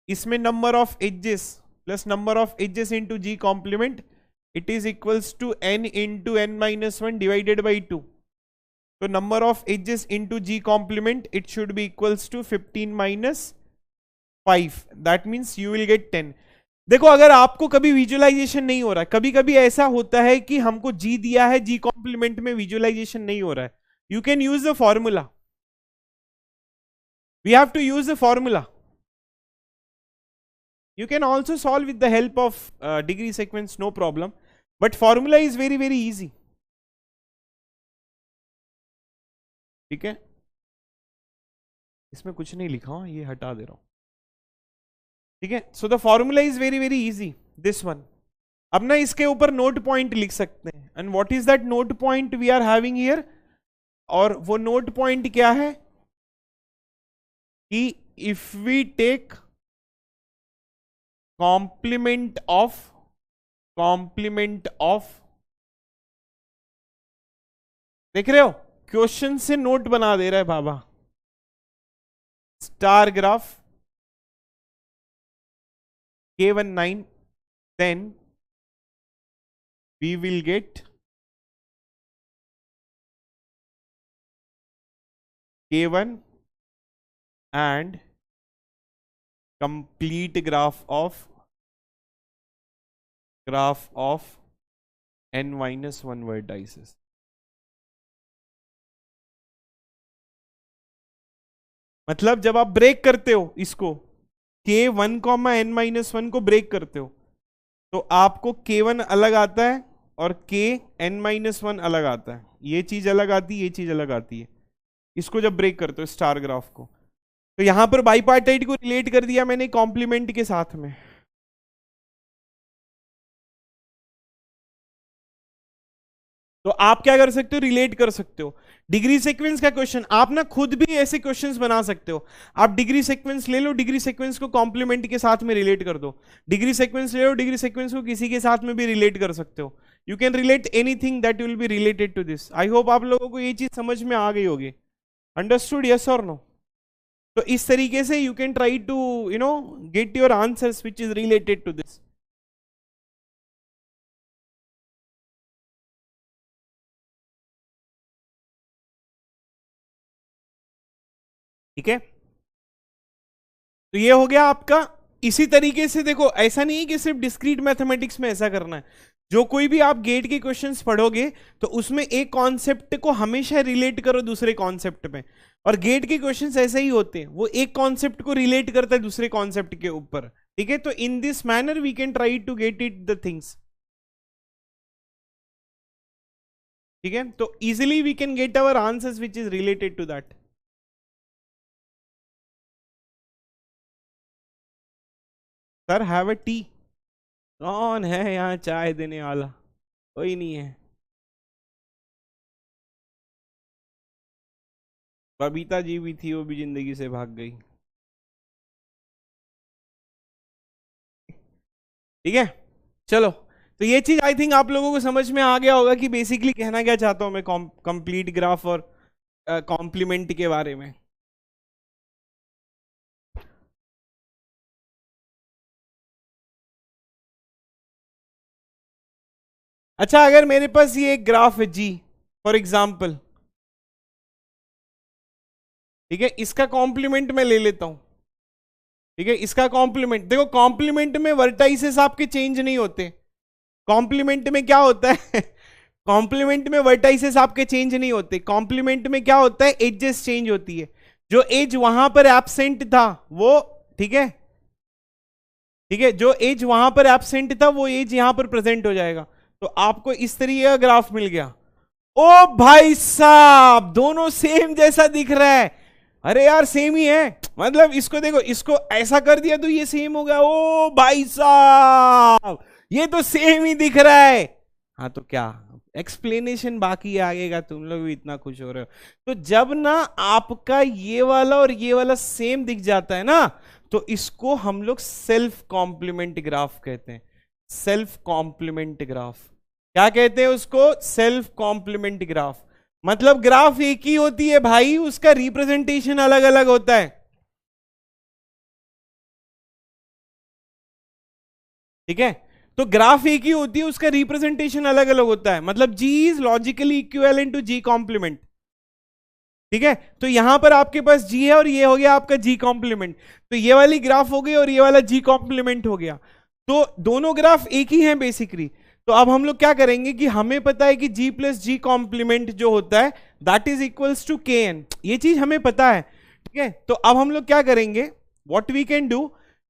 इसमें number of edges plus number of edges into G complement, it is equals to n into n minus 1 divided by 2। तो number of edges into G complement, it should be equals to 15 minus 5, that means you will get 10। देखो अगर आपको कभी visualisation नहीं हो रहा है, कभी कभी ऐसा होता है कि हमको जी दिया है, जी कॉम्प्लीमेंट में विजुअलाइजेशन नहीं हो रहा है, you can use the formula. We have to use the formula. You can also solve with the help of degree sequence, no problem, but formula is very very easy. ठीक है, इसमें कुछ नहीं लिखा हूं, ये हटा दे रहा हूं, ठीक है। So the formula is very very easy, this one. अब ना इसके ऊपर नोट पॉइंट लिख सकते हैं, and what is that note point we are having here, और वो नोट पॉइंट क्या है कि if we take complement of, देख रहे हो क्वेश्चन से नोट बना दे रहा है बाबा, star graph K19, then we will get K1 and complete graph of n minus 1 vertices. मतलब जब आप ब्रेक करते हो इसको, K1, n माइनस 1 को ब्रेक करते हो, तो आपको K1 अलग आता है और Kn माइनस 1 अलग आता है। ये चीज अलग आती है, ये चीज अलग आती है, इसको जब ब्रेक करते हो स्टार ग्राफ को। तो यहां पर बाइपार्टाइट को रिलेट कर दिया मैंने कॉम्प्लीमेंट के साथ में। तो आप क्या कर सकते हो, रिलेट कर सकते हो। डिग्री सीक्वेंस का क्वेश्चन आप ना खुद भी ऐसे क्वेश्चंस बना सकते हो। आप डिग्री सीक्वेंस ले लो, डिग्री सीक्वेंस को कॉम्प्लीमेंट के साथ में रिलेट कर दो। डिग्री सीक्वेंस ले लो, डिग्री सीक्वेंस को किसी के साथ में भी रिलेट कर सकते हो। You can relate anything that will be related to this. I hope आप लोगों को ये चीज समझ में आ गई होगी। अंडरस्टूड, यस और नो? तो इस तरीके से you can try to get your answers which is related to this. ठीक है, तो ये हो गया आपका। इसी तरीके से देखो, ऐसा नहीं है कि सिर्फ डिस्क्रीट मैथमेटिक्स में ऐसा करना है। जो कोई भी आप गेट के क्वेश्चंस पढ़ोगे तो उसमें एक कॉन्सेप्ट को हमेशा रिलेट करो दूसरे कॉन्सेप्ट में। और गेट के क्वेश्चंस ऐसे ही होते हैं, वो एक कॉन्सेप्ट को रिलेट करता है दूसरे कॉन्सेप्ट के ऊपर। ठीक है, तो in this manner we can try to get it the things. ठीक है, तो easily we can get our answers which is related to that. Sir have a tea. कौन है यहाँ चाय देने वाला? कोई नहीं है। बबीता जी भी थी, वो भी जिंदगी से भाग गई। ठीक है, चलो। तो ये चीज आई थिंक आप लोगों को समझ में आ गया होगा कि बेसिकली कहना क्या चाहता हूं मैं कंप्लीट ग्राफ और कॉम्प्लीमेंट के बारे में। अच्छा, अगर मेरे पास ये एक ग्राफ है जी, फॉर एग्जाम्पल, ठीक है, इसका कॉम्प्लीमेंट मैं ले लेता हूं। ठीक है, इसका कॉम्प्लीमेंट देखो, कॉम्प्लीमेंट में वर्टाइसेस आपके चेंज नहीं होते। कॉम्प्लीमेंट में क्या होता है कॉम्प्लीमेंट में वर्टाइसेस आपके चेंज नहीं होते। कॉम्प्लीमेंट में क्या होता है, एजेस चेंज होती है। जो एज वहां पर एब्सेंट था वो, ठीक है, ठीक है, जो एज वहां पर एब्सेंट था वो एज यहां पर प्रेजेंट हो जाएगा। तो आपको इस तरीके का ग्राफ मिल गया। ओ भाई साहब, दोनों सेम जैसा दिख रहा है। अरे यार सेम ही है, मतलब इसको देखो, इसको ऐसा कर दिया तो ये सेम हो गया। ओ भाई साहब, ये तो सेम ही दिख रहा है। हाँ, तो क्या एक्सप्लेनेशन बाकी है आगे का? तुम लोग भी इतना खुश हो रहे हो। तो जब ना आपका ये वाला और ये वाला सेम दिख जाता है ना, तो इसको हम लोग सेल्फ कॉम्प्लीमेंट ग्राफ कहते हैं। सेल्फ कॉम्प्लीमेंट ग्राफ क्या कहते हैं उसको? Self complement graph. मतलब ग्राफ एक ही होती है भाई, उसका रिप्रेजेंटेशन अलग अलग होता है। ठीक है, तो ग्राफ एक ही होती है, उसका रिप्रेजेंटेशन अलग अलग होता है। मतलब G is logically equivalent to G complement. ठीक है, तो यहां पर आपके पास जी है और ये हो गया आपका जी कॉम्प्लीमेंट। तो ये वाली ग्राफ हो गई और ये वाला जी कॉम्प्लीमेंट हो गया। तो दोनों ग्राफ एक ही हैं बेसिकली। तो अब हम लोग क्या करेंगे कि हमें पता है कि जी प्लस जी कॉम्प्लीमेंट जो होता है that is equals to K N, ये चीज हमें पता है। ठीक है, तो अब हम लोग क्या करेंगे, व्हाट वी कैन डू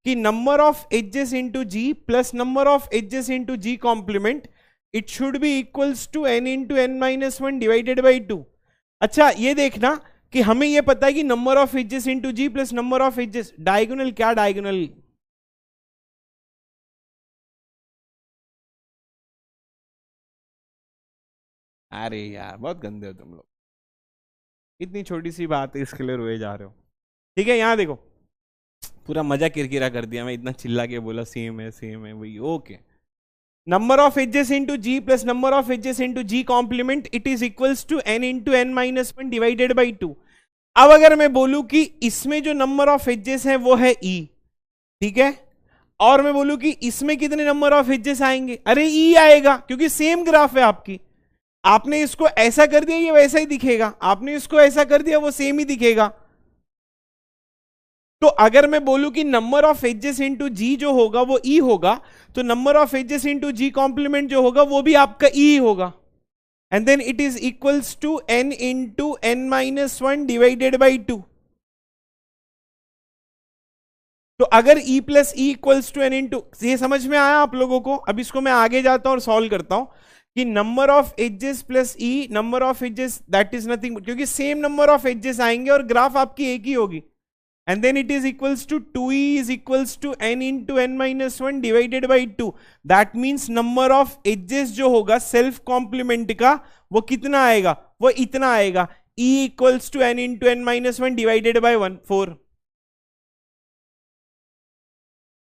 कि number of edges into G plus number of edges into G complement, it should be equals to N into N minus one divided by two. अच्छा, ये देखना कि हमें ये पता है कि number of edges into G plus number of edges, diagonal क्या डायगोनल? अरे यार बहुत गंदे हो तुम लोग, इतनी छोटी सी बात है इसके लिए रोए जा रहे हो। ठीक है, यहां देखो, पूरा मजा किरकिरा कर दिया मैं, इतना चिल्ला के बोला सेम है वही। Okay, number of edges into G plus number of edges into G complement, it is equals to N into N minus one divided by two. अब अगर मैं बोलूं कि इसमें जो नंबर ऑफ एजेस है वो है ई, ठीक है, और मैं बोलूं कि इसमें कितने नंबर ऑफ एजेस आएंगे, अरे ई आएगा, क्योंकि सेम ग्राफ है आपकी। आपने इसको ऐसा कर दिया ये वैसा ही दिखेगा, आपने इसको ऐसा कर दिया वो सेम ही दिखेगा। तो अगर मैं बोलूं कि number of edges into G जो होगा वो ई होगा, तो number of edges into G complement जो होगा वो भी आपका ई होगा। And then it is equals to N into N minus one divided by two. तो अगर E plus E equals to N into, ये समझ में आया आप लोगों को? अब इसको मैं आगे जाता हूं और सॉल्व करता हूं कि number of edges plus E, number of edges that is nothing, क्योंकि सेम नंबर ऑफ एजेस आएंगे और ग्राफ आपकी एक ही होगी। and then it is equals to 2e is equals to n into n minus 1 divided by 2. That means number of edges जो होगा self complement का वो कितना आएगा, वो इतना आएगा, e equals to n into n minus 1 divided by 1 4.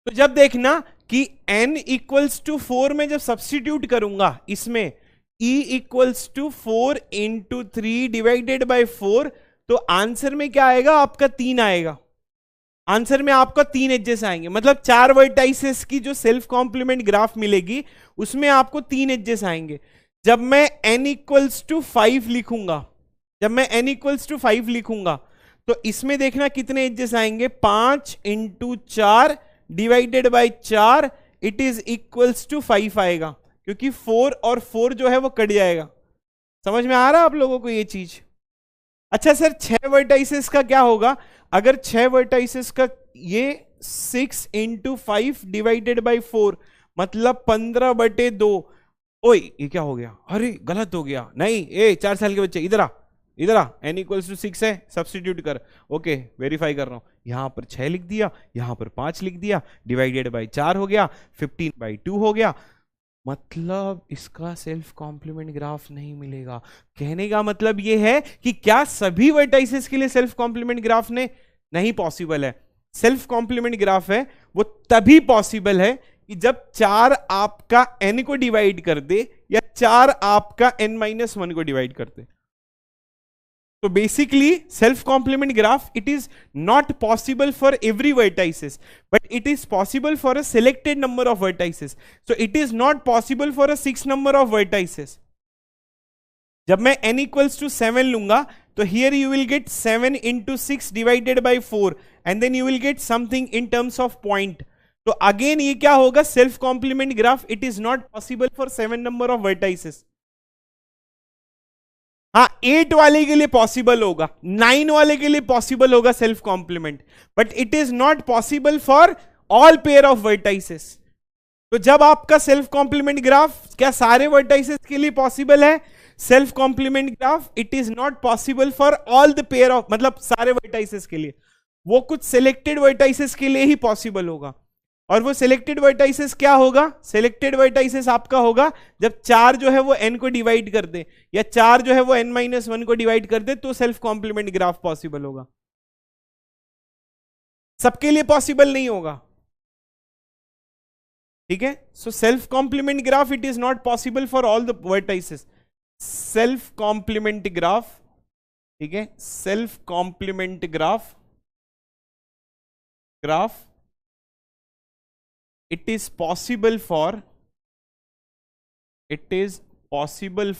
तो जब देखना कि n इक्वल्स टू 4 में जब सब्सटीट्यूट करूंगा इसमें e equals to 4 into 3 divided by 4, तो आंसर में क्या आएगा आपका 3 आएगा, आंसर में आपका 3 एजेस आएंगे, मतलब 4 वर्टाइसेस की जो सेल्फ कॉम्प्लीमेंट ग्राफ मिलेगी उसमें आपको 3 एजेस आएंगे. जब मैं n इक्वल्स टू 5 लिखूंगा, जब मैं n इक्वल्स टू 5 लिखूंगा तो इसमें देखना कितने एजेस आएंगे, 5 into 4 divided by 4, it is equals to 5 आएगा, क्योंकि 4 और 4 जो है वो कट जाएगा. समझ में आ रहा है आप लोगों को ये चीज? अच्छा सर 6 वर्टाइसेस का क्या होगा, अगर 6 वर्टाइसेस का ये 6 इंटू 5 डिवाइडेड बाई 4 मतलब 15/2. ओए ये क्या हो गया, अरे गलत हो गया, नहीं ए 4 साल के बच्चे इधर आ, इधर आ, n इक्वल्स टू 6 है, सब्सटीट्यूट कर. ओके वेरीफाई कर रहा हूं, यहां पर 6 लिख दिया, यहां पर 5 लिख दिया, डिवाइडेड बाई 4 हो गया, 15/2 हो गया, मतलब इसका सेल्फ कॉम्प्लीमेंट ग्राफ नहीं मिलेगा. कहने का मतलब ये है कि क्या सभी वर्टाइसेस के लिए सेल्फ कॉम्प्लीमेंट ग्राफ नहीं पॉसिबल है. सेल्फ कॉम्प्लीमेंट ग्राफ है वो तभी पॉसिबल है कि जब 4 आपका n को डिवाइड कर दे या 4 आपका n-1 को डिवाइड कर दे. So basically self complement graph, it is not possible for every vertices, but it is possible for a selected number of vertices. So it is not possible for a 6 number of vertices. जब मैं n equals to 7 लूंगा तो here you will get 7 into 6 divided by 4 and then you will get something in terms of point. तो again ये क्या होगा, self complement graph, it is not possible for 7 number of vertices. हाँ 8 वाले के लिए पॉसिबल होगा, 9 वाले के लिए पॉसिबल होगा self complement, but it is not possible for all pair of vertices. तो जब आपका सेल्फ कॉम्प्लीमेंट ग्राफ क्या सारे वर्टाइसेस के लिए पॉसिबल है, self complement graph it is not possible for all the pair of, मतलब सारे वर्टाइसेस के लिए, वो कुछ सिलेक्टेड वर्टाइसेस के लिए ही पॉसिबल होगा. और वो सिलेक्टेड वर्टाइसेस क्या होगा, सिलेक्टेड वर्टाइसेस आपका होगा जब 4 जो है वो n को डिवाइड कर दे या 4 जो है वो n-1 को डिवाइड कर दे, तो सेल्फ कॉम्प्लीमेंट ग्राफ पॉसिबल होगा. सबके लिए पॉसिबल नहीं होगा, ठीक है. So self complement graph it is not possible for all the vertices. Self complement graph, ठीक है, self complement graph it is possible for it is possible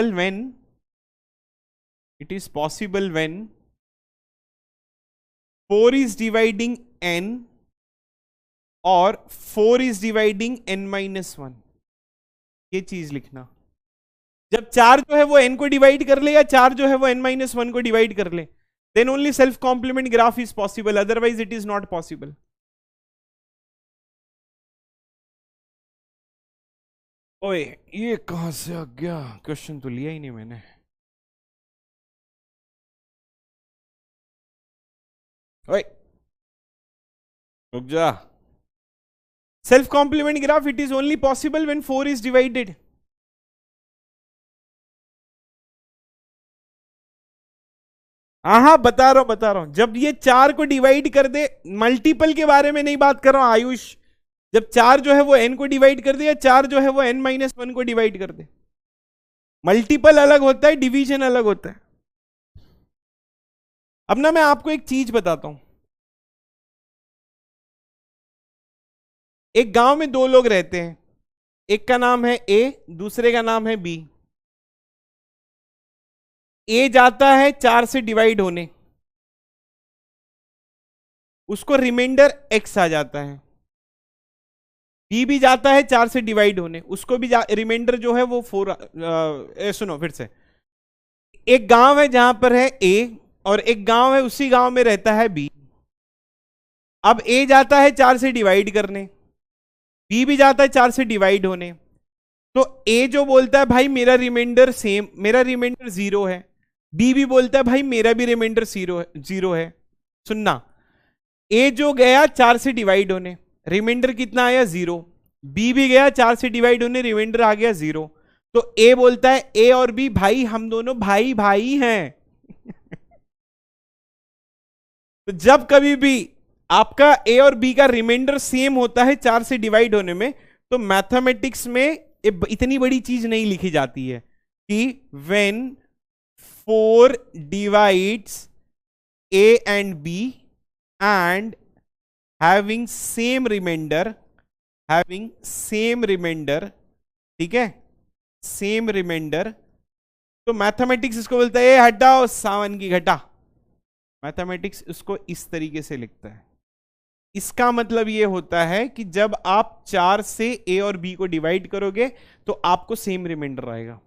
when 4 is dividing n और 4 is dividing n-1. ये चीज लिखना, जब 4 जो है वो n को डिवाइड कर ले या 4 जो है वो n-1 को डिवाइड कर ले, then only self complement graph is possible, otherwise it is not possible. ओए ये कहां से आ गया, क्वेश्चन तो लिया ही नहीं मैंने. ओए रुक जा. Self complement graph it is only possible when 4 is divided. हाँ बता रहा हूं, जब ये 4 को डिवाइड कर दे, मल्टीपल के बारे में नहीं बात कर रहा हूं आयुष, जब 4 जो है वो n को डिवाइड कर दे या 4 जो है वो n-1 को डिवाइड कर दे. मल्टीपल अलग होता है, डिवीजन अलग होता है. अब ना मैं आपको एक चीज बताता हूं. एक गांव में 2 लोग रहते हैं, एक का नाम है A, दूसरे का नाम है B. A जाता है 4 से डिवाइड होने, उसको रिमाइंडर x आ जाता है. B भी जाता है 4 से डिवाइड होने, उसको भी रिमाइंडर जो है वो 4. सुनो फिर से, एक गांव है जहां पर है A और एक गांव है, उसी गांव में रहता है B. अब A जाता है 4 से डिवाइड करने, B भी जाता है 4 से डिवाइड होने. तो A जो बोलता है भाई मेरा रिमाइंडर 0 है, बी भी बोलता है भाई मेरा भी रिमाइंडर जीरो है। सुनना, ए जो गया 4 से डिवाइड होने, रिमाइंडर कितना आया 0। बी भी गया 4 से डिवाइड होने, रिमाइंडर आ गया 0। तो ए बोलता है, ए और बी भाई हम दोनों भाई भाई हैं। तो जब कभी भी आपका ए और बी का रिमाइंडर सेम होता है 4 से डिवाइड होने में, तो मैथमेटिक्स में इतनी बड़ी चीज नहीं लिखी जाती है कि when 4 divides A and B and having same remainder, ठीक है, सेम रिमाइंडर। तो मैथमेटिक्स इसको बोलता है ए हटाओ सावन की घटा। मैथमेटिक्स इसको इस तरीके से लिखता है। इसका मतलब ये होता है कि जब आप 4 से ए और बी को डिवाइड करोगे तो आपको सेम रिमाइंडर आएगा।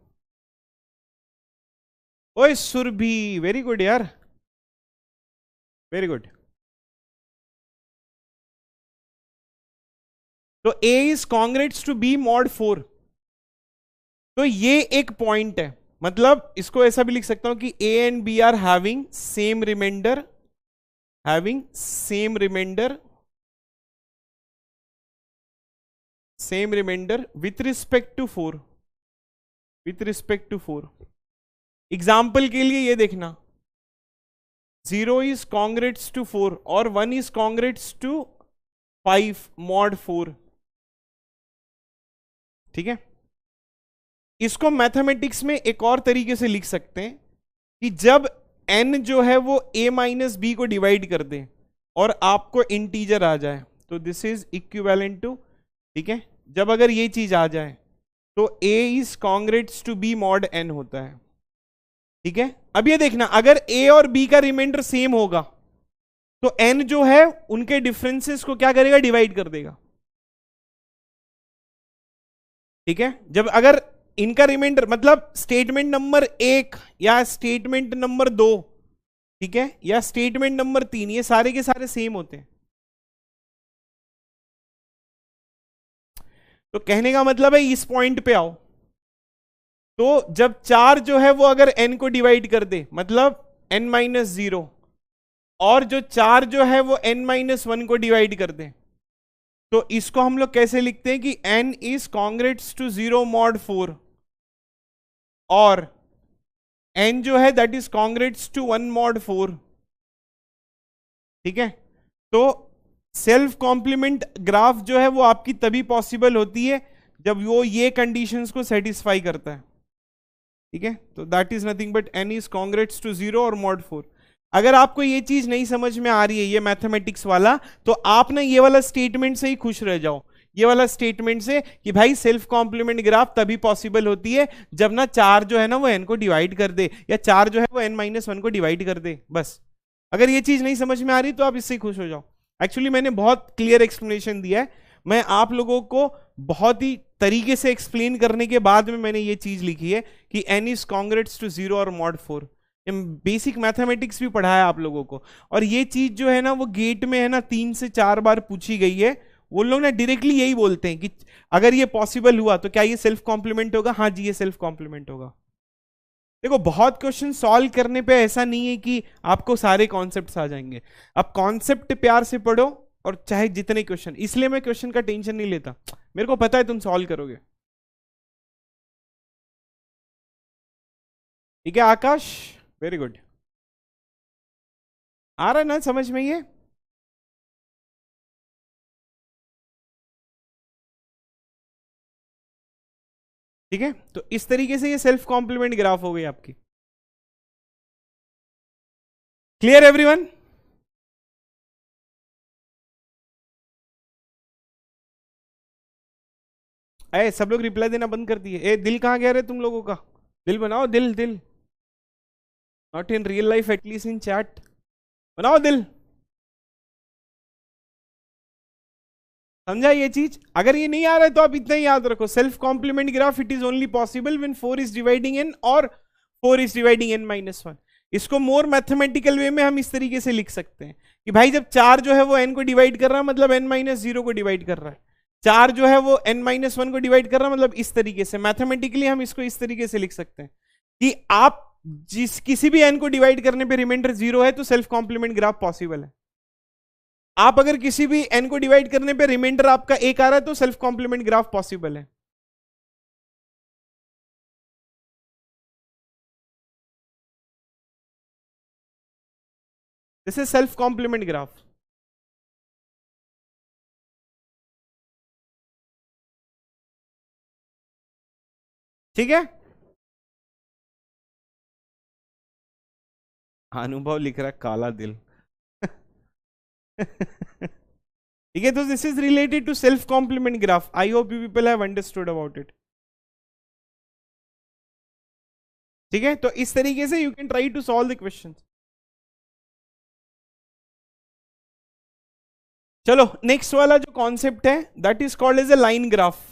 ओए सुरभि, वेरी गुड यार, वेरी गुड। तो A is congruent to B mod 4। तो ये एक पॉइंट है, मतलब इसको ऐसा भी लिख सकता हूं कि A and B are having same remainder, with respect to 4, example के लिए ये देखना, 0 इज कॉन्ग्रेट्स टू 4 और 1 इज कॉन्ग्रेट्स टू 5 mod 4, ठीक है। इसको मैथमेटिक्स में एक और तरीके से लिख सकते हैं कि जब n जो है वो a माइनस बी को डिवाइड कर दे और आपको इंटीजर आ जाए, तो दिस इज इक्विवेलेंट टू, ठीक है, जब अगर ये चीज आ जाए तो a is congruent to b mod n होता है, ठीक है। अब ये देखना, अगर a और b का रिमाइंडर सेम होगा तो n जो है उनके डिफरेंसेस को क्या करेगा, डिवाइड कर देगा, ठीक है। जब अगर इनका रिमाइंडर मतलब स्टेटमेंट नंबर 1 या स्टेटमेंट नंबर 2, ठीक है, या स्टेटमेंट नंबर 3, ये सारे के सारे सेम होते हैं। तो कहने का मतलब है इस पॉइंट पे आओ, तो जब 4 जो है वो अगर n को डिवाइड कर दे, मतलब n-0, और जो 4 जो है वो n-1 को डिवाइड कर दे, तो इसको हम लोग कैसे लिखते हैं कि n is congruent to 0 mod 4 और n जो है that is congruent to 1 mod 4, ठीक है। तो सेल्फ कॉम्प्लीमेंट ग्राफ जो है वो आपकी तभी पॉसिबल होती है जब वो ये कंडीशंस को सेटिस्फाई करता है, ठीक है। तो that is nothing but n is congruent to 0 और mod 4। अगर आपको ये चीज नहीं समझ में आ रही है, ये मैथमेटिक्स वाला, तो आप ना ये वाला स्टेटमेंट से ही खुश रह जाओ, ये वाला स्टेटमेंट से कि भाई सेल्फ कॉम्प्लीमेंट ग्राफ तभी पॉसिबल होती है जब ना 4 जो है ना वो n को डिवाइड कर दे, या 4 जो है वो n-1 को डिवाइड कर दे, बस। अगर ये चीज नहीं समझ में आ रही तो आप इससे खुश हो जाओ। एक्चुअली मैंने बहुत क्लियर एक्सप्लेनेशन दिया है, मैं आप लोगों को बहुत ही तरीके से एक्सप्लेन करने के बाद में मैंने ये चीज लिखी है कि n इज कॉन्ग्रेट्स टू 0 और mod 4। बेसिक मैथमेटिक्स भी पढ़ाया आप लोगों को, और ये चीज जो है ना वो गेट में है ना 3 से 4 बार पूछी गई है। वो लोग ना डायरेक्टली यही बोलते हैं कि अगर ये पॉसिबल हुआ तो क्या ये सेल्फ कॉम्प्लीमेंट होगा, हाँ जी ये सेल्फ कॉम्प्लीमेंट होगा। देखो बहुत क्वेश्चन सॉल्व करने पे ऐसा नहीं है कि आपको सारे कॉन्सेप्ट्स आ जाएंगे, अब कॉन्सेप्ट प्यार से पढ़ो और चाहे जितने क्वेश्चन, इसलिए मैं क्वेश्चन का टेंशन नहीं लेता, मेरे को पता है तुम सॉल्व करोगे, ठीक है। आकाश वेरी गुड, आ रहा है ना समझ में ये? ठीक है, तो इस तरीके से ये सेल्फ कॉम्प्लीमेंट ग्राफ हो गई आपकी। Clear everyone? अरे सब लोग रिप्लाई देना बंद कर दिए। ए दिल कहाँ गया रे तुम लोगों का? दिल बनाओ, दिल दिल, not in real life at least in chat, बनाओ दिल। समझा ये चीज? अगर ये नहीं आ रहा है तो आप इतना ही याद रखो, self complement graph it is only possible when 4 is dividing n और 4 इज डिवाइडिंग n-1। इसको मोर मैथमेटिकल वे में हम इस तरीके से लिख सकते हैं कि भाई जब 4 जो है वो n को डिवाइड कर रहा है मतलब n-0 को डिवाइड कर रहा है, 4 जो है वो n-1 को डिवाइड कर रहा है, मतलब इस तरीके से मैथमेटिकली हम इसको इस तरीके से लिख सकते हैं कि आप जिस किसी भी एन को डिवाइड करने पे रिमाइंडर 0 है तो सेल्फ कॉम्प्लीमेंट ग्राफ पॉसिबल है। आप अगर किसी भी एन को डिवाइड करने पे रिमाइंडर आपका 1 आ रहा है तो सेल्फ कॉम्प्लीमेंट ग्राफ पॉसिबल है। This is self complement graph. ठीक है, अनुभव लिख रहा है काला दिल। ठीक है, तो this is related to self complement graph. I hope you people have understood about it. ठीक है, तो इस तरीके से you can try to solve the question. चलो नेक्स्ट वाला जो कॉन्सेप्ट है that is called as a line graph.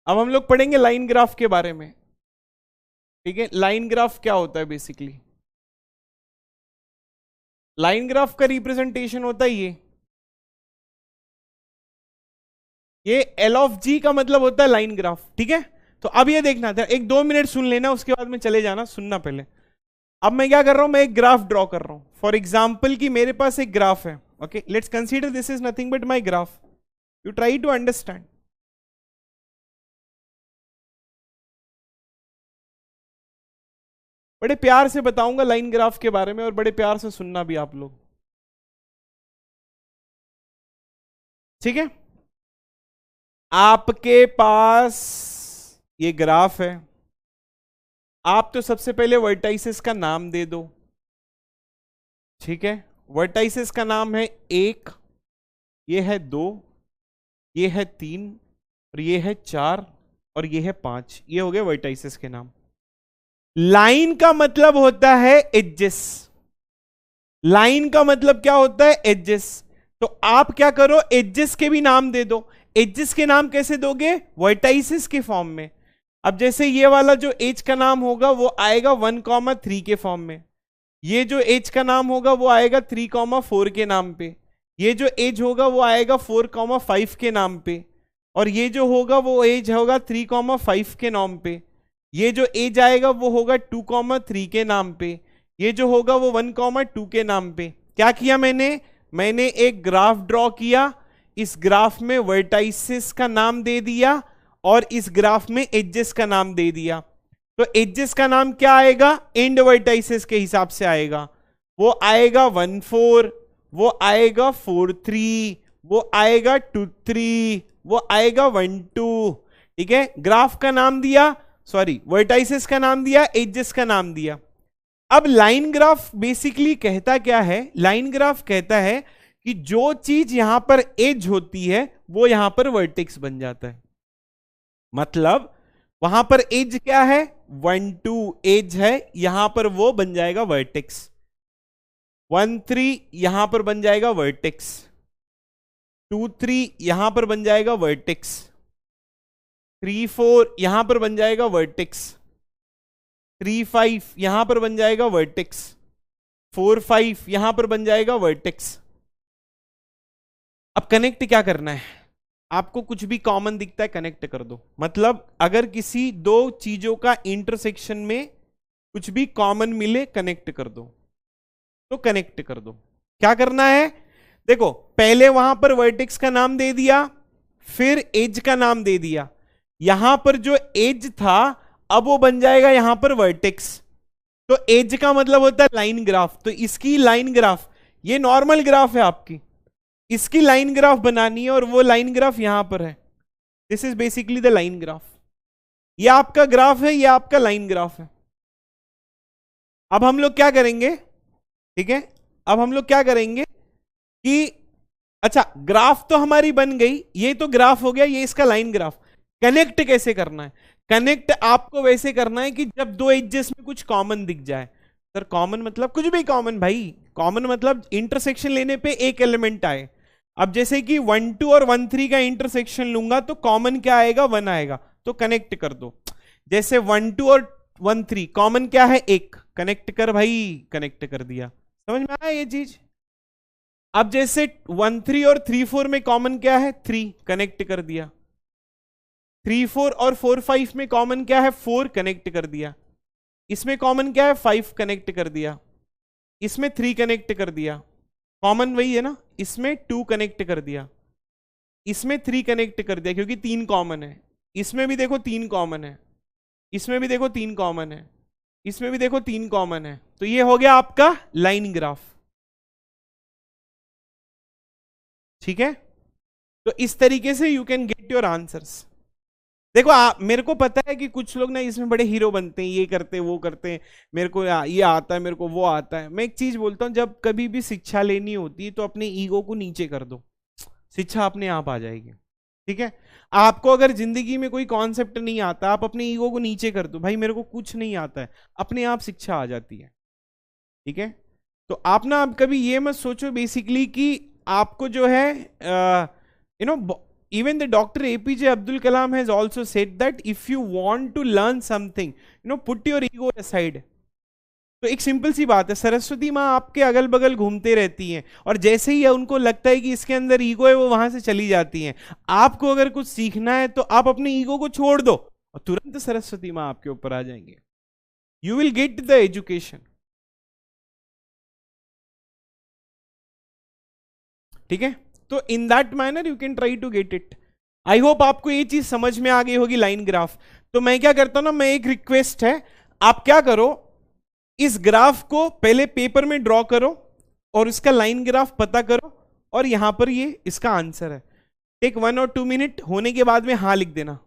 अब हम लोग पढ़ेंगे लाइन ग्राफ के बारे में। ठीक है, लाइन ग्राफ क्या होता है बेसिकली? लाइन ग्राफ का रिप्रेजेंटेशन होता है ये एल ऑफ जी का मतलब होता है लाइन ग्राफ। ठीक है, तो अब ये देखना था, 1-2 मिनट सुन लेना, उसके बाद में चले जाना, सुनना पहले। अब मैं क्या कर रहा हूं, मैं एक ग्राफ ड्रॉ कर रहा हूं। फॉर एग्जाम्पल कि मेरे पास एक ग्राफ है। Okay, let's consider this is nothing but my graph. You try to understand. बड़े प्यार से बताऊंगा लाइन ग्राफ के बारे में और बड़े प्यार से सुनना भी आप लोग। ठीक है, आपके पास ये ग्राफ है। आप तो सबसे पहले वर्टाइसेस का नाम दे दो। ठीक है, वर्टाइसेस का नाम है 1, ये है 2, ये है 3 और ये है 4 और ये है 5। ये हो गए वर्टाइसेस के नाम। लाइन का मतलब होता है एजेस। लाइन का मतलब क्या होता है? एजेस। तो आप क्या करो, एजेस के भी नाम दे दो। एजेस के नाम कैसे दोगे? वर्टाइसेस के फॉर्म में। अब जैसे ये वाला जो एज का नाम होगा वो आएगा 1,3 के फॉर्म में। ये जो एज का नाम होगा वो आएगा 3,4 के नाम पे। ये जो एज होगा वो आएगा 4,5 के नाम पे। और ये जो होगा वो एज होगा 3,5 के नाम पे। ये जो एज आएगा वो होगा 2,3 के नाम पे। ये जो होगा वो 1,2 के नाम पे। क्या किया मैंने एक ग्राफ ड्रॉ किया। इस ग्राफ में वर्टाइसेस का नाम दे दिया और इस ग्राफ में एजेस का नाम दे दिया। तो एजेस का नाम क्या आएगा? एंड वर्टाइसेस के हिसाब से आएगा। वो आएगा 1,4, वो आएगा 4,3, वो आएगा 2,3, वो आएगा 1,2। ठीक है, ग्राफ का नाम दिया, सॉरी वर्टाइसेस का नाम दिया, एजेस का नाम दिया। अब लाइन ग्राफ बेसिकली कहता क्या है? लाइन ग्राफ कहता है कि जो चीज यहां पर एज होती है वो यहां पर वर्टेक्स बन जाता है। मतलब वहां पर एज क्या है? 1,2 एज है, यहां पर वो बन जाएगा वर्टेक्स। 1,3 यहां पर बन जाएगा वर्टेक्स। 2,3 यहां पर बन जाएगा वर्टेक्स। 3,4 यहां पर बन जाएगा वर्टेक्स। 3,5 यहां पर बन जाएगा वर्टेक्स। 4,5 यहां पर बन जाएगा वर्टेक्स। अब कनेक्ट क्या करना है? आपको कुछ भी कॉमन दिखता है कनेक्ट कर दो। मतलब अगर किसी दो चीजों का इंटरसेक्शन में कुछ भी कॉमन मिले कनेक्ट कर दो, तो कनेक्ट कर दो। क्या करना है? देखो, पहले वहां पर वर्टेक्स का नाम दे दिया, फिर एज का नाम दे दिया। यहां पर जो एज था अब वो बन जाएगा यहां पर वर्टेक्स। तो एज का मतलब होता है लाइन ग्राफ। तो इसकी लाइन ग्राफ, ये नॉर्मल ग्राफ है आपकी, इसकी लाइन ग्राफ बनानी है और वो लाइन ग्राफ यहां पर है। This is basically the line graph. ये आपका ग्राफ है, ये आपका लाइन ग्राफ है। अब हम लोग क्या करेंगे? ठीक है, अब हम लोग क्या करेंगे कि अच्छा ग्राफ तो हमारी बन गई, ये तो ग्राफ हो गया, ये इसका लाइन ग्राफ। कनेक्ट कैसे करना है? कनेक्ट आपको वैसे करना है कि जब दो एजेस में कुछ कॉमन दिख जाए। सर कॉमन मतलब कुछ भी कॉमन भाई, कॉमन मतलब इंटरसेक्शन लेने पे एक एलिमेंट आए। अब जैसे कि 1,2 और 1,3 का इंटरसेक्शन लूंगा तो कॉमन क्या आएगा? 1 आएगा, तो कनेक्ट कर दो। जैसे 1,2 और 1,3 कॉमन क्या है? 1, कनेक्ट कर भाई, कनेक्ट कर दिया। समझ में आया ये चीज? अब जैसे 1,3 और 3,4 में कॉमन क्या है? 3, कनेक्ट कर दिया। 3,4 और 4,5 में कॉमन क्या है? 4, कनेक्ट कर दिया। इसमें कॉमन क्या है, 5 कनेक्ट कर दिया, इसमें 3 कनेक्ट कर दिया, कॉमन वही है ना, इसमें 2 कनेक्ट कर दिया, इसमें 3 कनेक्ट कर दिया क्योंकि 3 कॉमन है, इसमें भी देखो 3 कॉमन है, इसमें भी देखो 3 कॉमन है, इसमें भी देखो 3 कॉमन है, तो ये हो गया आपका लाइन ग्राफ। ठीक है, तो इस तरीके से you can gate your answers. देखो मेरे को पता है कि कुछ लोग ना इसमें बड़े हीरो बनते हैं, ये करते हैं वो करते हैं, मेरे को ये आता है, मेरे को वो आता है। मैं एक चीज बोलता हूँ, जब कभी भी शिक्षा लेनी होती है तो अपने ईगो को नीचे कर दो, शिक्षा अपने आप आ जाएगी। ठीक है, आपको अगर जिंदगी में कोई कॉन्सेप्ट नहीं आता, आप अपने ईगो को नीचे कर दो, भाई मेरे को कुछ नहीं आता है, अपने आप शिक्षा आ जाती है। ठीक है, तो आप ना, आप कभी ये मत सोचो बेसिकली कि आपको जो है you know, even the Dr. APJ Abdul Kalam has also said that if you want to learn something, put your ego aside. तो एक सिंपल सी बात है, सरस्वती माँ आपके अगल बगल घूमते रहती हैं, और जैसे ही उनको लगता है कि इसके अंदर ईगो है, वो वहां से चली जाती हैं। आपको अगर कुछ सीखना है तो आप अपने ईगो को छोड़ दो और तुरंत सरस्वती माँ आपके ऊपर आ जाएंगे। You will get the education. ठीक है, तो in that manner you can try to get it. I hope आपको ये चीज समझ में आ गई होगी, लाइन ग्राफ। तो मैं क्या करता हूं ना, मैं एक रिक्वेस्ट है, आप क्या करो, इस ग्राफ को पहले पेपर में ड्रॉ करो और इसका लाइन ग्राफ पता करो, और यहां पर ये इसका आंसर है। टेक 1 और 2 मिनट, होने के बाद में हाँ लिख देना।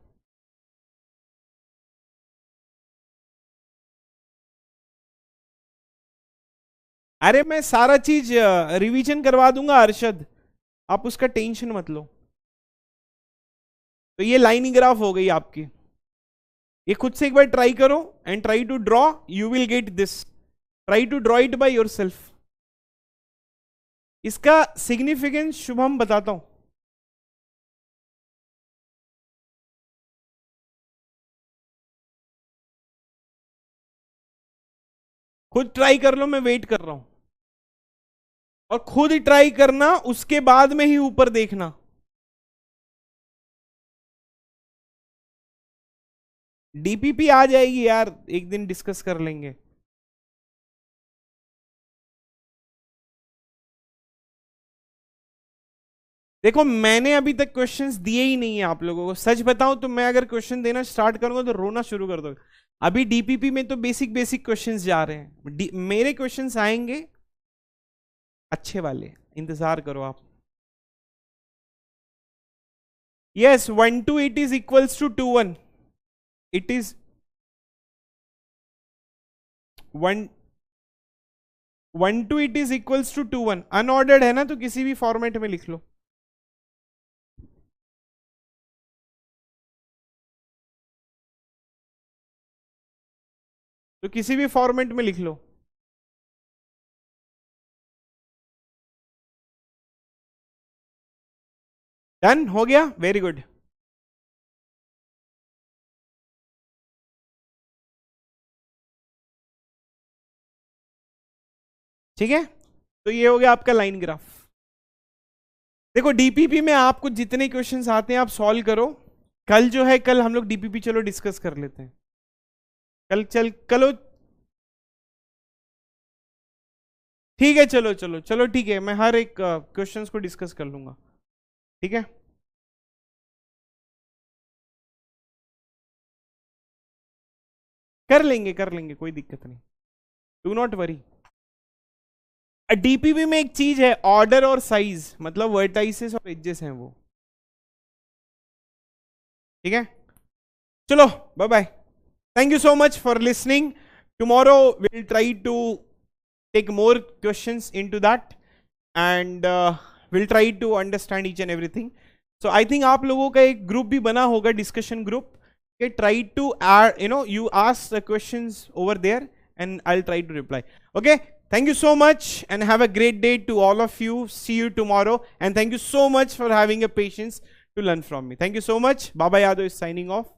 अरे मैं सारा चीज रिवीजन करवा दूंगा अरशद, आप उसका टेंशन मत लो। तो ये लाइन ग्राफ हो गई आपकी, ये खुद से एक बार ट्राई करो and try to draw, you will get this. Try to draw it by yourself. इसका सिग्निफिकेंस शुभम बताता हूं। खुद ट्राई कर लो, मैं वेट कर रहा हूं। और खुद ट्राई करना, उसके बाद में ही ऊपर देखना। डीपीपी आ जाएगी यार, एक दिन डिस्कस कर लेंगे। देखो मैंने अभी तक क्वेश्चंस दिए ही नहीं है आप लोगों को, सच बताऊं तो मैं अगर क्वेश्चन देना स्टार्ट करूंगा तो रोना शुरू कर दोगे। अभी डीपीपी में तो बेसिक बेसिक क्वेश्चंस जा रहे हैं, मेरे क्वेश्चंस आएंगे अच्छे वाले, इंतजार करो आप। Yes, 1 to 8 is equals to 2 1, it is 1 1 to 8 is equals to 2 1। Unordered है ना, तो किसी भी फॉर्मेट में लिख लो। तो किसी भी फॉर्मेट में लिख लो। डन हो गया, वेरी गुड। ठीक है, तो ये हो गया आपका लाइन ग्राफ। देखो डीपीपी में आपको जितने क्वेश्चंस आते हैं आप सॉल्व करो। कल जो है, कल हम लोग डीपीपी चलो डिस्कस कर लेते हैं। कलो। ठीक है, चलो चलो चलो, ठीक है, मैं हर एक क्वेश्चंस को डिस्कस कर लूंगा। ठीक है, कर लेंगे, कोई दिक्कत नहीं, डू नॉट वरी। डीपीपी में एक चीज है, ऑर्डर और साइज, मतलब वर्टाइसेस और एजेस हैं वो। ठीक है, चलो, bye bye. Thank you so much for listening. Tomorrow we'll try to take more questions into that, and we'll try to understand each and everything. So I think आप लोगों का एक ग्रुप भी बना होगा, discussion group. Okay, try to add, you ask the questions over there and I'll try to reply. Okay, thank you so much and have a great day to all of you. See you tomorrow, and thank you so much for having a patience to learn from me. Thank you so much. Baba Yadav is signing off.